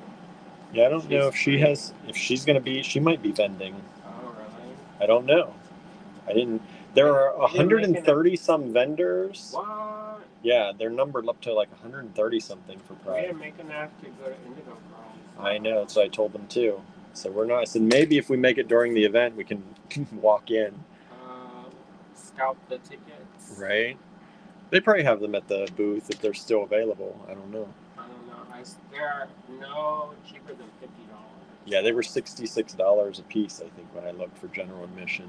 Yeah, I don't know if she's going to be, she might be vending. Oh, really? I don't know. There are 130 some vendors. What? Yeah, they're numbered up to like 130 something for Pride. We didn't make enough to go to Indigo Girls. I know, so I told them too. So we're not. I said maybe if we make it during the event, we can walk in. Scalp the tickets. Right? They probably have them at the booth if they're still available. I don't know. I don't know. They're no cheaper than $50. Yeah, they were $66 a piece, I think, when I looked for general admission.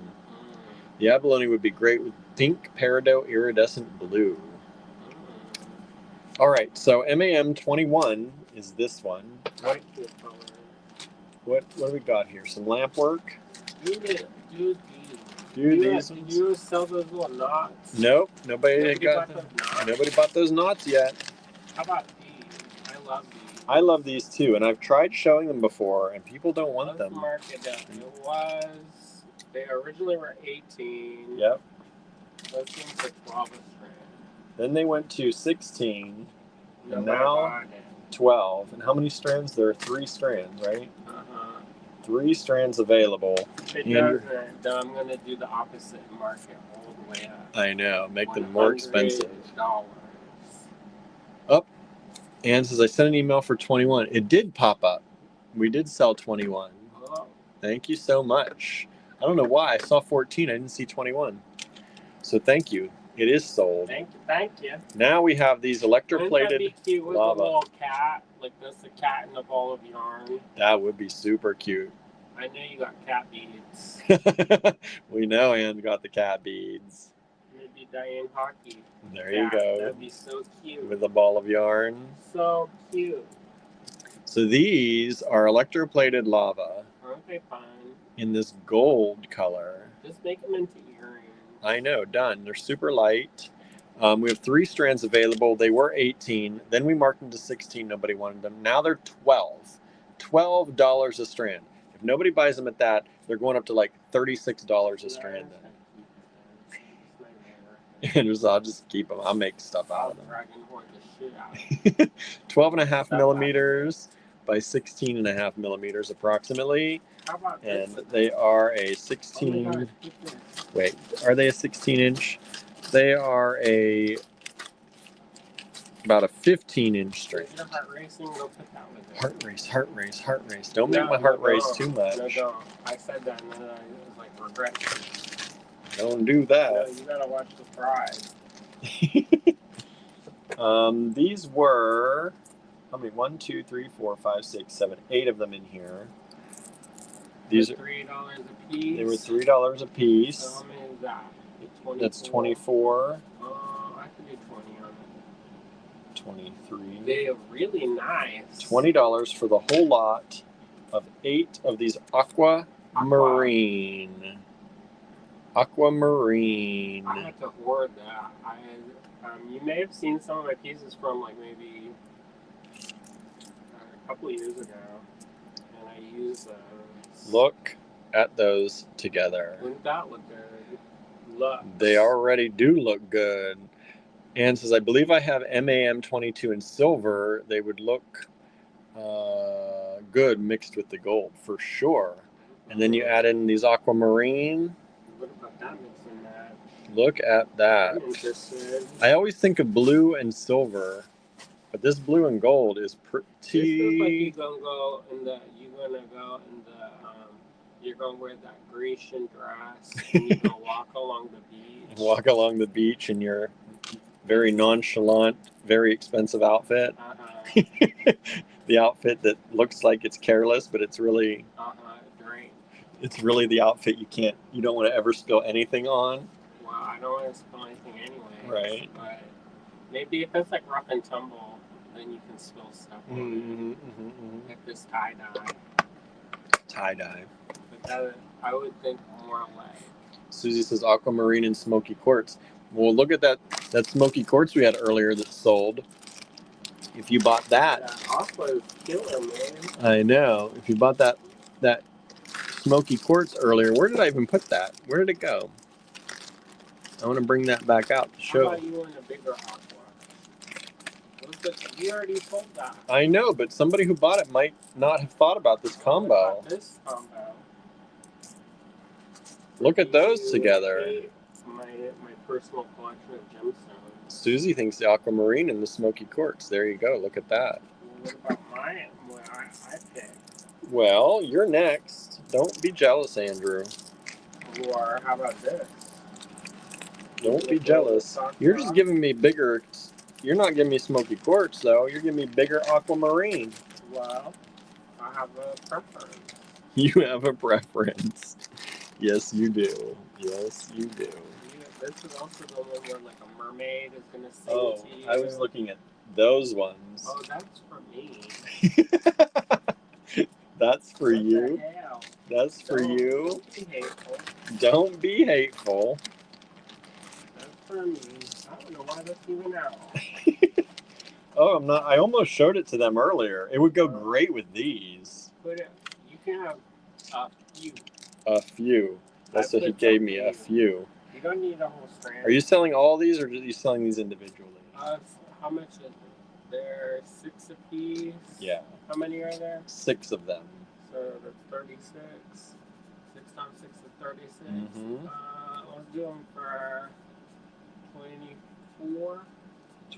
The abalone would be great with pink peridot iridescent blue. All right, so MAM 21 is this one. What do we got here? Some lamp work? Do these. Did you sell those little knots? Nope, nobody bought those knots yet. How about these? I love these. I love these too, and I've tried showing them before, and people don't want them. They originally were 18. Yep. Those ones are 12 a strand. Then they went to 16, and Nobody now bought it. 12. And how many strands? There are 3 strands, right? 3 strands available. If it doesn't, then I'm going to do the opposite and mark it all the way up. I know, make them more expensive. $100. Up. Ann says, I sent an email for 21. It did pop up. We did sell 21. Oh. Thank you so much. I don't know why. I saw 14. I didn't see 21. So thank you. It is sold. Thank you. Now we have these electroplated Wouldn't that be cute with lava. a little cat? Like this, a cat in a ball of yarn. That would be super cute. I know you got cat beads. We know Ann got the cat beads. Maybe Diane Hockey. There you go. That'd be so cute. With a ball of yarn. So cute. So these are electroplated lava. Aren't they fun? In this gold color. Just make them into earrings. I know, done. They're super light. We have 3 strands available. They were 18. Then we marked them to 16. Nobody wanted them. Now they're 12. $12 a strand. If nobody buys them at that, they're going up to like $36 a strand then. And I'll just keep them. I'll make stuff out of them. 12.5 millimeters by 16.5 millimeters approximately. How about And this? they are a 16. Wait, are they a 16 inch? They are about a 15-inch string. Is your heart racing? Go put that with it. Heart race, heart race, heart race. Don't make my heart race too much. No, don't. I said that and then I was like, regret. Don't do No, that. you gotta watch the Pride. These were how many? 1, 2, 3, 4, 5, 6, 7, 8 of them in here. These are $3 a piece. They were $3 a piece. So how many is that? 24. That's 24. I could do 20 on it. 23. They are really nice. $20 for the whole lot of 8 of these aquamarine. Aquamarine. I had to hoard that. You may have seen some of my pieces from like maybe a couple of years ago, and I used those. Look at those together. Wouldn't that look good? Look. They already do look good. Anne says, I believe I have MAM22 in silver. They would look good mixed with the gold, for sure. And then you add in these aquamarine. What about that mixing that? Look at that. I'm interested. I always think of blue and silver, but this blue and gold is pretty. This looks like you're gonna wear that Grecian dress and you're gonna walk along the beach. Walk along the beach in your very nonchalant, very expensive outfit. The outfit that looks like it's careless, but it's really drink. It's really the outfit you don't want to ever spill anything on. Well, I don't want to spill anything anyway. Right. But maybe if it's like rough and tumble, then you can spill stuff on it. Like this tie-dye. Tie-dye. But that, I would think more like. Susie says aquamarine and smoky quartz. Well, look at that smoky quartz we had earlier that sold. If you bought that. Aqua is killer, man. I know. If you bought that smoky quartz earlier, where did I even put that? Where did it go? I want to bring that back out to show. How about you in a bigger aqua? You already sold that. I know, but somebody who bought it might not have thought about this combo. This combo. Look at those together. My personal collection of gemstones. Susie thinks the aquamarine and the smoky quartz. There you go. Look at that. What about mine? What I picked? Well, you're next. Don't be jealous, Andrew. Or how about this? Don't be jealous. You're just giving me bigger. You're not giving me smoky quartz, though. You're giving me bigger aquamarine. Well, I have a preference. You have a preference. Yes, you do. Yes, you do. This is also the one where like a mermaid is going to sing to you. I was looking at those ones. Oh, that's for me. That's for What you. the hell? That's for you. Don't be hateful. Don't be hateful. That's for me. I don't know why that's even out. Oh, I'm not. I almost showed it to them earlier. It would go great with these. Put it. You can have a few. A few. That's what he gave me. A few. You don't need a whole strand. Are you selling all these, or are you selling these individually? How much is it? There are 6 a piece. Yeah. How many are there? 6 of them. So that's 36. 6 times 6 is 36. Let's do them for 24.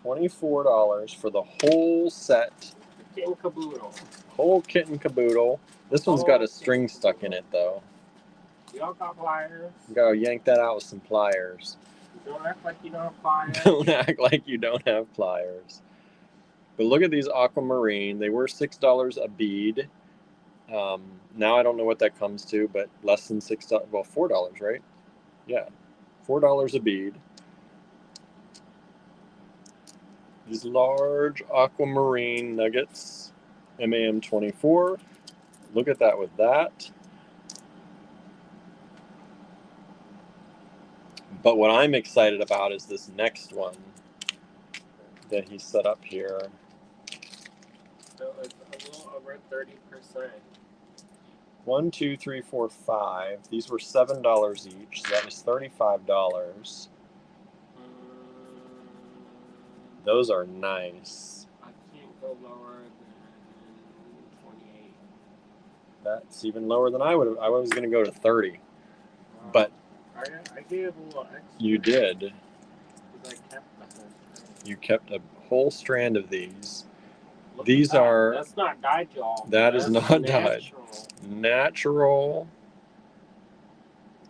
$24 for the whole set. The kit and caboodle. Whole kit and caboodle. This one's got a string stuck in it, though. Y'all got pliers. You gotta yank that out with some pliers. Don't act like you don't have pliers. Don't act like you don't have pliers. But look at these aquamarine. They were $6 a bead. Now I don't know what that comes to, but less than $6. Well, $4, right? Yeah, $4 a bead. These large aquamarine nuggets, MAM24. Look at that with that. But what I'm excited about is this next one that he set up here. So it's a little over 30%. 1, 2, 3, 4, 5. These were $7 each, so that is $35. Those are nice. I can't go lower than 28. That's even lower than I would have. I was going to go to 30. But I gave a little extra. You did. Because I kept the whole strand. You kept a whole strand of these. Look These at that. are. That's not dyed, y'all. That is That's not dyed. natural. Natural.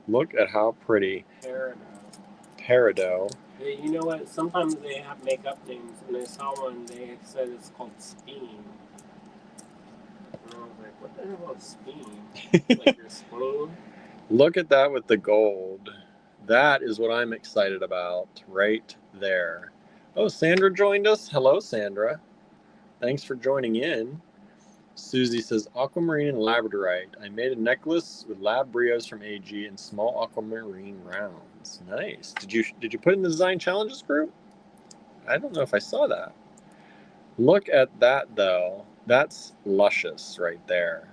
Look at how pretty. Peridot. Peridot. Hey, you know what? Sometimes they have makeup names, and I saw one. They said it's called Steam, and I was like, "What the hell is Steam? Like your spleen?" Look at that with the gold. That is what I'm excited about right there. Oh, Sandra joined us. Hello, Sandra. Thanks for joining in. Susie says aquamarine and labradorite. I made a necklace with lab brios from AG and small aquamarine rounds. Nice. Did you put it in the design challenges group? I don't know if I saw that. Look at that though. That's luscious right there.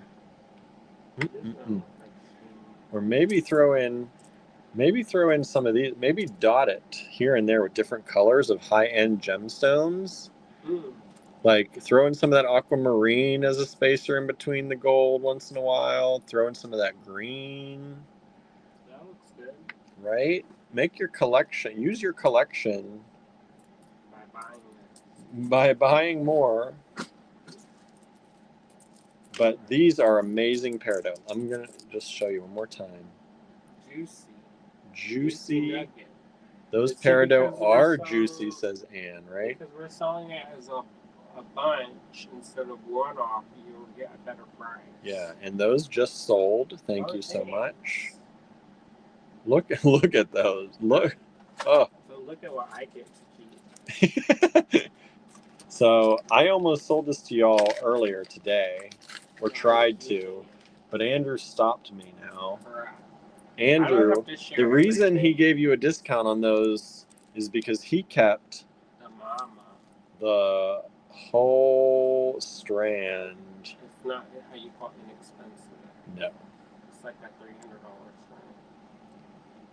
Mm-mm-mm. Or maybe throw in some of these. Maybe dot it here and there with different colors of high-end gemstones. Like throw in some of that aquamarine as a spacer in between the gold once in a while. Throw in some of that green. That looks good. Right? Make your collection. Use your collection by buying more. But these are amazing peridot. I'm gonna just show you one more time. Juicy. Those peridot are juicy, says Anne, right? Because we're selling it as a bunch instead of one off, you'll get a better price. Yeah, and those just sold. Thank you so much. Look at those. Look. Oh. So look at what I get to keep. So I almost sold this to y'all earlier today, or tried to, but Andrew stopped me now. Andrew, the reason he gave you a discount on those is because he kept the whole strand. It's not how you call it inexpensive. No. It's like a $300 strand.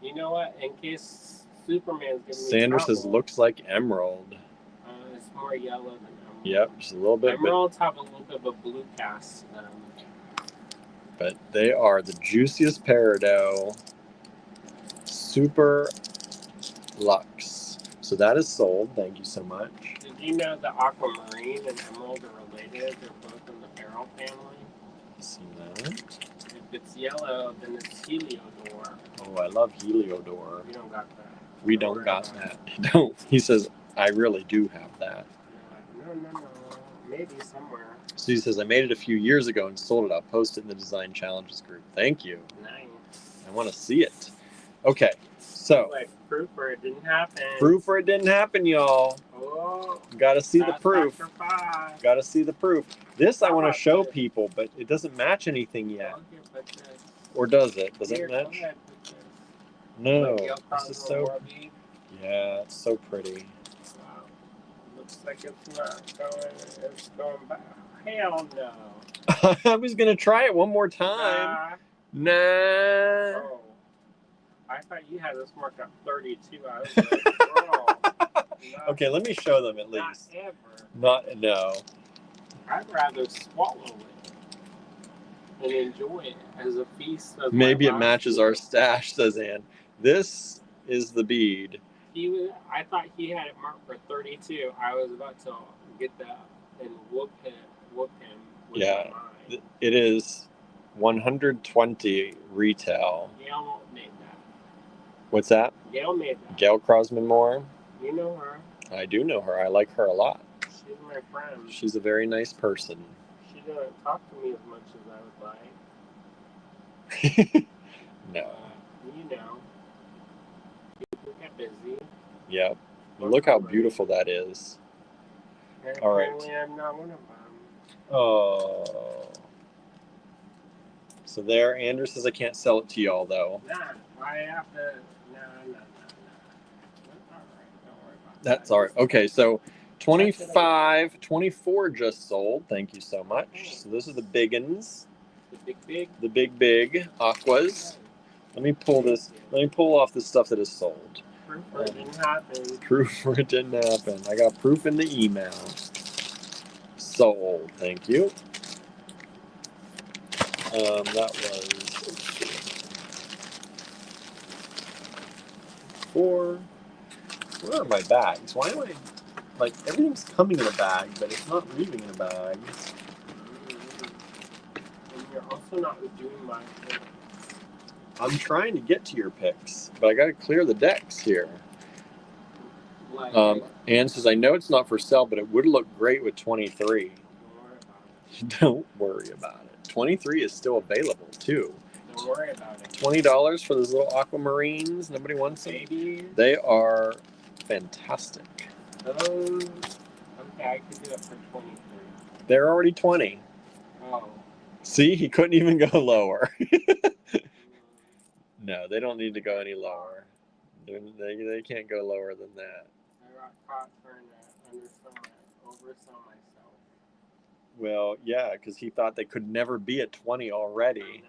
You know what? In case Superman's giving me Sandra says looks like emerald. It's more yellow than emerald. Yep, just a little bit. Emeralds have a little bit of a blue cast to them. But they are the juiciest peridot. Super luxe. So that is sold. Thank you so much. Did you know that aquamarine and emerald are related? They're both in the beryl family. See that? If it's yellow, then it's Heliodor. Oh, I love Heliodor. We don't got that. We don't got that. Don't. He says, I really do have that. No. Maybe somewhere. So he says, I made it a few years ago and sold it. I'll post it in the design challenges group. Thank you. Nice. I want to see it. Okay, so. Like proof or it didn't happen. Proof or it didn't happen, y'all. Oh. Got to see the proof. Got to see the proof. This I want to show people, but it doesn't match anything yet. Or does it? Does it match? No. This is so. Yeah, it's so pretty. Wow. Looks like it's not going. It's going back. Hell no. I was gonna try it one more time. Nah. Oh. I thought you had this marked up 32. I was like, bro. Okay, let me show them at least. Not ever. No. I'd rather swallow it and enjoy it as a feast of maybe it matches our stash, says Ann. This is the bead. I thought he had it marked for 32. I was about to get that and whoop him with yeah, mine. It is 120 retail. Gail made that. What's that? Gail made that. Gail Crosman Moore. You know her. I do know her. I like her a lot. She's my friend. She's a very nice person. She doesn't talk to me as much as I would like. No. You know. People get busy. Yep. Look how beautiful that is. All right. I'm not one of them. Oh. So there, Andrew says I can't sell it to y'all though. Nah, I have to. No. That's all right. Don't worry about that. That's all right. Okay, so 24 just sold. Thank you so much. So those are the big uns. The big aquas. Let me pull this. Let me pull off the stuff that is sold. Proof or it didn't happen. Proof or it didn't happen. I got proof in the email. Sold. Thank you. That was 4. Where are my bags? Why am I like everything's coming in a bag, but it's not leaving in a bag? And you're also not doing my picks. I'm trying to get to your picks, but I got to clear the decks here. Like, Ann says, I know it's not for sale, but it would look great with 23. Don't worry about it. 23 is still available too. Don't worry about it. $20 for those little aquamarines. Nobody wants them. Baby. They are fantastic. Those. Okay, I could do it for 23. They're already 20. Oh. See, he couldn't even go lower. No, they don't need to go any lower. They can't go lower than that. I got caught trying to oversell myself. Well, yeah, because he thought they could never be at 20 already.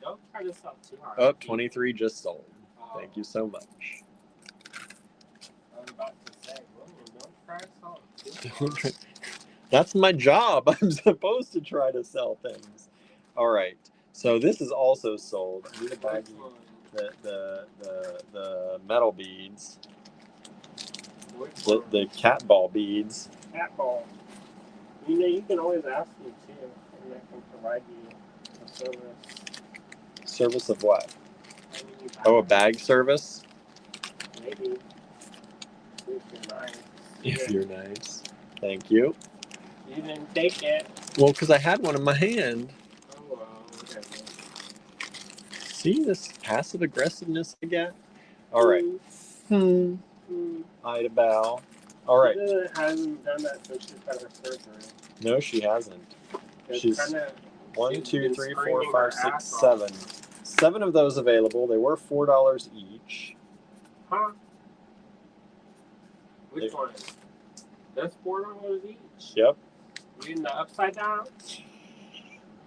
Don't try to sell too hard. Oh, 23 just sold. Oh. Thank you so much. I was about to say, William, don't try to sell it too Don't hard. try- That's my job. I'm supposed to try to sell things. All right. So this is also sold. I need to buy the metal beads, the cat ball beads. Cat ball. You know, you can always ask me too, and I can provide you a service. Service of what? I mean, Oh, a bag service? Maybe. If you're nice. If you're nice. Thank you. You didn't take it. Well, because I had one in my hand. Oh, well, whatever. See this passive aggressiveness I get? All right. Ida bow. All right. She hasn't done that since she's had her surgery. No, she hasn't. She's kinda, 1, 2, 3, 4, 5, 6, 7. 7 of those available. They were $4 each. Huh? Which one? That's $4 each. Yep. You in the upside down?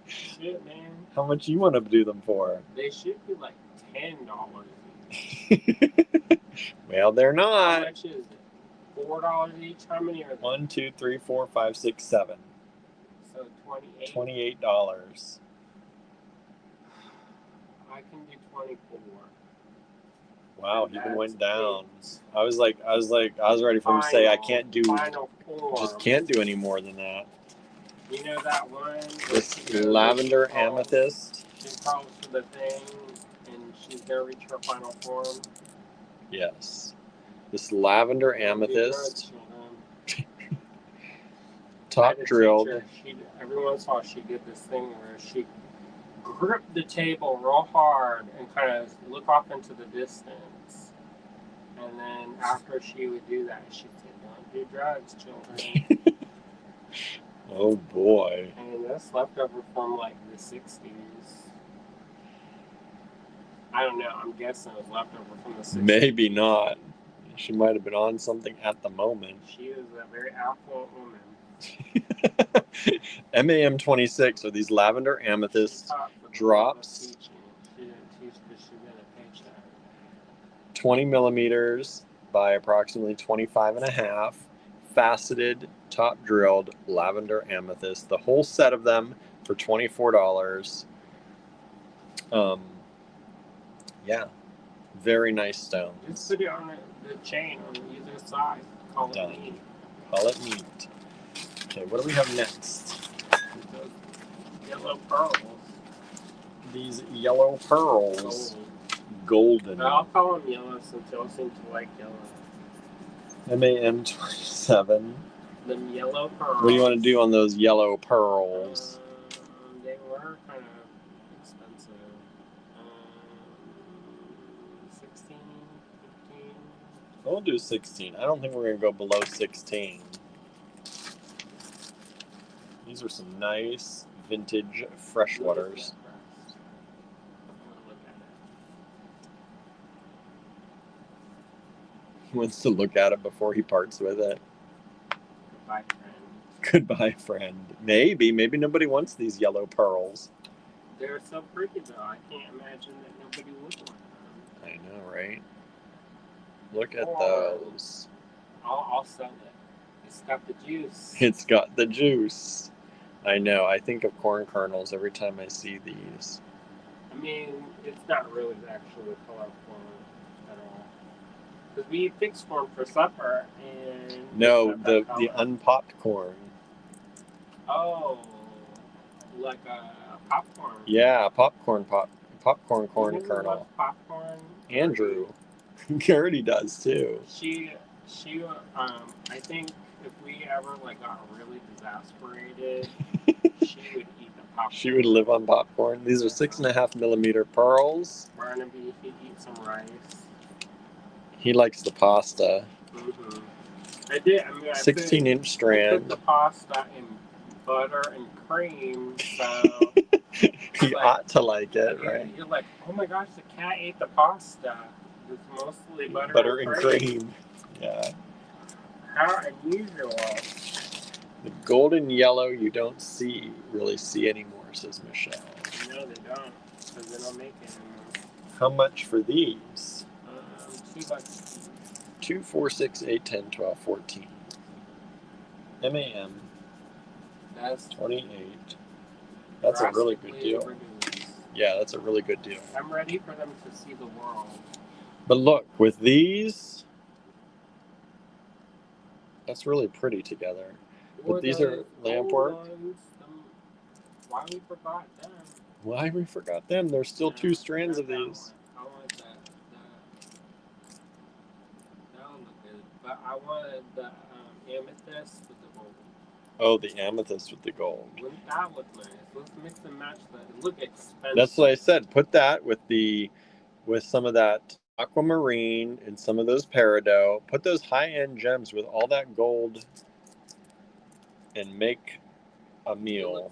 Shit, man. How much you want to do them for? They should be like $10 each. Well, they're How not. much is it? $4 each? How many are there? 1, 2, 3, 4, 5, 6, 7. So 28. $28. I can do 24. Wow, he even That's went down. it. I was ready for him to say I can't do, Final form. just can't do any more than that. You know that one? This lavender she calls- amethyst. She calls for the thing, and she's gonna reach her final form. Yes. This lavender Don't do amethyst, drugs, children. I top had a drilled. teacher, every once in a while she did this thing where she gripped the table real hard and kind of look off into the distance. And then after she would do that, she'd say, "Don't do drugs, children." Oh boy. And that's leftover from like the 60s. I don't know. I'm guessing it was leftover from the 60s. Maybe not. She might have been on something at the moment. She was a very affluent woman. MAM26 are these lavender amethyst Taught for the drops. love of teaching. She didn't teach because she didn't pay that. 20 millimeters by approximately 25 and a half. Faceted, top drilled lavender amethyst. The whole set of them for $24. Yeah, very nice stones. Just put it on the chain on either side. Call Done. it neat. Call it neat. Okay, what do we have next? Those yellow pearls. These yellow pearls. Gold. Golden. But I'll call them yellow since y'all seem to like yellow. MAM27. Them yellow pearls. What do you want to do on those yellow pearls? They were kind of expensive. 16, 15. We'll do 16. I don't think we're going to go below 16. These are some nice vintage freshwaters. He wants to look at it before he parts with it. Goodbye, friend. Goodbye, friend. Maybe nobody wants these yellow pearls. They're so pretty, though. I can't imagine that nobody would want them. I know, right? Look at Or- those. I'll sell it. It's got the juice. It's got the juice. I know. I think of corn kernels every time I see these. I mean, it's not really actually the color corn at all. Because we eat pig's corn for supper, and No, it's not that the color. unpopped corn. Oh, like a popcorn. Yeah, popcorn corn You know kernel. what popcorn. Andrew. Gertie does too. She, I think if we ever like got really exasperated, she would eat the popcorn. She would live on popcorn. These are 6.5 millimeter pearls. Barnaby, he'd eat some rice. He likes the pasta. Mm-hmm. I did. I mean, 16-inch I strand. put the pasta in butter and cream, so He ought to like it, right? You're like, oh my gosh, the cat ate the pasta. It's mostly butter and cream. Yeah. How unusual. The golden yellow you don't really see anymore, says Michelle. No, they don't, because they don't make it anymore. How much for these? $2. 2, 4, 6, 8, 10, 12, 14. MAM. That's 28. That's a really good deal. Ridiculous. Yeah, that's a really good deal. I'm ready for them to see the world. But look, with these, that's really pretty together. But these are lamp work. Why we forgot them? Why we forgot them? There's still 2 strands of these. I want that. That one look good. But I wanted the amethyst with the gold. Oh, the amethyst with the gold. Wouldn't that look nice? Let's mix and match that. It look expensive. That's what I said. Put that with some of that aquamarine and some of those peridot. Put those high-end gems with all that gold and make a meal.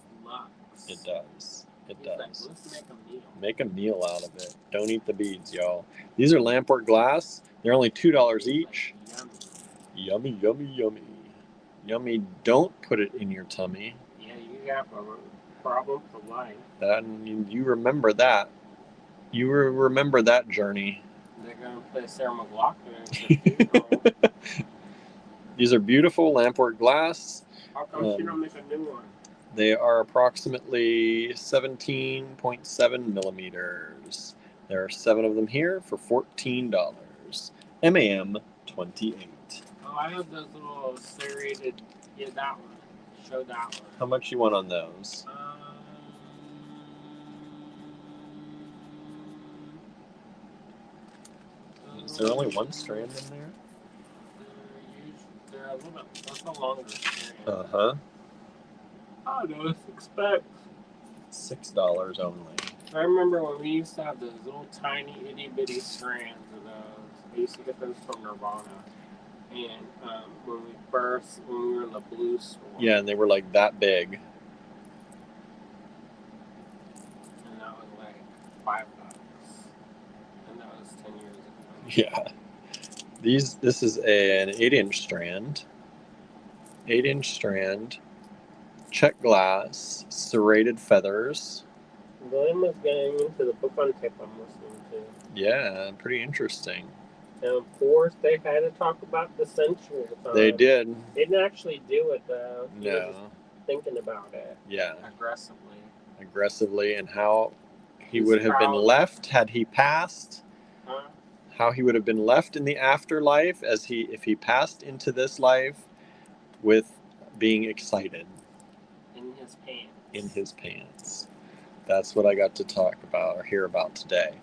It does. It does. Like, let's make a meal. Make a meal out of it. Don't eat the beads, y'all. These are lampwork glass. They're only $2 each. Yummy, yummy, yummy. Yummy, don't put it in your tummy. Yeah, you have a problem for life. You remember that. You remember that journey. They're going to play Sarah McLachlan. These are beautiful lampwork glass. How come she don't make a new one? They are approximately 17.7 millimeters. There are 7 of them here for $14. MAM 28. Oh, I have those little serrated. Yeah, that one. Show that one. How much you want on those? Is there only 1 strand in there? They're a little bit. That's a longer strand. Uh-huh. I don't know. Expect $6 only. I remember when we used to have those little tiny itty bitty strands of those. I used to get those from Nirvana. And when we were in the blue store. Yeah, and they were like that big. And that was like $5. And that was 10 years ago. Yeah. This is an 8-inch strand. 8-inch strand. Check glass. Serrated feathers. William was getting into the book on tape I'm listening to. Yeah, pretty interesting. And of course, they had to talk about the sensual time. They did. They didn't actually do it, though. No. He was thinking about it. Yeah. Aggressively. And how he would have been left had he passed. Huh? How he would have been left in the afterlife if he passed into this life with being excited. In his pants. That's what I got to talk about or hear about today.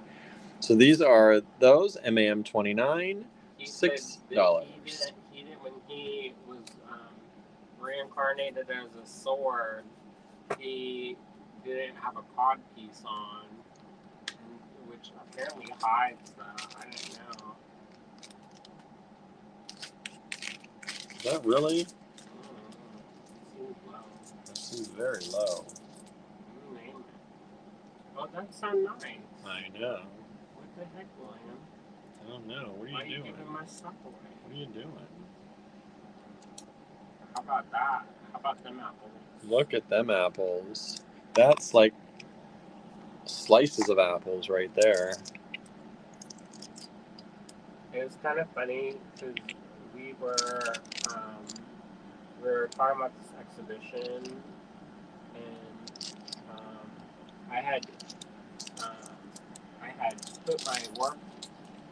So these are those MAM 29, $6. He did when he was reincarnated as a sword. He didn't have a cod piece on, which apparently hides that. I didn't know. Is that really? Seems low. That seems very low. Name it. Oh, that sounds nice. I know. What the heck, William? I don't know. What are you doing? Why are you giving my stuff away? What are you doing? How about that? How about them apples? Look at them apples. That's like slices of apples right there. It was kind of funny because we were talking about this exhibition, and I had put my work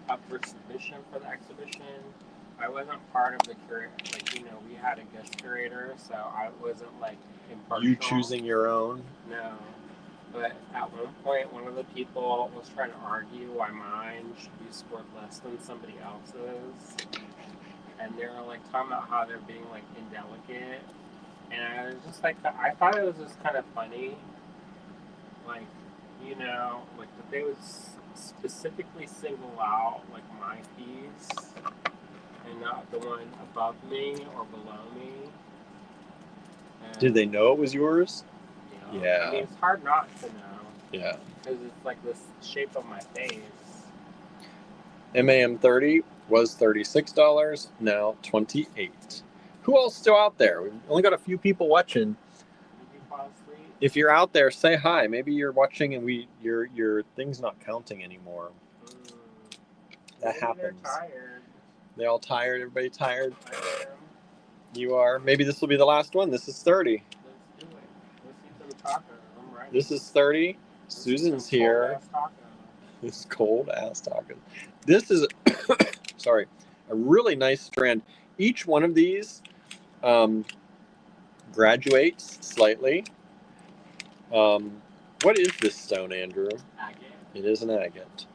up for submission for the exhibition. I wasn't part of the curator, we had a guest curator, so I wasn't impartial. You choosing your own? No. But at one point, one of the people was trying to argue why mine should be scored less than somebody else's, and they were like talking about how they're being like indelicate, and I was just like, I thought it was just kind of funny, like, like that they would specifically single out like my piece and not the one above me or below me. And, Did they know it was yours? Yeah. I mean, it's hard not to know. Yeah. Because it's like the shape of my face. MAM 30 was $36, now $28. Who else still out there? We've only got a few people watching. Did you fall asleep? If you're out there, say hi. Maybe you're watching and your thing's not counting anymore. That Maybe happens. They're tired. They all tired? Everybody tired? I am. You are? Maybe this will be the last one. This is 30. Let's do it. Let's eat some tacos. I'm ready. This is 30. Susan's here. This cold ass taco. This is, sorry, a really nice strand. Each one of these graduates slightly. What is this stone, Andrew? Agate. It is an agate.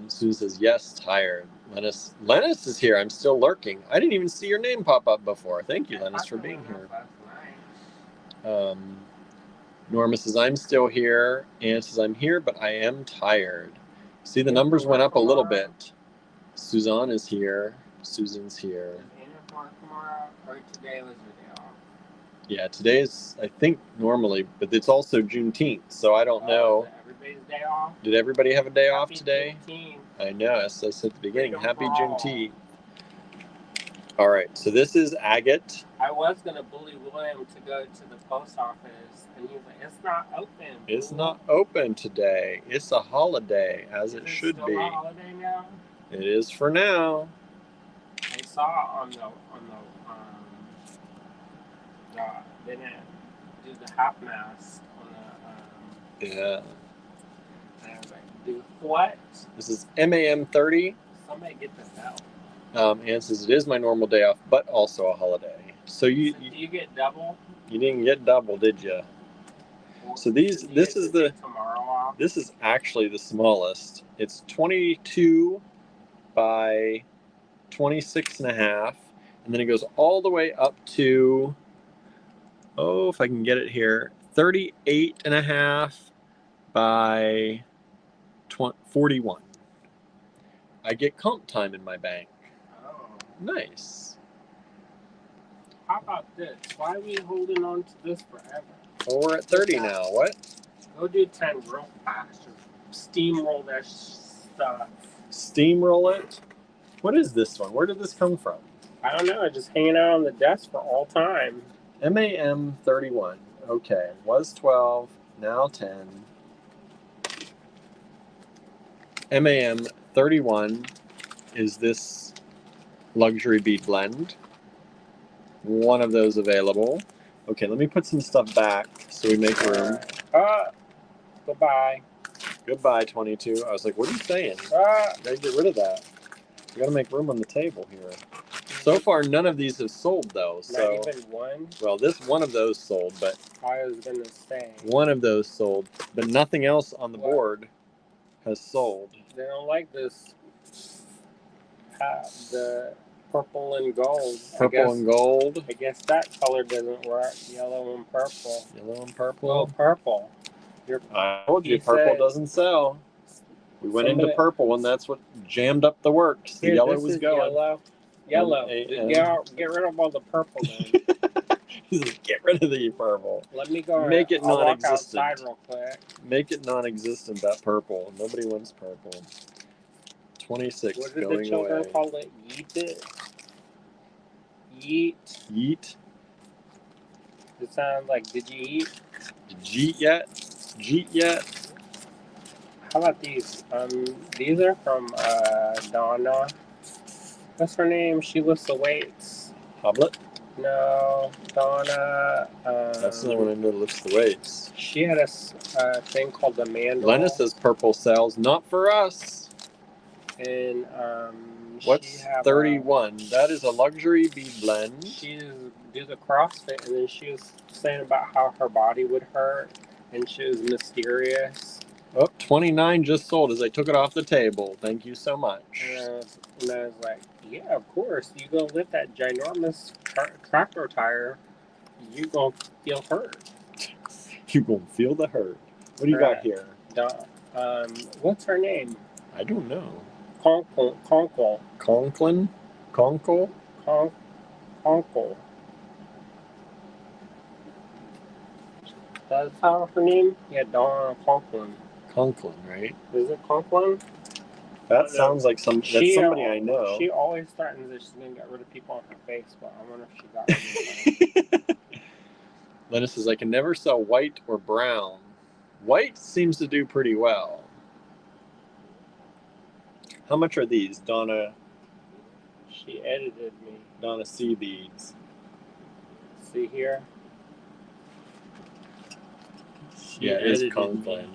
Susan says, yes, tired. Lennis is here. I'm still lurking. I didn't even see your name pop up before. Thank you, Lennis, for being here. Norma says, I'm still here. Anne says, I'm here, but I am tired. See, the numbers went up a little bit. Suzanne is here. Susan's here. Is Anna work tomorrow, or today was your day off? Yeah, today is, I think, normally, but it's also Juneteenth, so I don't know. Is it everybody's day off? Did everybody have a day off Happy today? Juneteenth. I know, as I said at the beginning, Freedom happy for all. Juneteenth. All right, so this is agate. I was going to bully William to go to the post office, and he was like, it's not open. It's not open today. It's a holiday, as it Is should still be. a holiday now? It is for now. I saw on the they didn't do the half mast on the Yeah. and I was like, do what? This is MAM 30. Somebody get this out. Ann says, it is my normal day off, but also a holiday. So So do you get double? you didn't get double, did you? So Do you this get is to take tomorrow off? this is actually the smallest. It's 22 by 26 and a half, and then it goes all the way up to, oh, if I can get it here, 38 and a half by 41. I get comp time in my bank. Oh. Nice. How about this? Why are we holding on to this forever? Well, we're at 30 now. What? Go do 10 real fast. Steamroll that stuff. Steamroll it? What is this one? Where did this come from? I don't know. Just hanging out on the desk for all time. MAM 31. Okay. Was 12. Now 10. MAM 31 is this luxury bead blend. One of those available. Okay, let me put some stuff back so we make room. Goodbye. Goodbye, 22. I was like, what are you saying? Gotta get rid of that. We gotta make room on the table here. So far, none of these have sold, though. So, Not even one. well, one of those sold, but I was gonna say one of those sold, but nothing else on the board has sold. they don't like this. The purple and gold. Purple and gold. I guess that color doesn't work. Yellow and purple. Yellow and purple. Oh, purple. I told you, He purple said- doesn't sell. We went into Somebody- purple, and that's what jammed up the works. The Here, yellow this was is going. Yellow. And- Get rid of all the purple then. He's like, get rid of the purple. Let me go. Make it I'll walk non-existent. outside real quick. Make it non-existent, that purple. Nobody wants purple. 26 What did the going children away. call it? Yeet it? Yeet. Yeet. It sounds like, did you eat? Jeet yet? Jeet yet? How about these? These are from Donna. What's her name? She lifts the weights. Hoblet? No, Donna. That's the one I know that lifts the weights. She had a thing called the mandala. Lena says purple sells. Not for us. And What's 31? That is a luxury bead blend. She do the CrossFit, and then she was saying about how her body would hurt, and she was mysterious. Oh, 29 just sold as I took it off the table. Thank you so much. And I was like, yeah, of course. You go lift that ginormous tractor tire, you gonna feel hurt. You gonna feel the hurt. What do you got here? What's her name? I don't know. Conkle. Conklin? Conkle? Conkle. That's how her name? Yeah, Donna Conklin. Conklin, right? Is it Conklin? That sounds like that's somebody I know. She always threatens that she's gonna get rid of people on her face, but I wonder if she got rid of them. Lenna says, I can never sell white or brown. White seems to do pretty well. How much are these, Donna? She edited me. Donna Sea Beads. See here? Yeah, it is Conklin.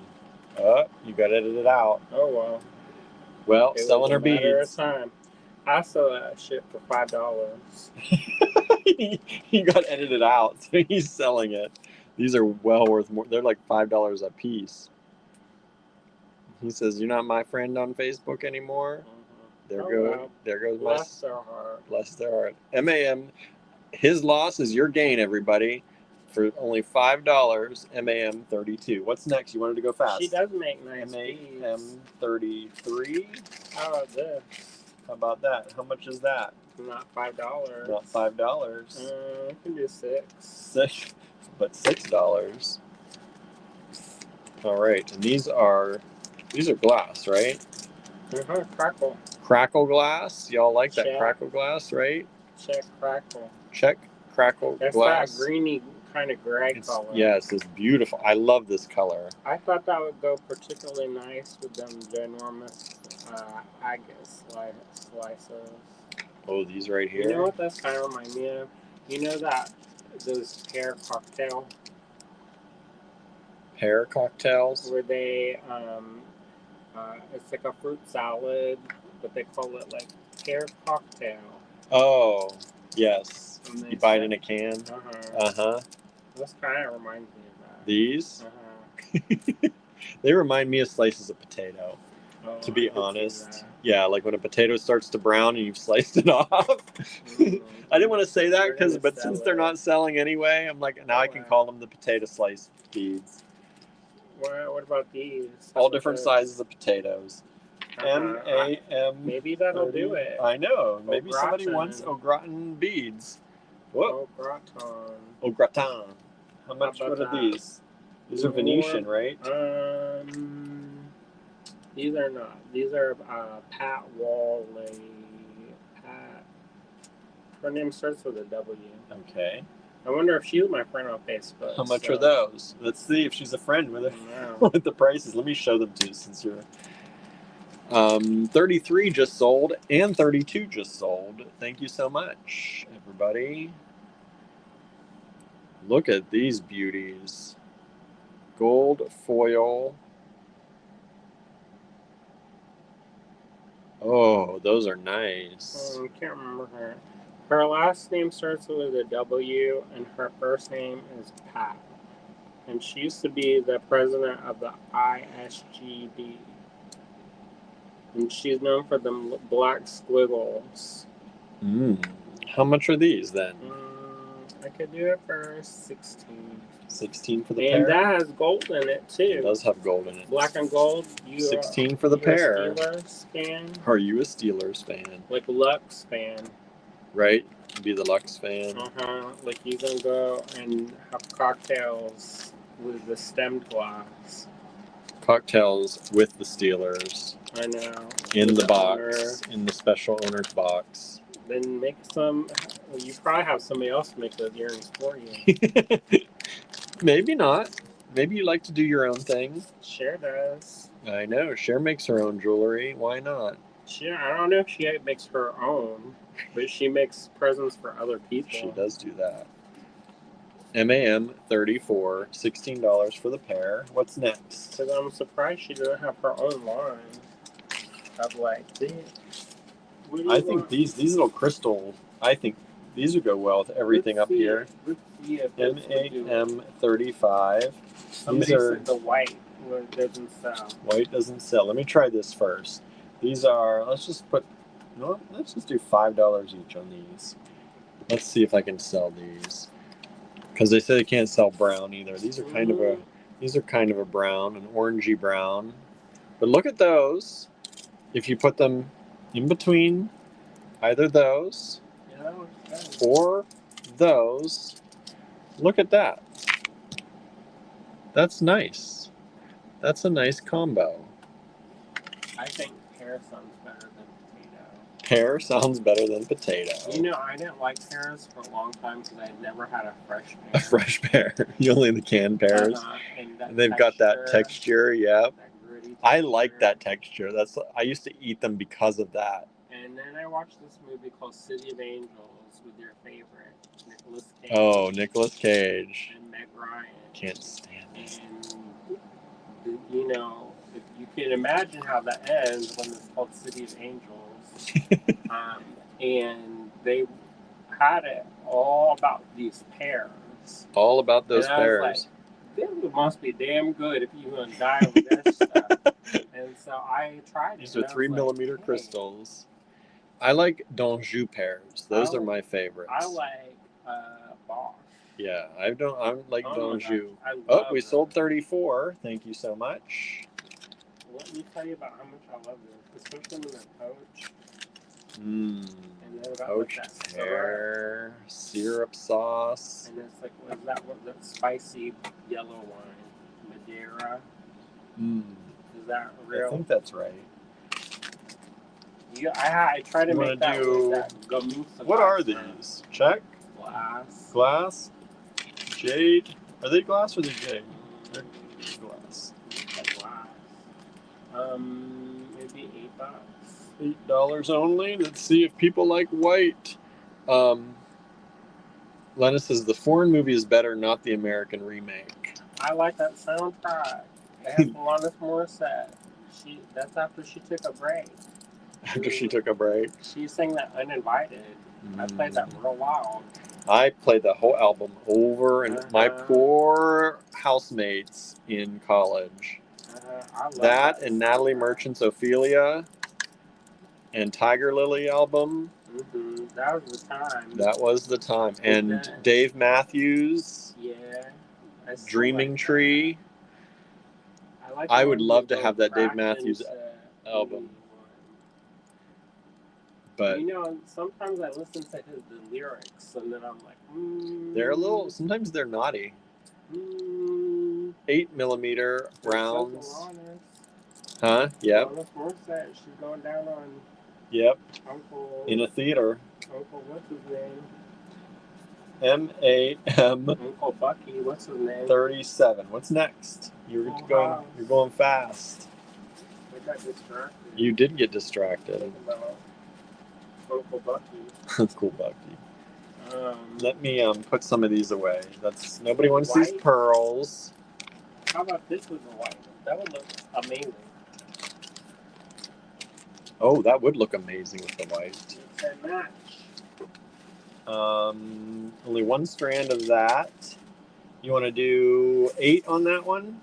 You got edited out. Oh, well. Well, It selling her was a matter of beads. time. I sell that shit for $5. He got edited out, so he's selling it. These are well worth more. They're like $5 a piece. He says, "You're not my friend on Facebook anymore." There goes my bless their heart. Bless their heart. MAM, his loss is your gain, everybody. For only $5, MAM 32. What's next? You wanted to go fast. She does make nice beads. MAM 33. How about this? How about that? How much is that? Not $5. Not $5. I can do $6. But $6. All right, and these are glass, right? Crackle. Crackle glass. Y'all like that Check. crackle glass, right? Check crackle. Check crackle That's glass. that greeny kind of gray color. Yes, it's beautiful. I love this color. I thought that would go particularly nice with them ginormous agate slices. Oh, these right here. You know what this kind of reminds me of? You know those pear cocktail Pear cocktails. where they it's like a fruit salad, but they call it like pear cocktail. Oh, yes. And You buy it in a can. Uh-huh. This kind of reminds me of that. These. Uh-huh. They remind me of slices of potato. Oh, To be I could see honest, that. yeah, like when a potato starts to brown and you've sliced it off. I didn't want to say that You're gonna since sell they're it. not selling anyway, I'm like, now I can call them the potato slice beads. What about these? All different sizes of potatoes. Uh-huh. MAM. Maybe that'll do it. I know. Maybe somebody gratin. wants au gratin beads. Whoa. Oh, gratin. Au gratin. How much? about What are that? these? These are Venetian, right? These are not. These are Pat Wally. Pat. Her name starts with a W. Okay. I wonder if she was my friend on Facebook. How much are those? Let's see if she's a friend with it. Wow. With the prices. Let me show them to you since you're 33 just sold and 32 just sold. Thank you so much, everybody. Look at these beauties. Gold foil. Oh, those are nice. I can't remember her. Her last name starts with a W, and her first name is Pat. And she used to be the president of the ISGB. And she's known for the black squiggles. How much are these then? I could do it for 16. 16 for the And pair? that has gold in it too. It does have gold in it. Black and gold. 16 for the you a pair. Steelers fan? Are you a Steelers fan? Like Lux fan. Right? Be the Lux fan. Like you can go and have cocktails with the stemmed glass. Cocktails with the Steelers. I know. In the box. owner. In the special owner's box. Then make some. Well, you probably have somebody else make those earrings for you. Maybe not. Maybe you like to do your own thing. Cher does. I know. Cher makes her own jewelry. Why not? I don't know if she makes her own, but she makes presents for other people. She does do that. MAM 34, $16 for the pair. What's next? Because I'm surprised she doesn't have her own line of like this. I think these little crystal, I think these would go well with everything up here. Let's see if this would do it. MAM 35. Somebody said the white doesn't sell. White doesn't sell. Let me try this first. These are, let's just do $5 each on these. Let's see if I can sell these. Because they say they can't sell brown either. These are kind of a brown, an orangey brown. But look at those. If you put them in between either those or those, look at that. That's nice. That's a nice combo. I think pear sounds better than potato. Pear sounds better than potato. You know, I didn't like pears for a long time because I had never had a fresh pear. A fresh pear. You only the canned pears. And they've got that texture, yeah. I like that texture. I used to eat them because of that. And then I watched this movie called City of Angels with your favorite, Nicolas Cage. Oh, Nicolas Cage. And Meg Ryan. Can't stand it. And, you know, if you can imagine how that ends when it's called City of Angels. And they had it all about these pears. All about those pears. Like, this must be damn good if you're going to die with this stuff. And so I tried it. These are 3mm crystals. I like D'Anjou pears. Those are my favorites. I like Bosch. Yeah, I like D'Anjou. Oh, we sold 34. Thank you so much. Let me tell you about how much I love this. Especially when they're poached. Poached pear, syrup sauce. And it's like, what is that? What that spicy yellow wine? Madeira. Is that real? I think that's right. I try to make that with that gamusa. What are these? Check. Glass. Jade. Are they glass or are they jade? They're glass. Maybe $8. $8 only. Let's see if people like white. Lena says the foreign movie is better, not the American remake. I like that soundtrack. It has Alanis Morissette. That's after she took a break. After she took a break? She sang that Uninvited. I played that real loud. I played the whole album over, and my poor housemates in college. That and Natalie Merchant's Ophelia and Tiger Lily album. That was the time. That was the time. And Dave Matthews. Yeah. Dreaming Tree. I would love to have that Dave Matthews album. But you know, sometimes I listen to the lyrics and then I'm like, they're sometimes they're naughty. 8mm rounds. Huh? Yep. She's going down on. Yep. Uncle. In a theater. Uncle, what's his name? M-A-M. Uncle Bucky, what's his name? 37. What's next? You're going fast. I got distracted. You did get distracted. Uncle Bucky. Uncle Bucky. Let me put some of these away. Nobody wants these pearls. How about this with the white? That would look amazing. Oh, that would look amazing with the white. It's a match. Only one strand of that. You want to do 8 on that one?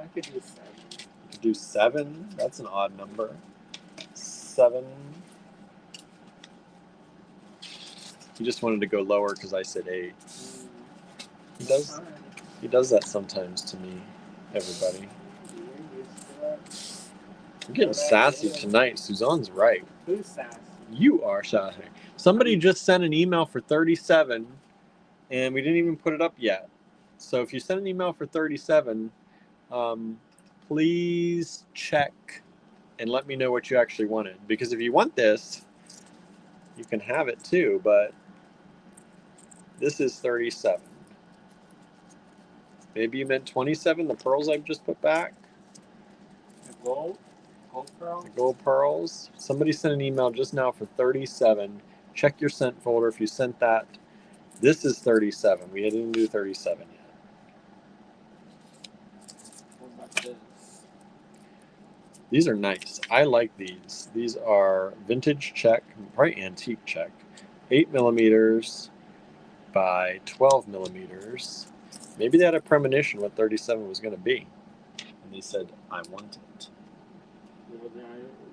I could do 7. You could do 7? That's an odd number. 7. He just wanted to go lower because I said 8. He does that sometimes to me, everybody. You're getting sassy tonight. Suzanne's right. Who's sassy? You are sassy. Somebody just sent an email for 37, and we didn't even put it up yet. So if you sent an email for 37, please check and let me know what you actually wanted. Because if you want this, you can have it too, but this is 37. Maybe you meant 27, the pearls I've just put back. The gold? Gold pearls? The gold pearls. Somebody sent an email just now for 37. Check your sent folder if you sent that. This is 37. We didn't do 37 yet. What about this? These are nice. I like these. These are vintage check, probably antique check. 8mm by 12mm. Maybe they had a premonition what 37 was going to be. And they said, I want it. Well,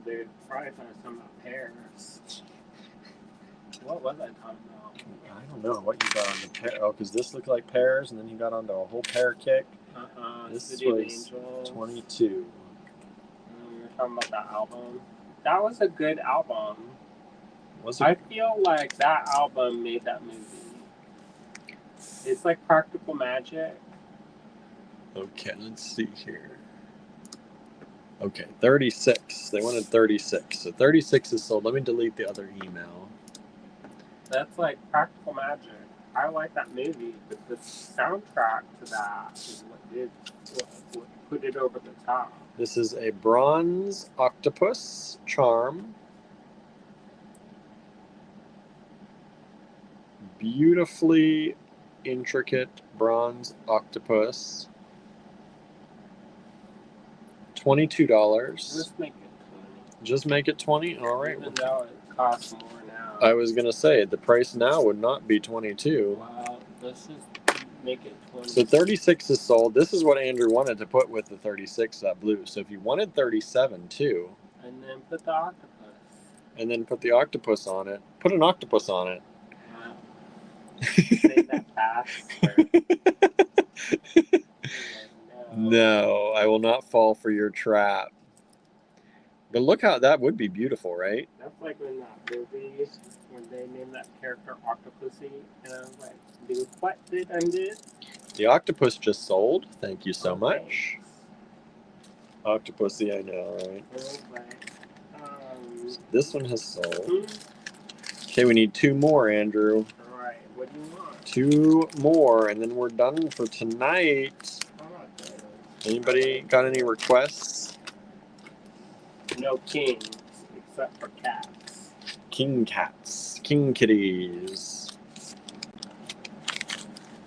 they probably thought something about pears. What was I talking about? I don't know what you got on the pear. Oh, because this looked like pears, and then you got onto a whole pear kick. This City of was Angels. 22. We were talking about that album. That was a good album. Was it? I feel like that album made that movie. It's like practical magic. Okay, let's see here. Okay, 36. They wanted 36. So 36 is sold. Let me delete the other email. That's like practical magic. I like that movie, but the soundtrack to that is what put it over the top. This is a bronze octopus charm. Beautifully intricate bronze octopus. $22. Just make it 20. Just make it 20? All right. Even though it costs more now. I was going to say, the price now would not be 22. Well, let's just make it 20. So 36 is sold. This is what Andrew wanted to put with the 36, that blue. So if you wanted 37 too. And then put the octopus. And then put the octopus on it. Put an octopus on it. Say that faster. No, I will not fall for your trap. But look how that would be beautiful, right? That's like when that movie, when they named that character Octopussy, and I was like, dude, what did I do? The octopus just sold. Thank you so much. Thanks. Octopussy, I know, right? I was like, This one has sold. Okay, we need 2 more, Andrew. Alright, what do you want? 2 more, and then we're done for tonight. Anybody got any requests? No kings, except for cats. King cats. King kitties.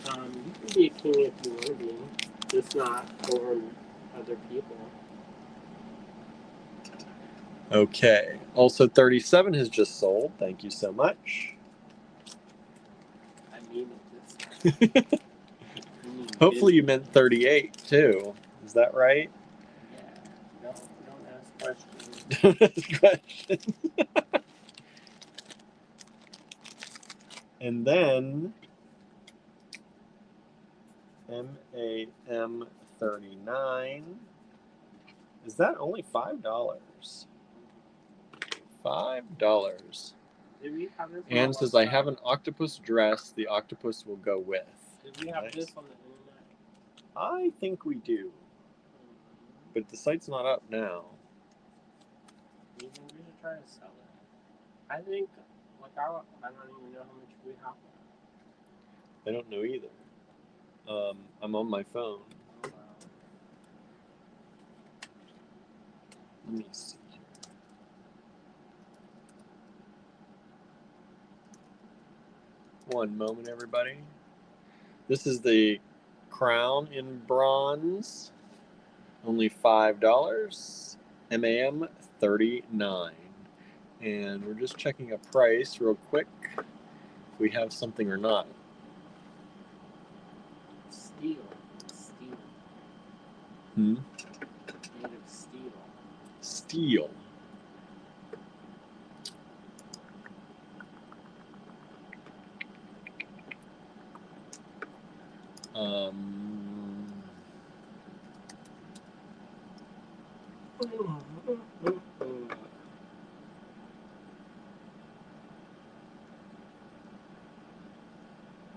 You can be a king if you want to be, just not over other people. Okay. Also, 37 has just sold. Thank you so much. I mean it this time. Hopefully you meant 38 too. Is that right? Yeah. No, don't ask questions. Don't ask questions. And then MAM39. Is that only $5? $5. Did we have this? Anne says, I have an octopus dress. The octopus will go with. Did we have Nice. this on the internet? I think we do. But the site's not up now. We should try to sell it. I think, like, I don't even know how much we have. I don't know either. I'm on my phone. Let me see here. One moment, everybody. This is the crown in bronze. Only $5. MAM 39. And we're just checking a price real quick. If we have something or not. Steel. Hmm? Made of steel. Steel.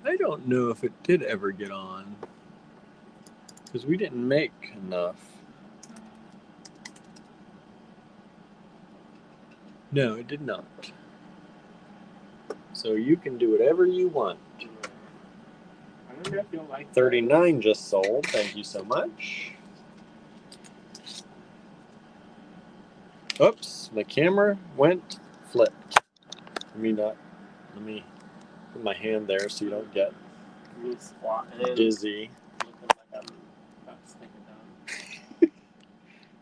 I don't know if it did ever get on. Because we didn't make enough. No, it did not. So you can do whatever you want. I don't know if you'll like 39 just sold. Thank you so much. Oops, my camera went flipped. Let me put my hand there so you don't get me squatting. dizzy. Looking like I'm about to stick it down.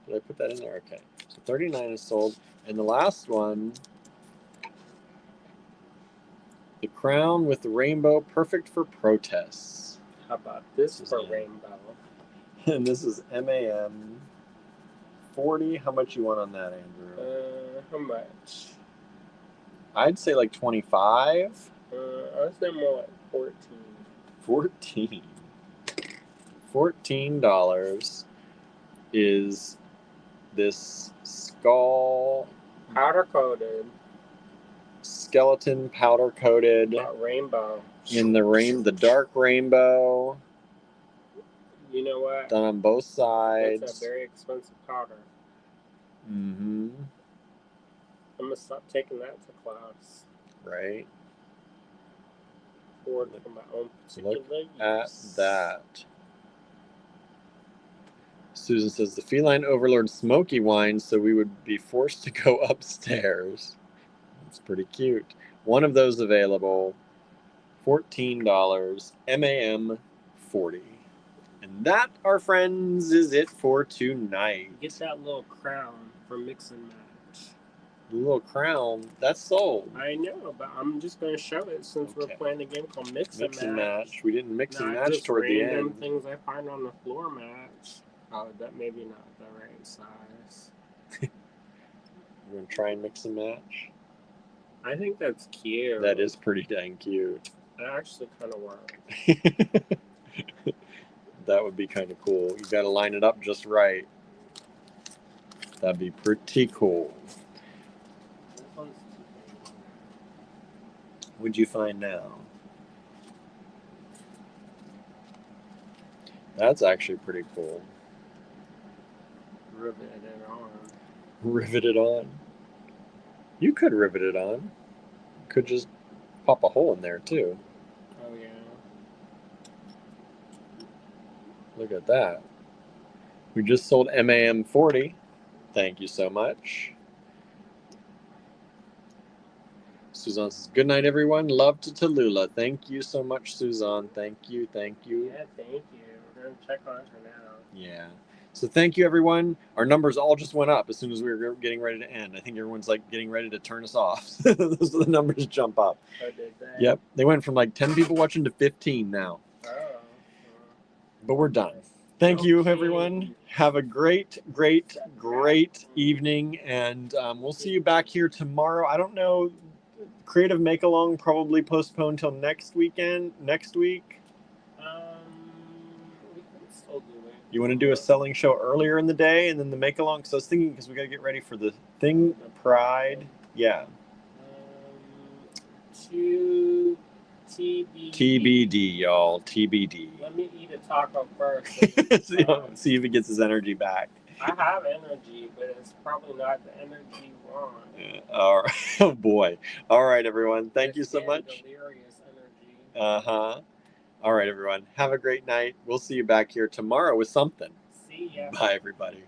Did I put that in there? Okay. So 39 is sold. And the last one, the crown with the rainbow, perfect for protests. How about this This is for it. rainbow? And this is MAM 40. How much you want on that, Andrew? How much? I'd say like 25. I would say more like 14. 14. $14 is this skull Powder coated. skeleton powder coated Rainbow. in the dark rainbow. You know what? Done on both sides. That's a very expensive powder. Mm-hmm. I'm gonna stop taking that to class. Right. For my own particular Look use. at that. Susan says the feline overlord smoky wine, so we would be forced to go upstairs. It's pretty cute. One of those available. $14. MAM 40. And that, our friends, is it for tonight. Get that little crown for mix and match. The little crown, that's sold. I know, but I'm just going to show it since we're playing a game called Mix and Match. We didn't mix and Not match just toward the random end. things I find on the floor match. Oh, that maybe not the right size. We're going to try and mix and match. I think that's cute. That is pretty dang cute. That actually kind of works. That would be kind of cool. You got to line it up just right. That'd be pretty cool. What'd you find now? That's actually pretty cool. Rivet it on. Rivet it on. You could rivet it on. Could just pop a hole in there too. Oh yeah. Look at that. We just sold MAM 40. Thank you so much. Suzanne says, good night, everyone. Love to Tallulah. Thank you so much, Suzanne. Thank you. Thank you. Yeah, thank you. We're going to check on her now. Yeah. So thank you, everyone. Our numbers all just went up as soon as we were getting ready to end. I think everyone's like getting ready to turn us off. So the numbers jump up. Oh, did they? Yep. They went from like 10 people watching to 15 now. Oh. But we're done. Thank you, Okay. everyone. Have a great evening. And we'll see you back here tomorrow. I don't know. Creative Make-Along probably postponed till next week. We can still do it. You want to do a selling show earlier in the day and then the Make-Along? Because I was thinking, because we got to get ready for the thing, Pride. Yeah. To TBD. TBD, y'all. TBD. Let me eat a taco first. See if he gets his energy back. I have energy, but it's probably not the energy you want. All right. Oh, boy. All right, everyone. Thank you so much. Delirious energy. Uh-huh. All right, everyone. Have a great night. We'll see you back here tomorrow with something. See ya. Bye, everybody.